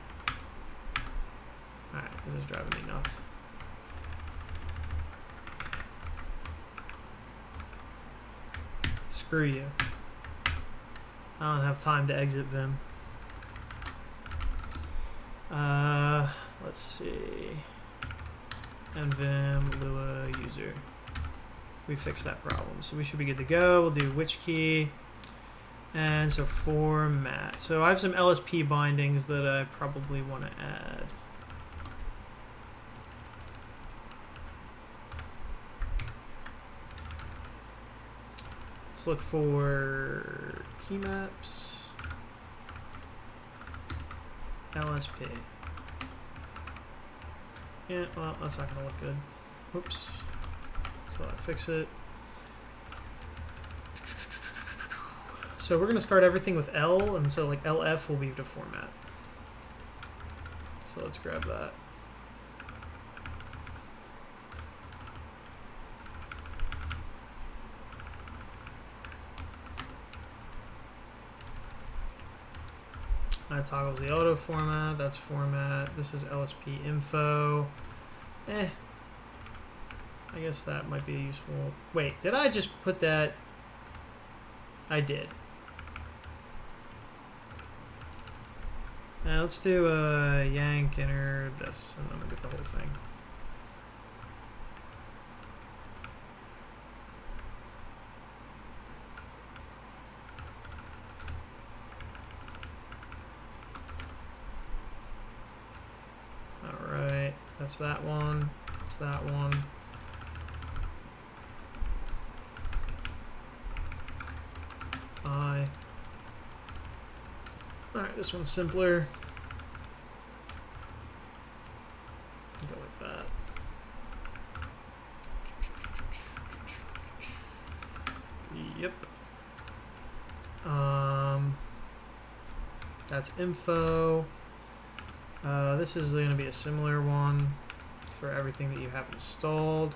A: All right, this is driving me nuts. Screw you. I don't have time to exit Vim. Let's see. And Vim Lua user. We fixed that problem, so we should be good to go. We'll do which key. And so format. So I have some LSP bindings that I probably want to add. Let's look for key maps. LSP. Yeah, well, that's not going to look good. Whoops. So I fix it. So we're going to start everything with L, and so like LF will be the format. So let's grab that. That toggles the auto format. That's format. This is LSP info. I guess that might be useful. Wait, did I just put that? I did. Now let's do a yank enter this, and then we'll get the whole thing. Alright, that's that one. That's that one. Alright, this one's simpler. Go like that. Yep. That's info. This is going to be a similar one for everything that you have installed.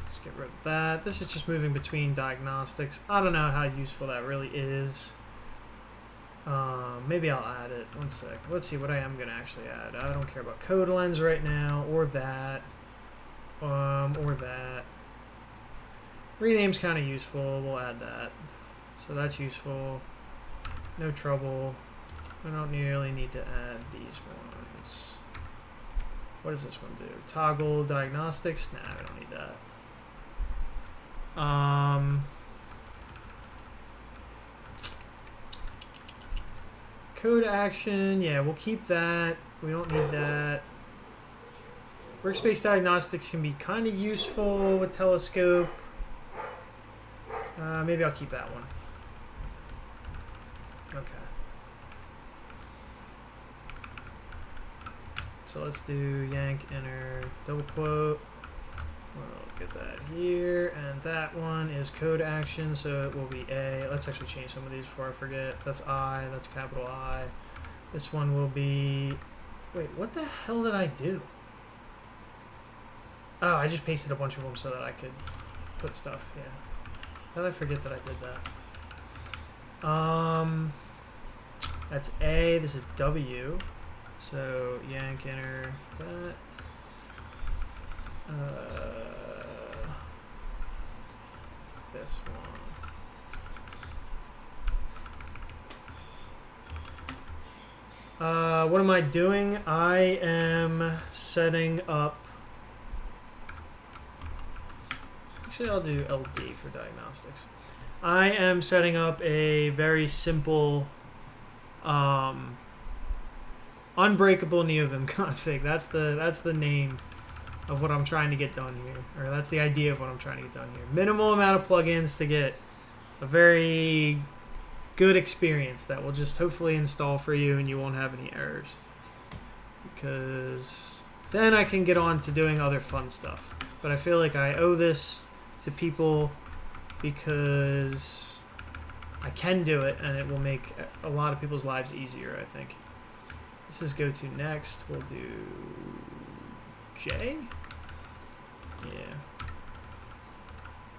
A: Let's get rid of that. This is just moving between diagnostics. I don't know how useful that really is. Maybe I'll add it. One sec. Let's see what I am going to actually add. I don't care about code lens right now, or that. Or that. Rename's kind of useful. We'll add that. So that's useful. No trouble. I don't really need to add these ones. What does this one do? Toggle diagnostics? Nah, we don't need that. Code action, yeah, we'll keep that. We don't need that. Workspace diagnostics can be kind of useful with telescope. Maybe I'll keep that one. Okay. So let's do yank enter double quote. We'll get that here, and that one is code action, so it will be A. Let's actually change some of these before I forget. That's I, that's capital I. This one will be, wait, what the hell did I do? Oh, I just pasted a bunch of them so that I could put stuff, yeah. How did I forget that I did that? That's A, this is W. So yank enter that. This one. What am I doing? I am setting up. Actually, I'll do LD for diagnostics. I am setting up a very simple, unbreakable Neovim config. That's the name of what I'm trying to get done here, or that's the idea of what I'm trying to get done here. Minimal amount of plugins to get a very good experience that will just hopefully install for you and you won't have any errors. Because then I can get on to doing other fun stuff. But I feel like I owe this to people because I can do it and it will make a lot of people's lives easier, I think. This is go to next. We'll do J. Yeah.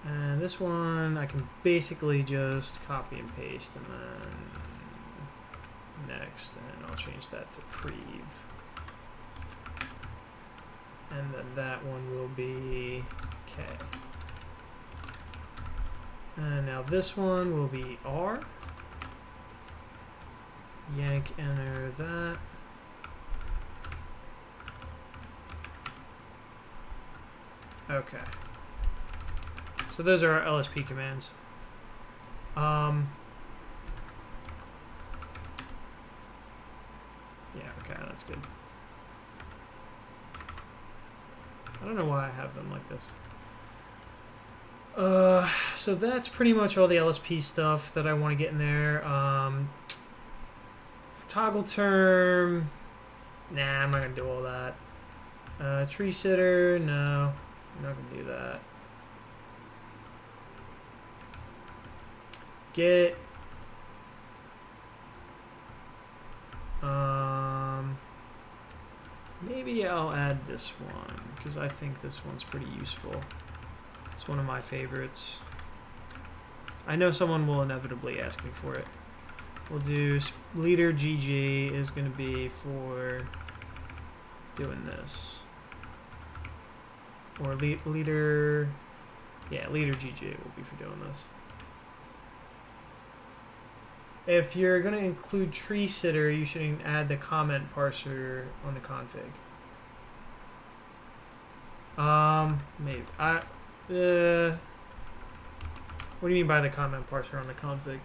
A: And this one I can basically just copy and paste and then next, and I'll change that to prev. And then that one will be K. And now this one will be R. Yank enter that. Okay. So those are our LSP commands. Yeah, okay, that's good. I don't know why I have them like this. So that's pretty much all the LSP stuff that I want to get in there. Toggle term, nah, I'm not gonna do all that. Tree sitter, no, I'm not gonna do that. Get, maybe I'll add this one because I think this one's pretty useful. It's one of my favorites. I know someone will inevitably ask me for it. We'll do leader GG is going to be for doing this. Or leader, yeah, leader GG will be for doing this. If you're going to include tree sitter, you should add the comment parser on the config. Maybe. What do you mean by the comment parser on the config?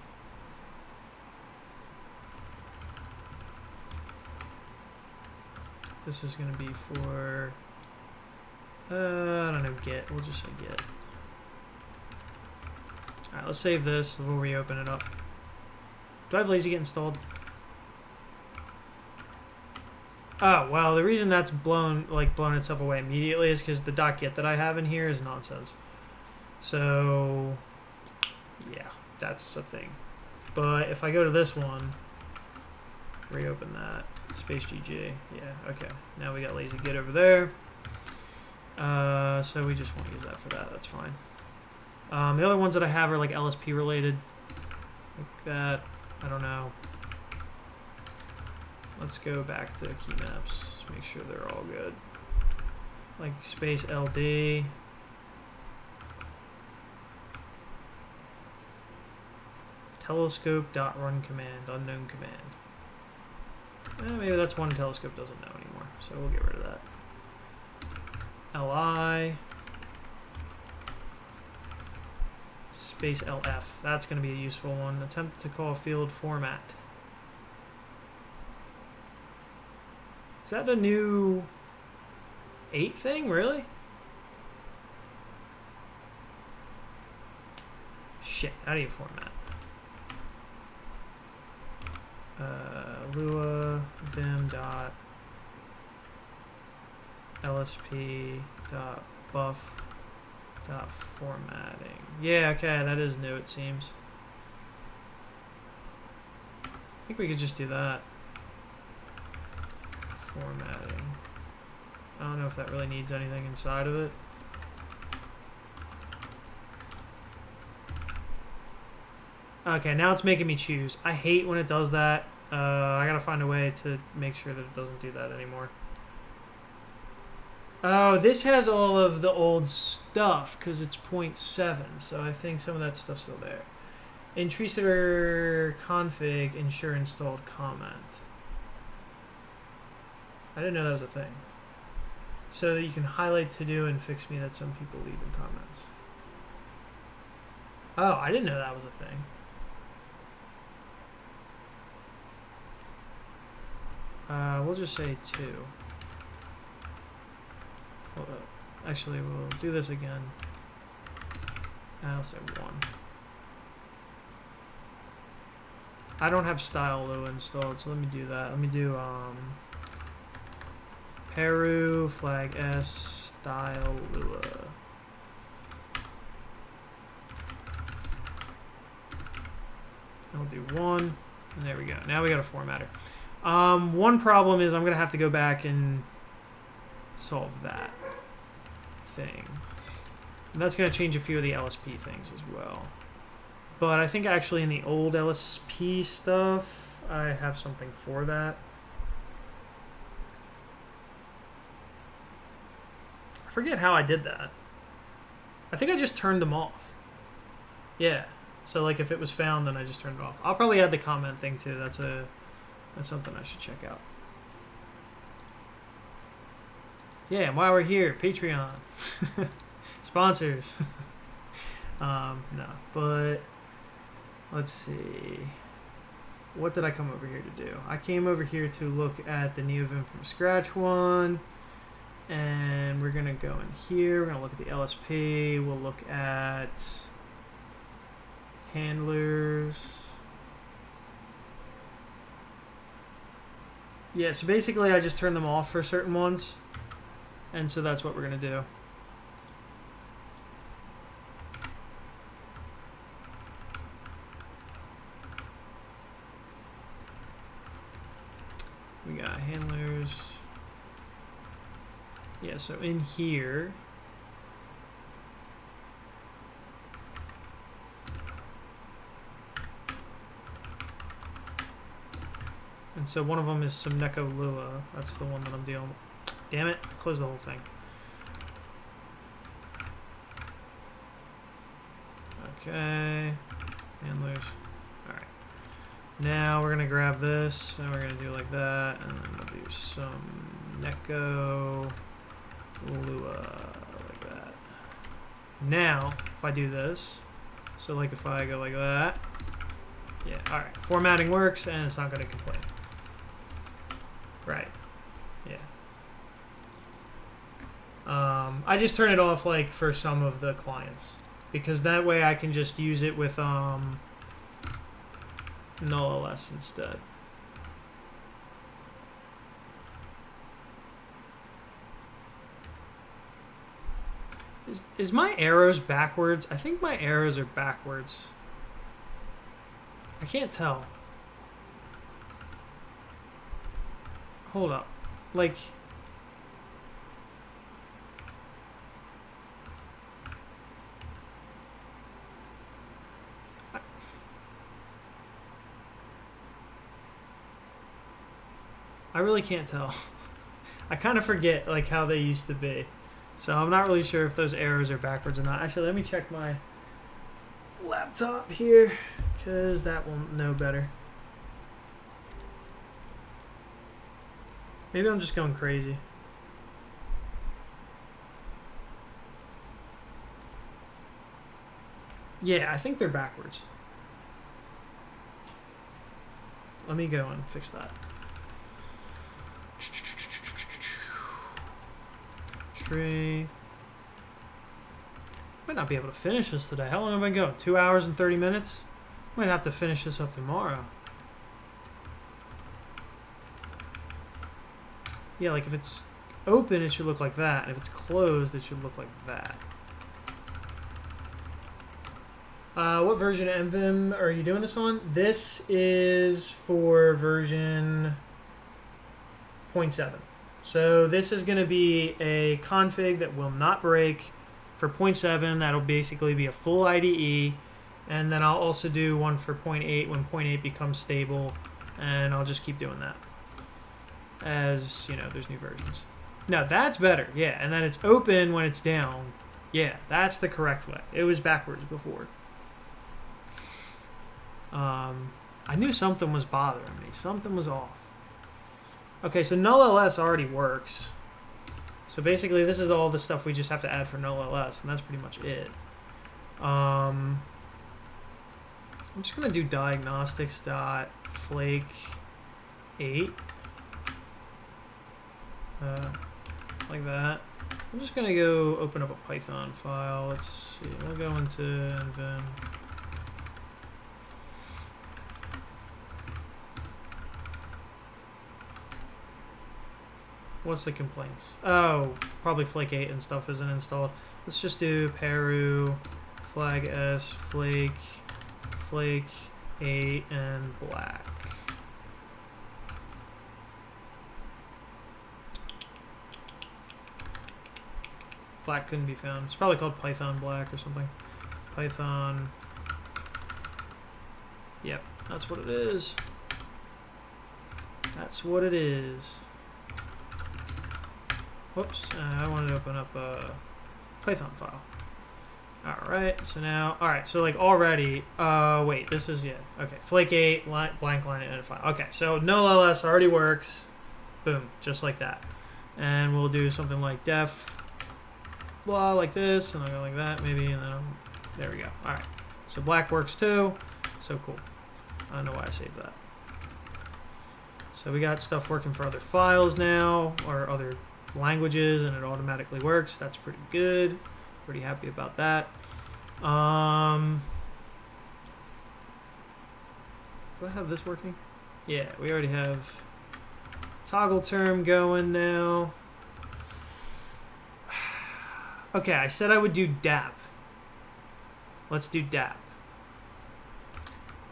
A: This is going to be for, I don't know, get. We'll just say get. All right, let's save this. We'll reopen it up. Do I have lazy get installed? Oh, well, the reason that's blown itself away immediately is because the .get that I have in here is nonsense. So, yeah, that's a thing. But if I go to this one, reopen that, space GG, yeah, okay. Now we got lazy get over there. So we just want to use that for that, that's fine. The other ones that I have are like LSP related, like that, I don't know. Let's go back to key maps, make sure they're all good. Like space LD. Telescope.run command, unknown command. Maybe that's one telescope doesn't know anymore, so we'll get rid of that. LI. Space LF, that's going to be a useful one. Attempt to call field format. Is that a new 8 thing, really? Shit, how do you format? Lua vim dot lsp dot buff dot formatting. Yeah, okay, that is new, it seems. I think we could just do that. Formatting. I don't know if that really needs anything inside of it. Okay, now it's making me choose. I hate when it does that. I gotta find a way to make sure that it doesn't do that anymore. Oh, this has all of the old stuff because it's 0.7, so I think some of that stuff's still there. In tree sitter config, ensure installed comment. I didn't know that was a thing. So that you can highlight to do and fix me that some people leave in comments. Oh, I didn't know that was a thing. We'll just say 2. Hold up. Actually, we'll do this again. I'll say 1. I don't have style Lua installed, so let me do that. Let me do Peru flag S style Lua. I'll do 1, and there we go. Now we got a formatter. One problem is I'm gonna have to go back and solve that thing. And that's gonna change a few of the LSP things as well. But I think actually in the old LSP stuff, I have something for that. I forget how I did that. I think I just turned them off. Yeah. So like if it was found, then I just turned it off. I'll probably add the comment thing too. That's something I should check out. Yeah, and while we're here, Patreon. Sponsors. No, but let's see. What did I come over here to do? I came over here to look at the Neovim from scratch one. And we're going to go in here. We're going to look at the LSP. We'll look at handlers. Yeah, so basically I just turn them off for certain ones. And so that's what we're going to do. We got handlers. yeah, so in here, and so one of them is some Neko Lua. That's the one that I'm dealing with. Damn it, close the whole thing. Okay, handlers. Alright. Now we're gonna grab this, and we're gonna do like that, and then we'll do some Neko Lua, like that. Now, if I do this, so like if I go like that, yeah, alright. Formatting works, and it's not gonna complain. Right. Yeah. I just turn it off like for some of the clients, because that way I can just use it with NullLS instead. Is my arrows backwards? I think my arrows are backwards. I can't tell. Hold up. Like... I really can't tell. I kind of forget like how they used to be. So I'm not really sure if those arrows are backwards or not. Actually, let me check my laptop here, because that will know better. Maybe I'm just going crazy. Yeah, I think they're backwards. Let me go and fix that. Tree. Might not be able to finish this today. How long have I been going? 2 hours and 30 minutes? Might have to finish this up tomorrow. Yeah, like if it's open, it should look like that. And if it's closed, it should look like that. What version of Neovim are you doing this on? This is for version 0.7. So this is going to be a config that will not break for 0.7. That'll basically be a full IDE. And then I'll also do one for 0.8 when 0.8 becomes stable. And I'll just keep doing that as, you know, there's new versions. No, that's better. Yeah, and then it's open when it's down. Yeah, that's the correct way. It was backwards before. I knew something was bothering me. Something was off. Okay, so NullLS already works. So basically this is all the stuff we just have to add for NullLS, and that's pretty much it. I'm just going to do diagnostics.flake 8. Like that. I'm just going to go open up a Python file. Let's see. We'll go into Neovim. What's the complaints? Oh, probably Flake 8 and stuff isn't installed. Let's just do Peru, flag S, Flake 8, and black. Black couldn't be found. It's probably called Python black or something. Python. Yep, that's what it is. That's what it is. Whoops, I wanted to open up a Python file. Alright, so now, alright, so like already, wait, this is, yeah, okay, Flake 8, blank line, and a file. Okay, so NullLS already works. Boom, just like that. And we'll do something like def, blah, like this, and I'll go like that, maybe, and then there we go. Alright, so black works too, so cool. I don't know why I saved that. So we got stuff working for other files now, or other languages, and it automatically works. That's pretty good. Pretty happy about that. Do I have this working? Yeah, we already have toggle term going now. Okay, I said I would do DAP. Let's do DAP.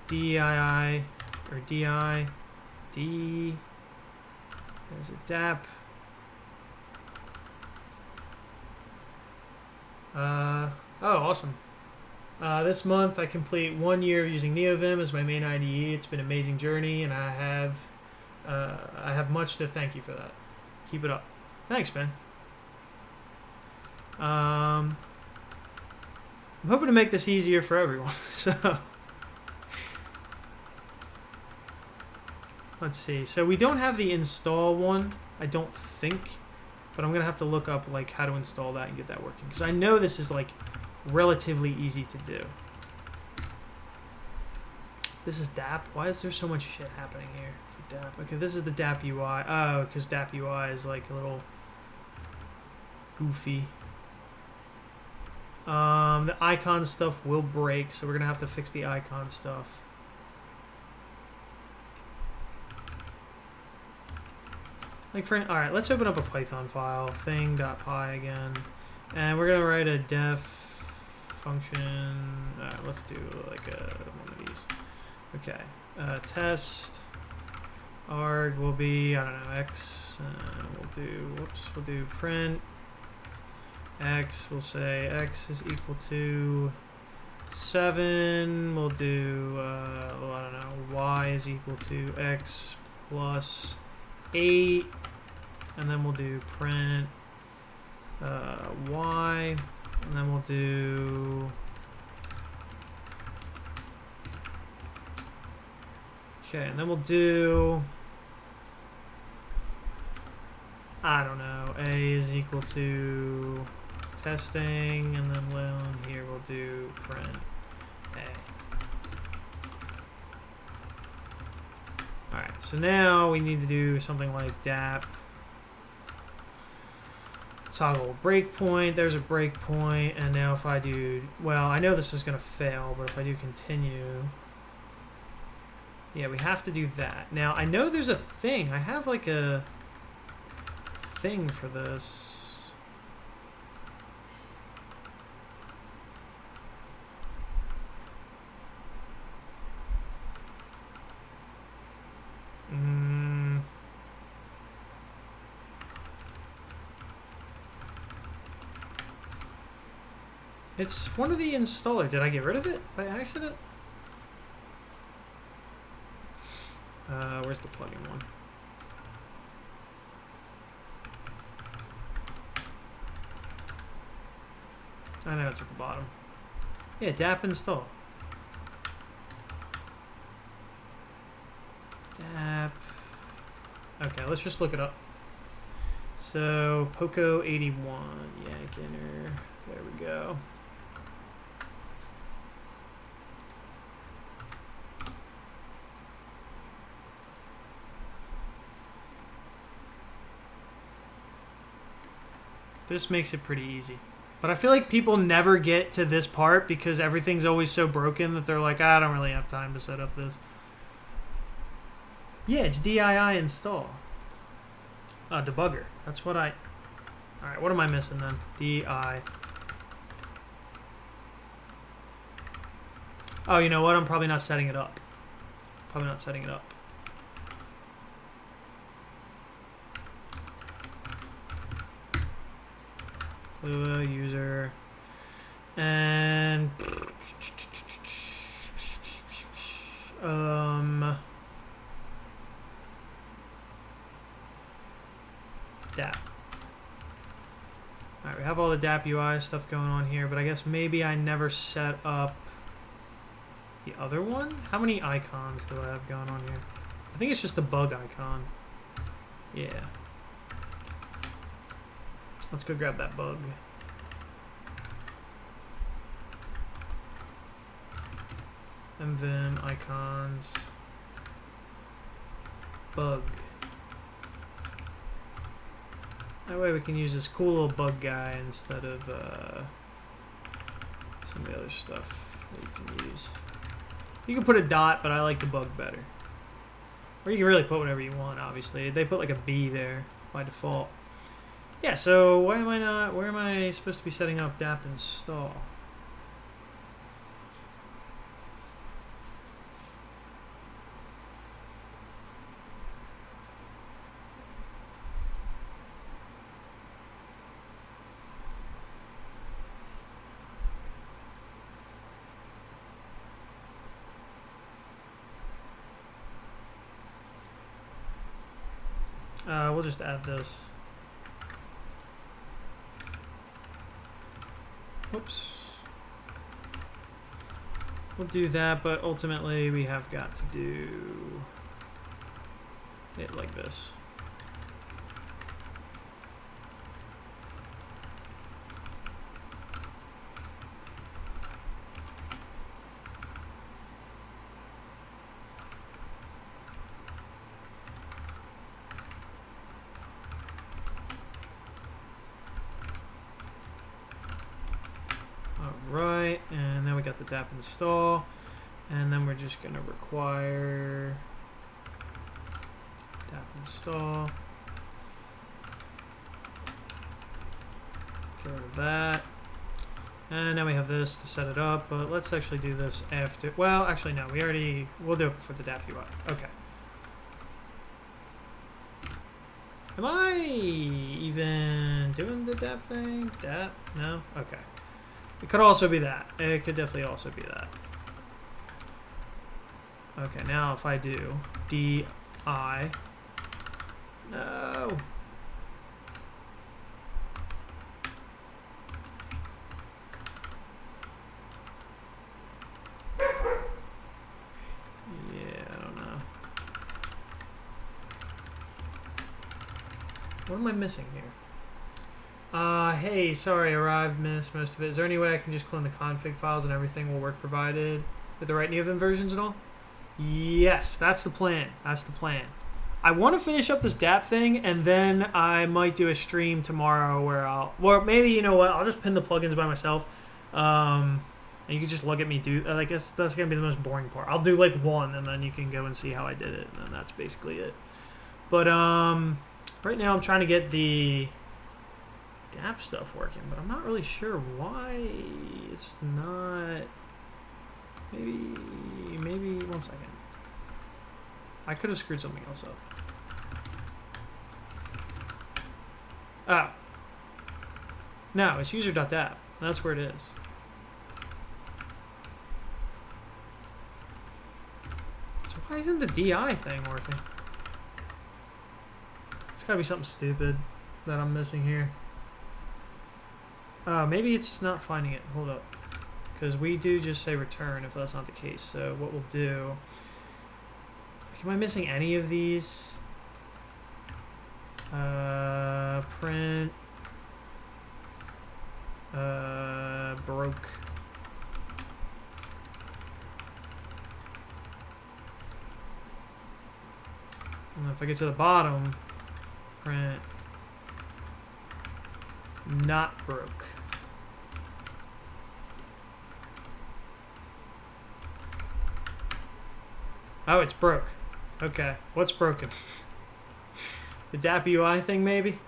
A: DII or DI. D. There's a DAP. Oh, awesome. This month I complete 1 year using Neovim as my main IDE. It's been an amazing journey, and I have much to thank you for that. Keep it up. Thanks, man. I'm hoping to make this easier for everyone. So let's see. So we don't have the install one, I don't think, but I'm gonna have to look up like how to install that and get that working, because I know this is like relatively easy to do. This is DApp. Why is there so much shit happening here for DApp? Okay, this is the DApp UI. Oh, because DApp UI is like a little goofy. The icon stuff will break, so we're gonna have to fix the icon stuff. Like for, all right, let's open up a Python file, thing.py again, and we're gonna write a def function. Let's do like one of these. Okay, test arg will be, I don't know, x. We'll do print x. We'll say x is equal to 7. We'll do well, I don't know, y is equal to x plus 8, and then we'll do print y, and then we'll do and then we'll do, I don't know, a is equal to testing, and then here we'll do print a. Alright, so now we need to do something like DApp toggle breakpoint. There's a breakpoint, and now if I do, well, I know this is going to fail, but if I do continue, yeah, we have to do that. Now, I know there's a thing. I have like a thing for this. It's one of the installer. Did I get rid of it by accident? Where's the plugin one? I know it's at the bottom. Yeah, DApp install. DApp. Okay, let's just look it up. So, Poco 81, yank inner. There we go. This makes it pretty easy. But I feel like people never get to this part because everything's always so broken that they're like, I don't really have time to set up this. Yeah, it's DII install. Debugger. That's what I... Alright, what am I missing then? DI. Oh, you know what? I'm probably not setting it up. Probably not setting it up. Lua user and DApp. Alright, we have all the DApp UI stuff going on here, but I guess maybe I never set up the other one? How many icons do I have going on here? I think it's just the bug icon. Yeah. Let's go grab that bug. Vim icons. Bug. That way we can use this cool little bug guy instead of some of the other stuff that you can use. You can put a dot, but I like the bug better. Or you can really put whatever you want, obviously. They put like a B there by default. Yeah, so why am I not, where am I supposed to be setting up DApp install? We'll just add this. Oops. We'll do that, but ultimately we have got to do it like this. Alright, and then we got the DApp install, and then we're just going to require DApp install. Get rid of that. And now we have this to set it up, but let's actually do this after. Well, actually, no, we'll do it for the DApp UI. Okay. Am I even doing the DApp thing? DApp? No? Okay. It could also be that. It could definitely also be that. Okay, now if I do DI. No. Yeah, I don't know. What am I missing here? Hey, sorry, arrived, missed most of it. Is there any way I can just clone the config files and everything will work provided with the right Neovim versions and all? Yes, that's the plan. That's the plan. I want to finish up this DApp thing, and then I might do a stream tomorrow where well, maybe, you know what, I'll just pin the plugins by myself. And you can just look at me do, like, that's going to be the most boring part. I'll do, like, one, and then you can go and see how I did it, and then that's basically it. But, right now I'm trying to get the DApp stuff working, but I'm not really sure why it's not. Maybe 1 second. I could have screwed something else up. Oh. No, it's user.dapp. That's where it is. So why isn't the DI thing working? It's gotta be something stupid that I'm missing here. Maybe it's not finding it. Hold up. Because we do just say return if that's not the case. So what we'll do... Like, am I missing any of these? Print... broke. And if I get to the bottom, print... not broke. Oh, it's broke. Okay, what's broken? The DApp UI thing, maybe?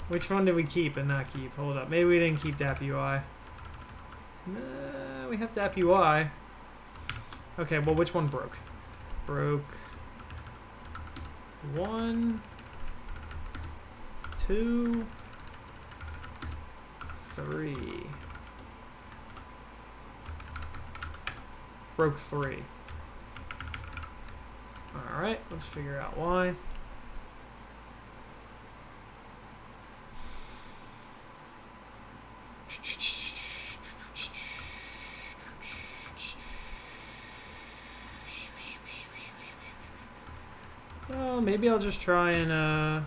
A: Which one did we keep and not keep? Hold up, maybe we didn't keep DApp UI. Nah, we have DApp UI. Okay, well, which one broke? Broke 1, 2, 3. Broke 3. Alright, let's figure out why. Well, maybe I'll just try and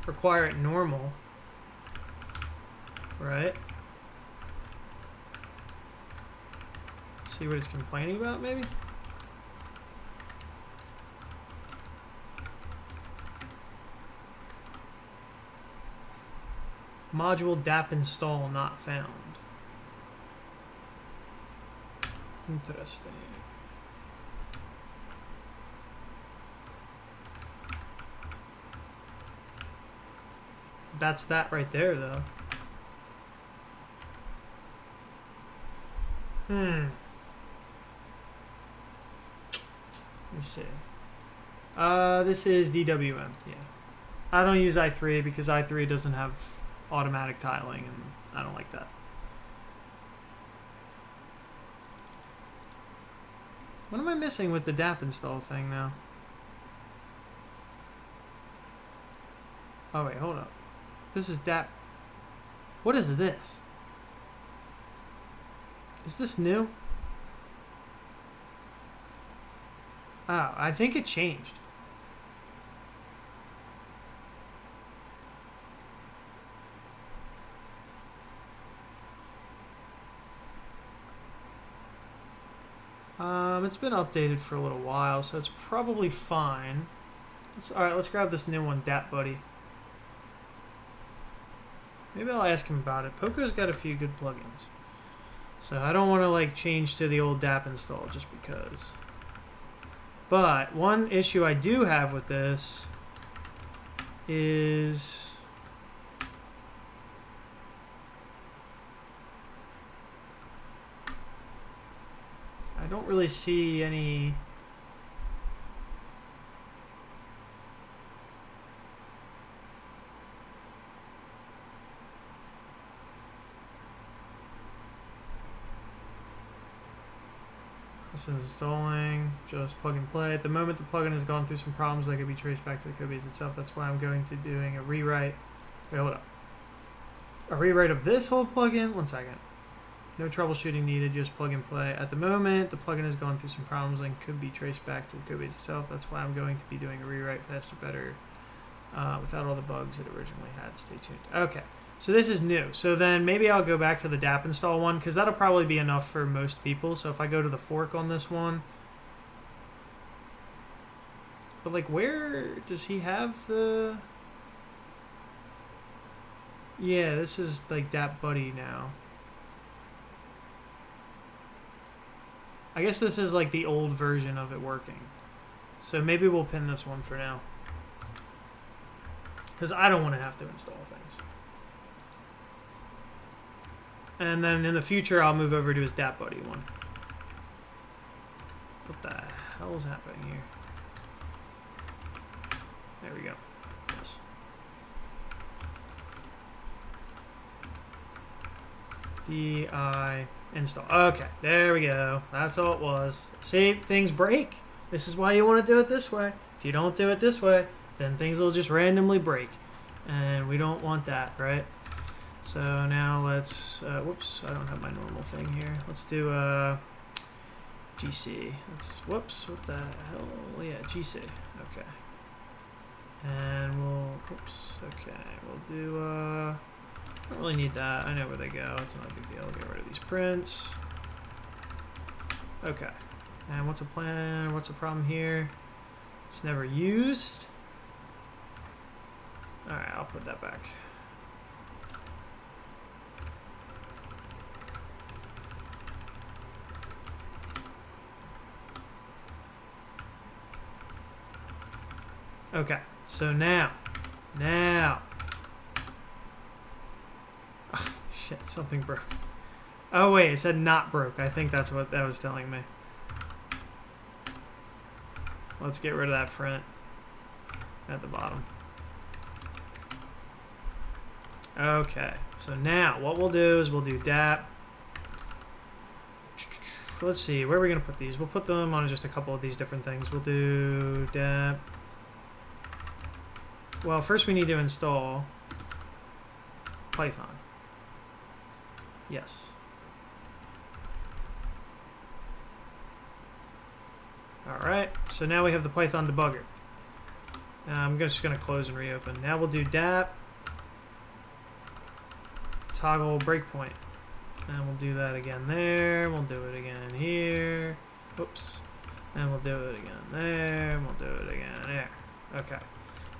A: require it normal, right? See what it's complaining about, maybe? Module DApp install not found. Interesting. That's that right there, though. Let me see. This is DWM, yeah. I don't use i3 because i3 doesn't have automatic tiling, and I don't like that. What am I missing with the DApp install thing now? Oh wait, hold up. This is DApp. What is this? Is this new? Oh, I think it changed. It's been updated for a little while, so it's probably fine. Alright, let's grab this new one, DApp Buddy. Maybe I'll ask him about it. Poco's got a few good plugins. So I don't want to like change to the old DApp install just because. But one issue I do have with this is I don't really see any This is installing, just plug and play. At the moment the plugin has gone through some problems that could be traced back to the codebase itself. That's why I'm going to doing a rewrite. Wait, hold up. A rewrite of this whole plugin? 1 second. No troubleshooting needed, just plug and play. At the moment, the plugin has gone through some problems and could be traced back to the codebase itself. That's why I'm going to be doing a rewrite faster, better, without all the bugs it originally had. Stay tuned. Okay, so this is new. So then maybe I'll go back to the DApp install one, because that'll probably be enough for most people. So if I go to the fork on this one, but like where does he have the... Yeah, this is like DApp Buddy now. I guess this is like the old version of it working. So maybe we'll pin this one for now. Because I don't want to have to install things. And then in the future, I'll move over to his DApp Buddy one. What the hell is happening here? There we go. Yes. DI install. Okay, there we go. That's all it was. See, things break. This is why you want to do it this way. If you don't do it this way, then things will just randomly break. And we don't want that, right? So now let's, whoops, I don't have my normal thing here. Let's do GC. Whoops, what the hell? Yeah, GC. Okay. And we'll, oops, okay, we'll do, I don't really need that. I know where they go. It's not a big deal. I'll get rid of these prints. Okay. And what's a plan? What's a problem here? It's never used. Alright, I'll put that back. Okay, so now. Oh, shit, something broke. Oh wait, it said not broke. I think that's what that was telling me. Let's get rid of that print at the bottom. Okay, so now what we'll do is we'll do DApp. Let's see, where are we going to put these? We'll put them on just a couple of these different things. We'll do DApp. Well, first we need to install Python. Yes. Alright, so now we have the Python debugger. I'm just going to close and reopen. Now we'll do DApp. Toggle breakpoint. And we'll do that again there. We'll do it again here. Oops. And we'll do it again there. And we'll do it again there. Okay.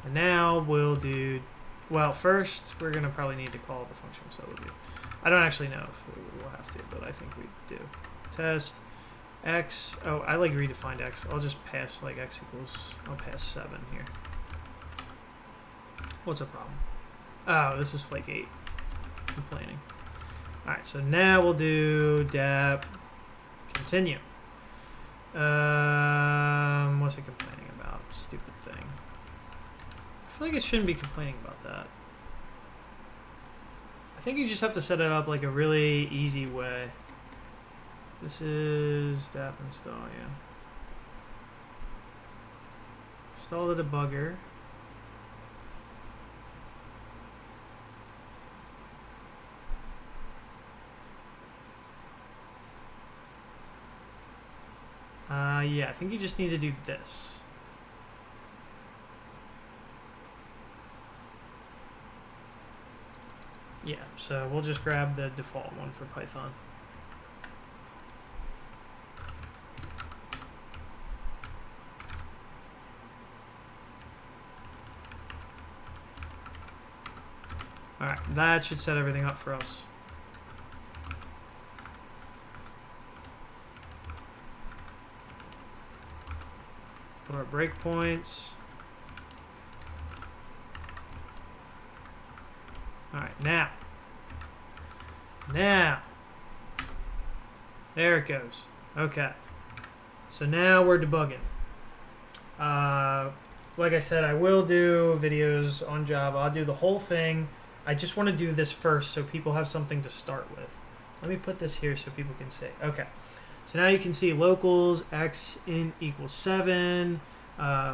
A: And now we'll do... Well, first, we're going to probably need to call the function. So we'll do... I don't actually know if we'll have to, but I think we do. Test x. Oh, I like redefined x. I'll just pass like x equals... I'll pass 7 here. What's the problem? Oh, this is flake 8. Complaining. Alright, so now we'll do DApp continue. What's it complaining about? Stupid thing. I feel like it shouldn't be complaining about that. I think you just have to set it up like a really easy way. This is DApp install, yeah. install the debugger. Yeah, I think you just need to do this. Yeah, so we'll just grab the default one for Python. Alright, that should set everything up for us. Put our breakpoints. Alright, now. There it goes. Okay. So now we're debugging. Like I said, I will do videos on Java. I'll do the whole thing. I just want to do this first so people have something to start with. Let me put this here so people can see. Okay. So now you can see locals, x int equals 7.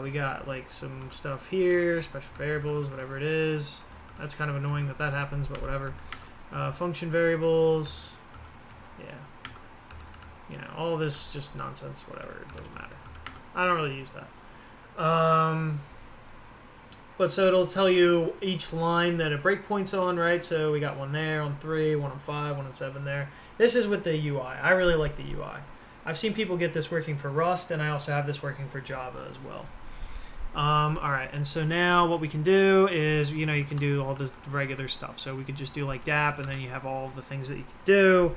A: We got like some stuff here, special variables, whatever it is. That's kind of annoying that happens, but whatever. Function variables. Yeah. You know, all this just nonsense, whatever. It doesn't matter. I don't really use that. But so it'll tell you each line that a breakpoint's on, right? So we got one there on 3, one on 5, one on 7 there. This is with the UI. I really like the UI. I've seen people get this working for Rust, and I also have this working for Java as well. All right, and so now what we can do is, you know, you can do all this regular stuff. So we could just do like DAP, and then you have all of the things that you can do.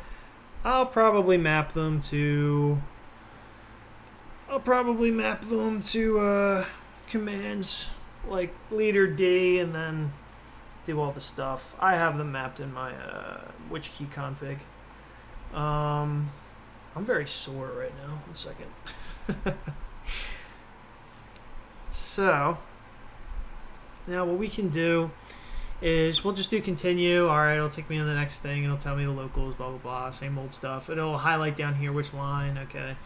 A: I'll probably map them to commands like leader D, and then do all the stuff. I have them mapped in my which key config. I'm very sore right now. 1 second. So now what we can do is we'll just do continue. All right, it'll take me to the next thing. It'll tell me the locals, blah, blah, blah, same old stuff. It'll highlight down here which line, okay.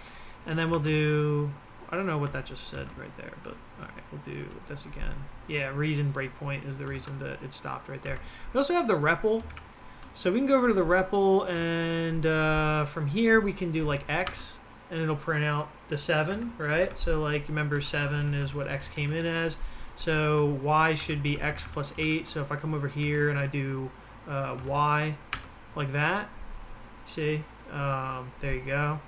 A: And then we'll do, I don't know what that just said right there, but all right, we'll do this again. Yeah, reason breakpoint is the reason that it stopped right there. We also have the REPL. So we can go over to the REPL, and from here we can do like X, and it'll print out the 7, right? So like, remember 7 is what X came in as. So Y should be X plus 8. So if I come over here and I do Y like that, see, there you go.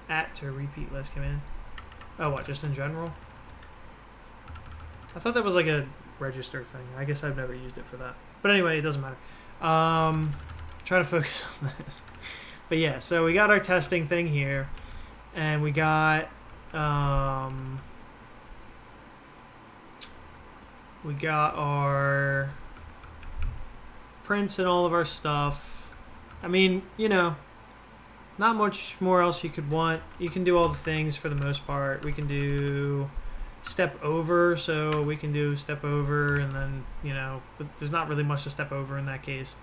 A: At to repeat last command. Oh, what, just in general? I thought that was like a register thing. I guess I've never used it for that. But anyway, it doesn't matter. Try to focus on this. But yeah, so we got our testing thing here, and we got our prints and all of our stuff. I mean, you know, not much more else you could want. You can do all the things for the most part. We can do step over, so we can do step over, and then, you know, but there's not really much to step over in that case.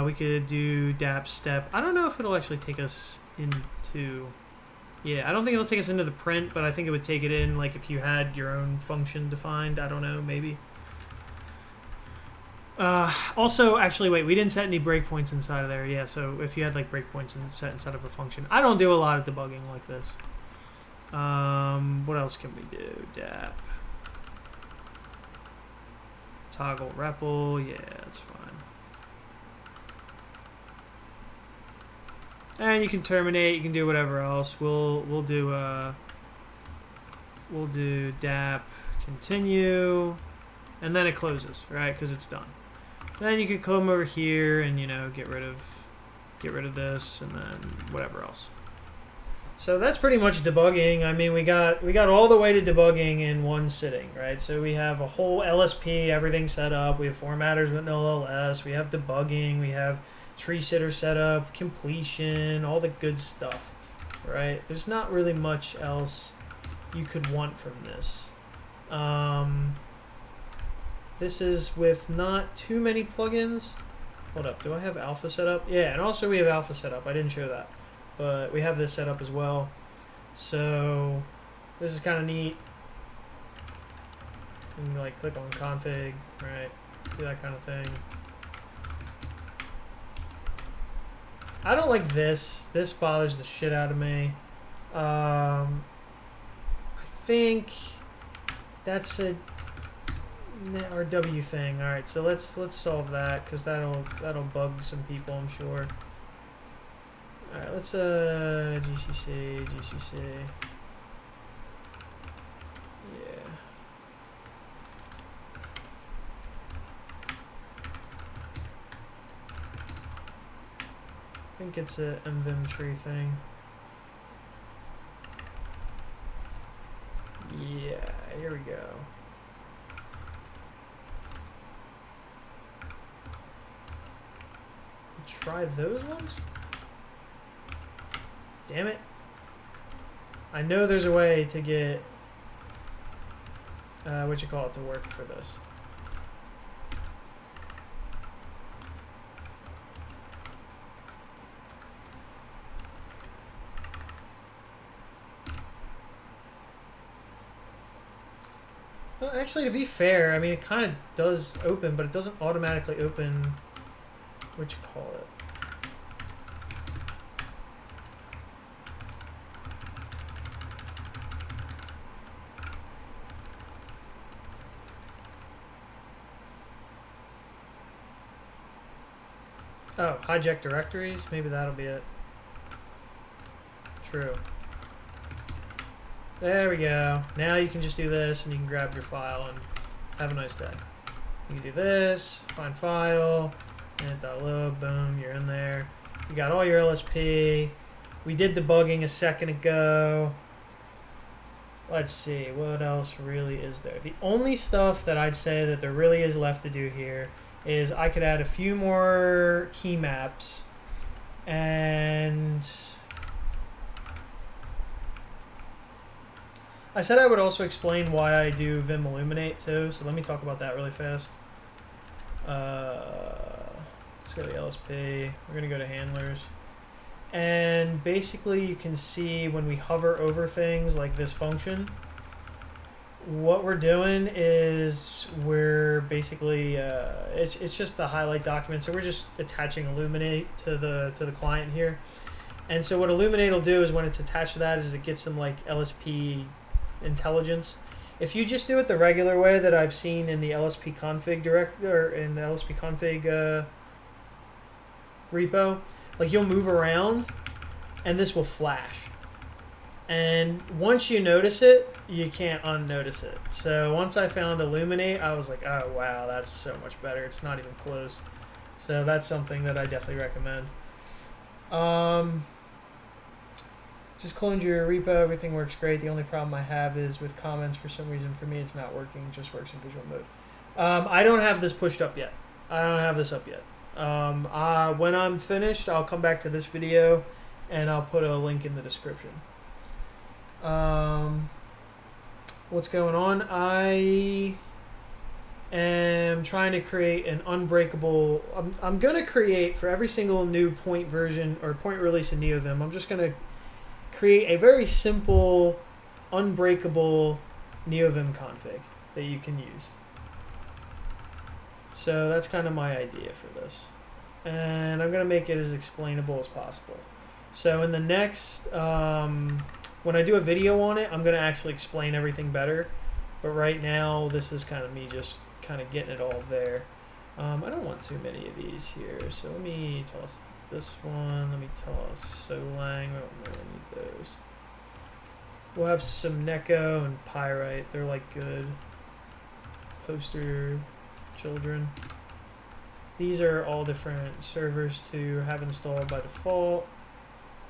A: We could do DAP step. I don't know if it'll actually take us into, yeah, I don't think it'll take us into the print, but I think it would take it in, like, if you had your own function defined. I don't know, maybe. Also, actually, wait, we didn't set any breakpoints inside of there. Yeah, so if you had, like, breakpoints set inside of a function. I don't do a lot of debugging like this. What else can we do? DAP. Toggle REPL. Yeah, that's fine. And you can terminate. You can do whatever else. We'll do DAP continue, and then it closes, right? Because it's done. Then you could come over here and, you know, get rid of this, and then whatever else. So that's pretty much debugging. I mean, we got all the way to debugging in one sitting, right? So we have a whole LSP, everything set up. We have formatters with no LS. We have debugging. We have tree sitter setup, completion, all the good stuff, right? There's not really much else you could want from this. This is with not too many plugins. Hold up, do I have alpha set up? Yeah, and also we have alpha set up. I didn't show that, but we have this set up as well. So This is kind of neat. You can like click on config, right? Do that kind of thing. I don't like this. This bothers the shit out of me. I think that's a RW thing. All right, so let's solve that because that'll bug some people, I'm sure. All right, let's GCC. Yeah. I think it's a Neovim tree thing. Yeah, here we go. Try those ones? Damn it. I know there's a way to get what you call it to work for this. Well, actually, to be fair, I mean, it kind of does open, but it doesn't automatically open what you call it. Oh, hijack directories? Maybe that'll be it. True. There we go. Now you can just do this and you can grab your file and have a nice day. You can do this, find file, and .lib, boom, you're in there. You got all your LSP. We did debugging a second ago. Let's see, what else really is there? The only stuff that I'd say that there really is left to do here is I could add a few more key maps and I said I would also explain why I do Vim Illuminate too, so let me talk about that really fast. Let's go to the LSP. We're going to go to handlers. And basically you can see when we hover over things like this function, what we're doing is we're basically, it's just the highlight document, so we're just attaching Illuminate to the client here. And so what Illuminate will do is when it's attached to that is it gets some like LSP intelligence. If you just do it the regular way that I've seen in the LSP config or in the LSP config repo, like you'll move around and this will flash. And once you notice it, you can't unnotice it. So once I found Illuminate, I was like, oh wow, that's so much better. It's not even close. So that's something that I definitely recommend. Just cloned your repo, everything works great. The only problem I have is with comments. For some reason, for me, it's not working. It just works in visual mode. I don't have this pushed up yet. I don't have this up yet. When I'm finished, I'll come back to this video and I'll put a link in the description. What's going on? I am trying to create an unbreakable. I'm going to create for every single new point version or point release in Neovim. I'm just going to create a very simple, unbreakable Neovim config that you can use. So that's kind of my idea for this. And I'm going to make it as explainable as possible. So in the next, when I do a video on it, I'm going to actually explain everything better. But right now, this is kind of me just kind of getting it all there. I don't want too many of these here. So let me toss this one. Let me toss Solang. I don't really need those. We'll have some Neko and Pyrite. They're like good poster children. These are all different servers to have installed by default.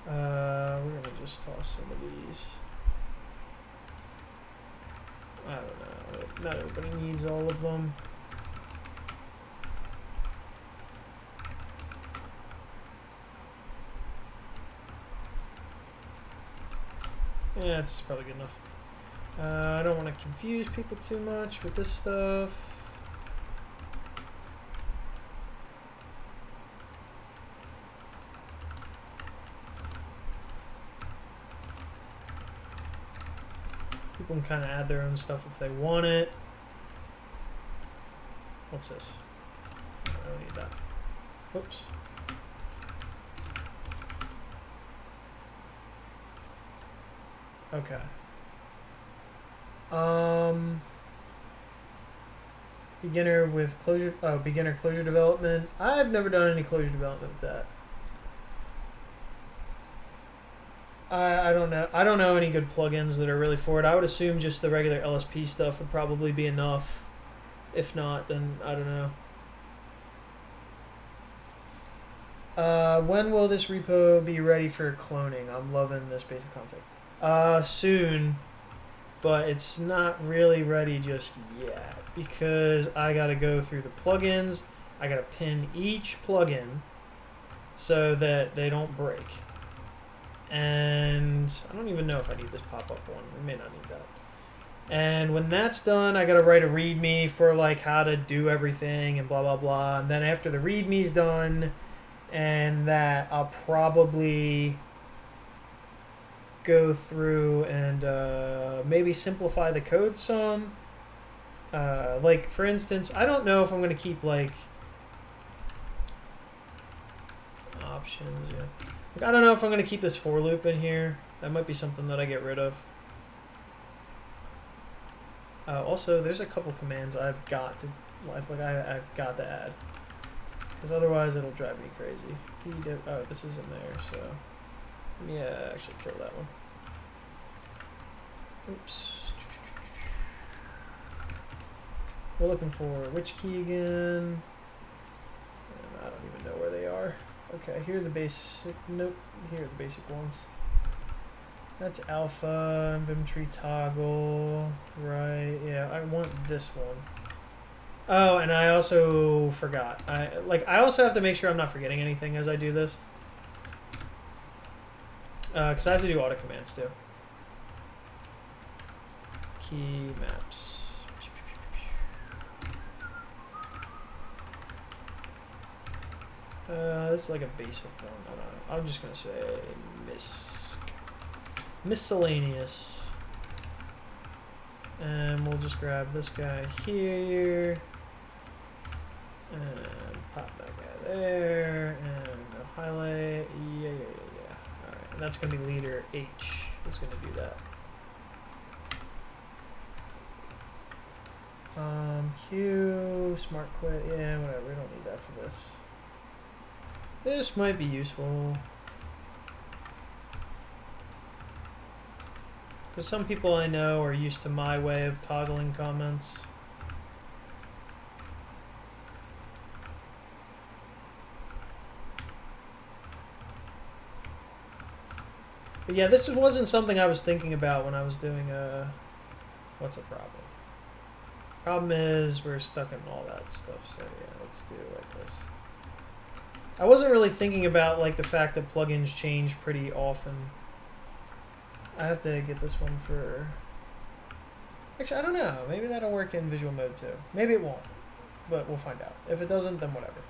A: We're going to just toss some of these. I don't know. Not everybody needs all of them. Yeah, that's probably good enough. I don't want to confuse people too much with this stuff. People can kind of add their own stuff if they want it. What's this? I don't need that. Oops. Okay. Beginner with closure. Oh, beginner closure development. I've never done any closure development with that. I don't know. I don't know any good plugins that are really for it. I would assume just the regular LSP stuff would probably be enough. If not, then I don't know. When will this repo be ready for cloning? I'm loving this basic config. Soon, but it's not really ready just yet because I gotta go through the plugins. I gotta pin each plugin so that they don't break. And I don't even know if I need this pop-up one. I may not need that. And when that's done, I gotta write a README for like how to do everything and blah blah blah. And then after the README's done, and that I'll probably go through and maybe simplify the code some. Like for instance, I don't know if I'm gonna keep like options. Yeah. I don't know if I'm going to keep this for loop in here. That might be something that I get rid of. Also, there's a couple commands I've got to add. Because otherwise it'll drive me crazy. Oh, this isn't there, so... Yeah, actually kill that one. Oops. We're looking for which key again? I don't even know where they are. Okay, here are the basic. Nope, here are the basic ones. That's alpha, inventory toggle, right? Yeah, I want this one. Oh, and I also forgot. I also have to make sure I'm not forgetting anything as I do this, because I have to do auto commands too. Key maps. This is like a basic one. I don't know. I'm just gonna say miscellaneous, and we'll just grab this guy here, and pop that guy there, and no highlight. Yeah. All right, and that's gonna be leader H. That's gonna do that. Q smart quit. Yeah, whatever. We don't need that for this. This might be useful because some people I know are used to my way of toggling comments. But yeah, this wasn't something I was thinking about when I was doing what's the problem? Problem is we're stuck in all that stuff, so yeah, let's do it like this. I wasn't really thinking about like the fact that plugins change pretty often. I have to get this one for... Actually, I don't know. Maybe that'll work in visual mode too. Maybe it won't, but we'll find out. If it doesn't, then whatever.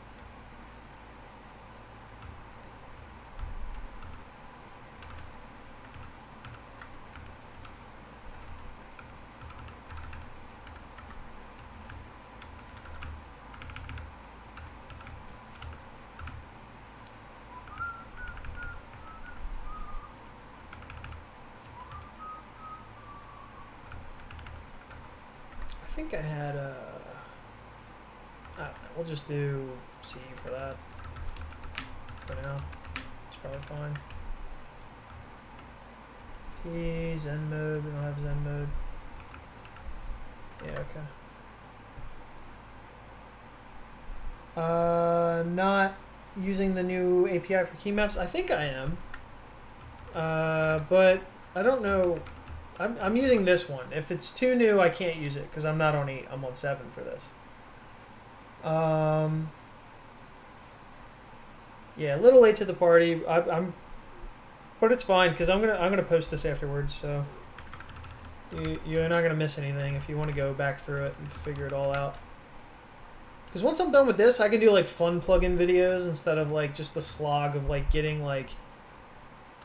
A: I think I had I don't know, we'll just do C for that for now. It's probably fine. P, Zen mode, we don't have Zen mode. Yeah, okay. Not using the new API for key maps. I think I am. But I don't know. I'm using this one. If it's too new, I can't use it because I'm not on 8. I'm on 7 for this. Yeah, a little late to the party. But it's fine because I'm gonna post this afterwards. So you're not gonna miss anything if you want to go back through it and figure it all out. Because once I'm done with this, I can do like fun plugin videos instead of like just the slog of like getting like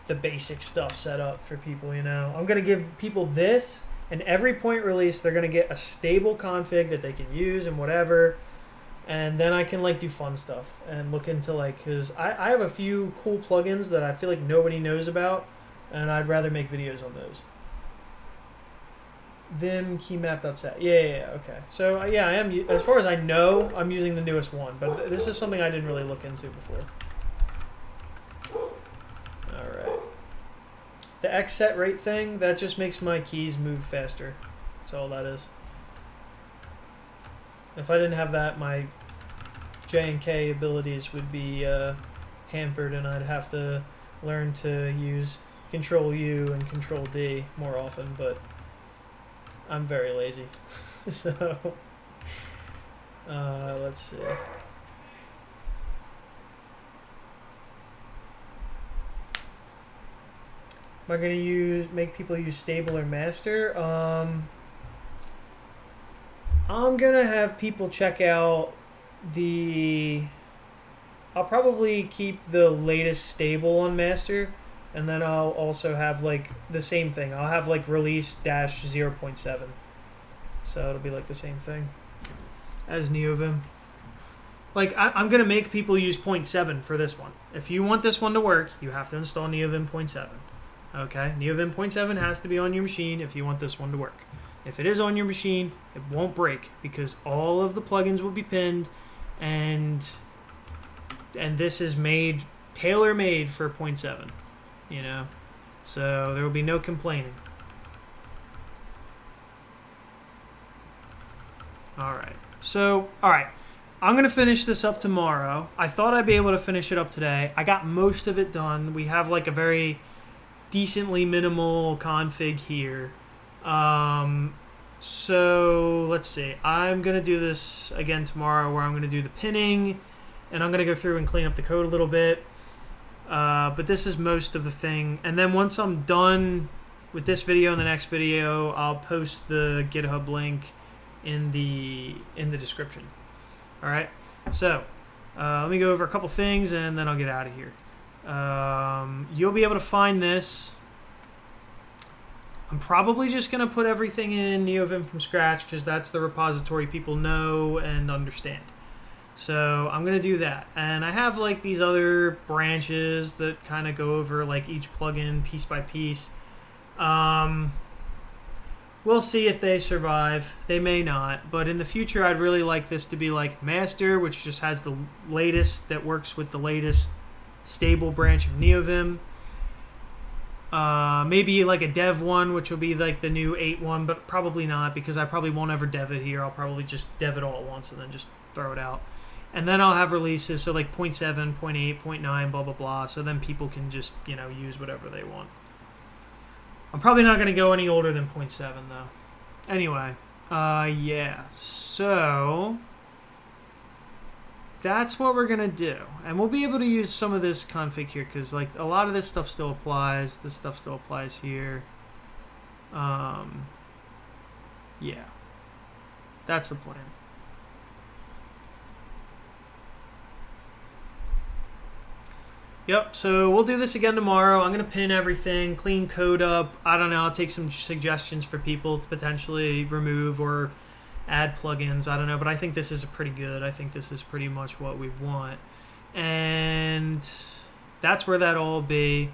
A: the basic stuff set up for people, you know. I'm going to give people this, And every point release, they're going to get a stable config that they can use and whatever. And then I can like do fun stuff and look into like, because I have a few cool plugins that I feel like nobody knows about, and I'd rather make videos on those. Vim keymap.set. Yeah, okay. So yeah, I am, as far as I know, I'm using the newest one, but this is something I didn't really look into before. All right. The xset rate thing, that just makes my keys move faster. That's all that is. If I didn't have that, my J and K abilities would be hampered, and I'd have to learn to use Control U and Control D more often, but I'm very lazy. So, let's see. Am I going to make people use stable or master? I'm going to have people check out I'll probably keep the latest stable on master, and then I'll also have like the same thing. I'll have like release dash 0.7. So it'll be like the same thing as Neovim. Like I'm going to make people use 0.7 for this one. If you want this one to work, you have to install Neovim 0.7. Okay, Neovim 0.7 has to be on your machine if you want this one to work. If it is on your machine, it won't break because all of the plugins will be pinned, and this is tailor-made for 0.7, you know. So there will be no complaining. All right. I'm going to finish this up tomorrow. I thought I'd be able to finish it up today. I got most of it done. We have like a very decently minimal config here. So let's see. I'm going to do this again tomorrow, where I'm going to do the pinning, and I'm going to go through and clean up the code a little bit. But this is most of the thing. And then once I'm done with this video and the next video, I'll post the GitHub link in the description. All right. So let me go over a couple things, and then I'll get out of here. You'll be able to find this. I'm probably just going to put everything in Neovim from scratch because that's the repository people know and understand. So I'm going to do that. And I have like these other branches that kind of go over like each plugin piece by piece. We'll see if they survive. They may not. But in the future, I'd really like this to be like master, which just has the latest, that works with the latest stable branch of Neovim. Maybe like a dev one, which will be like the new 8 one, but probably not, because I probably won't ever dev it here. I'll probably just dev it all at once and then just throw it out. And then I'll have releases, so like 0.7, 0.8, 0.9, blah, blah, blah, so then people can just, you know, use whatever they want. I'm probably not going to go any older than 0.7, though. Anyway, yeah, so that's what we're going to do. And we'll be able to use some of this config here, because like a lot of this stuff still applies. This stuff still applies here. Yeah, that's the plan. Yep, so we'll do this again tomorrow. I'm going to pin everything, clean code up. I don't know, I'll take some suggestions for people to potentially remove or add plugins. I don't know, but I think this is pretty good. I think this is pretty much what we want. And that's where that'll all be.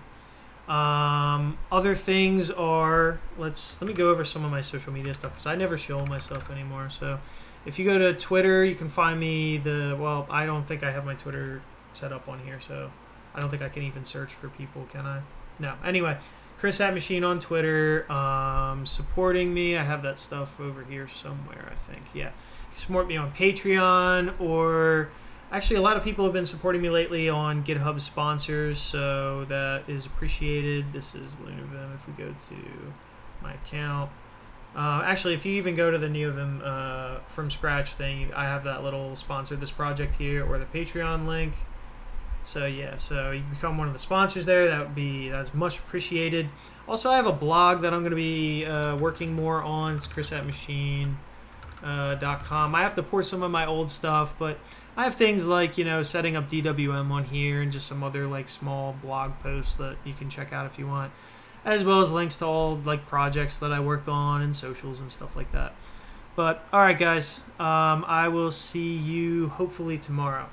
A: Other things are, let me go over some of my social media stuff, because I never show myself anymore. So if you go to Twitter, you can find me well, I don't think I have my Twitter set up on here, so I don't think I can even search for people, can I? No. Anyway, Chris at Machine on Twitter. Supporting me. I have that stuff over here somewhere, I think. Yeah. Support me on Patreon, or actually a lot of people have been supporting me lately on GitHub sponsors, so that is appreciated. This is Lunar. If we go to my account. Actually, if you even go to the Neovim from scratch thing, I have that little sponsor this project here, or the Patreon link. So yeah, so you become one of the sponsors there. That's much appreciated. Also, I have a blog that I'm going to be working more on. It's chrisatmachine.com. I have to pour some of my old stuff, but I have things like, you know, setting up DWM on here, and just some other like small blog posts that you can check out if you want. as well as links to all like projects that I work on and socials and stuff like that. But all right, guys, I will see you hopefully tomorrow.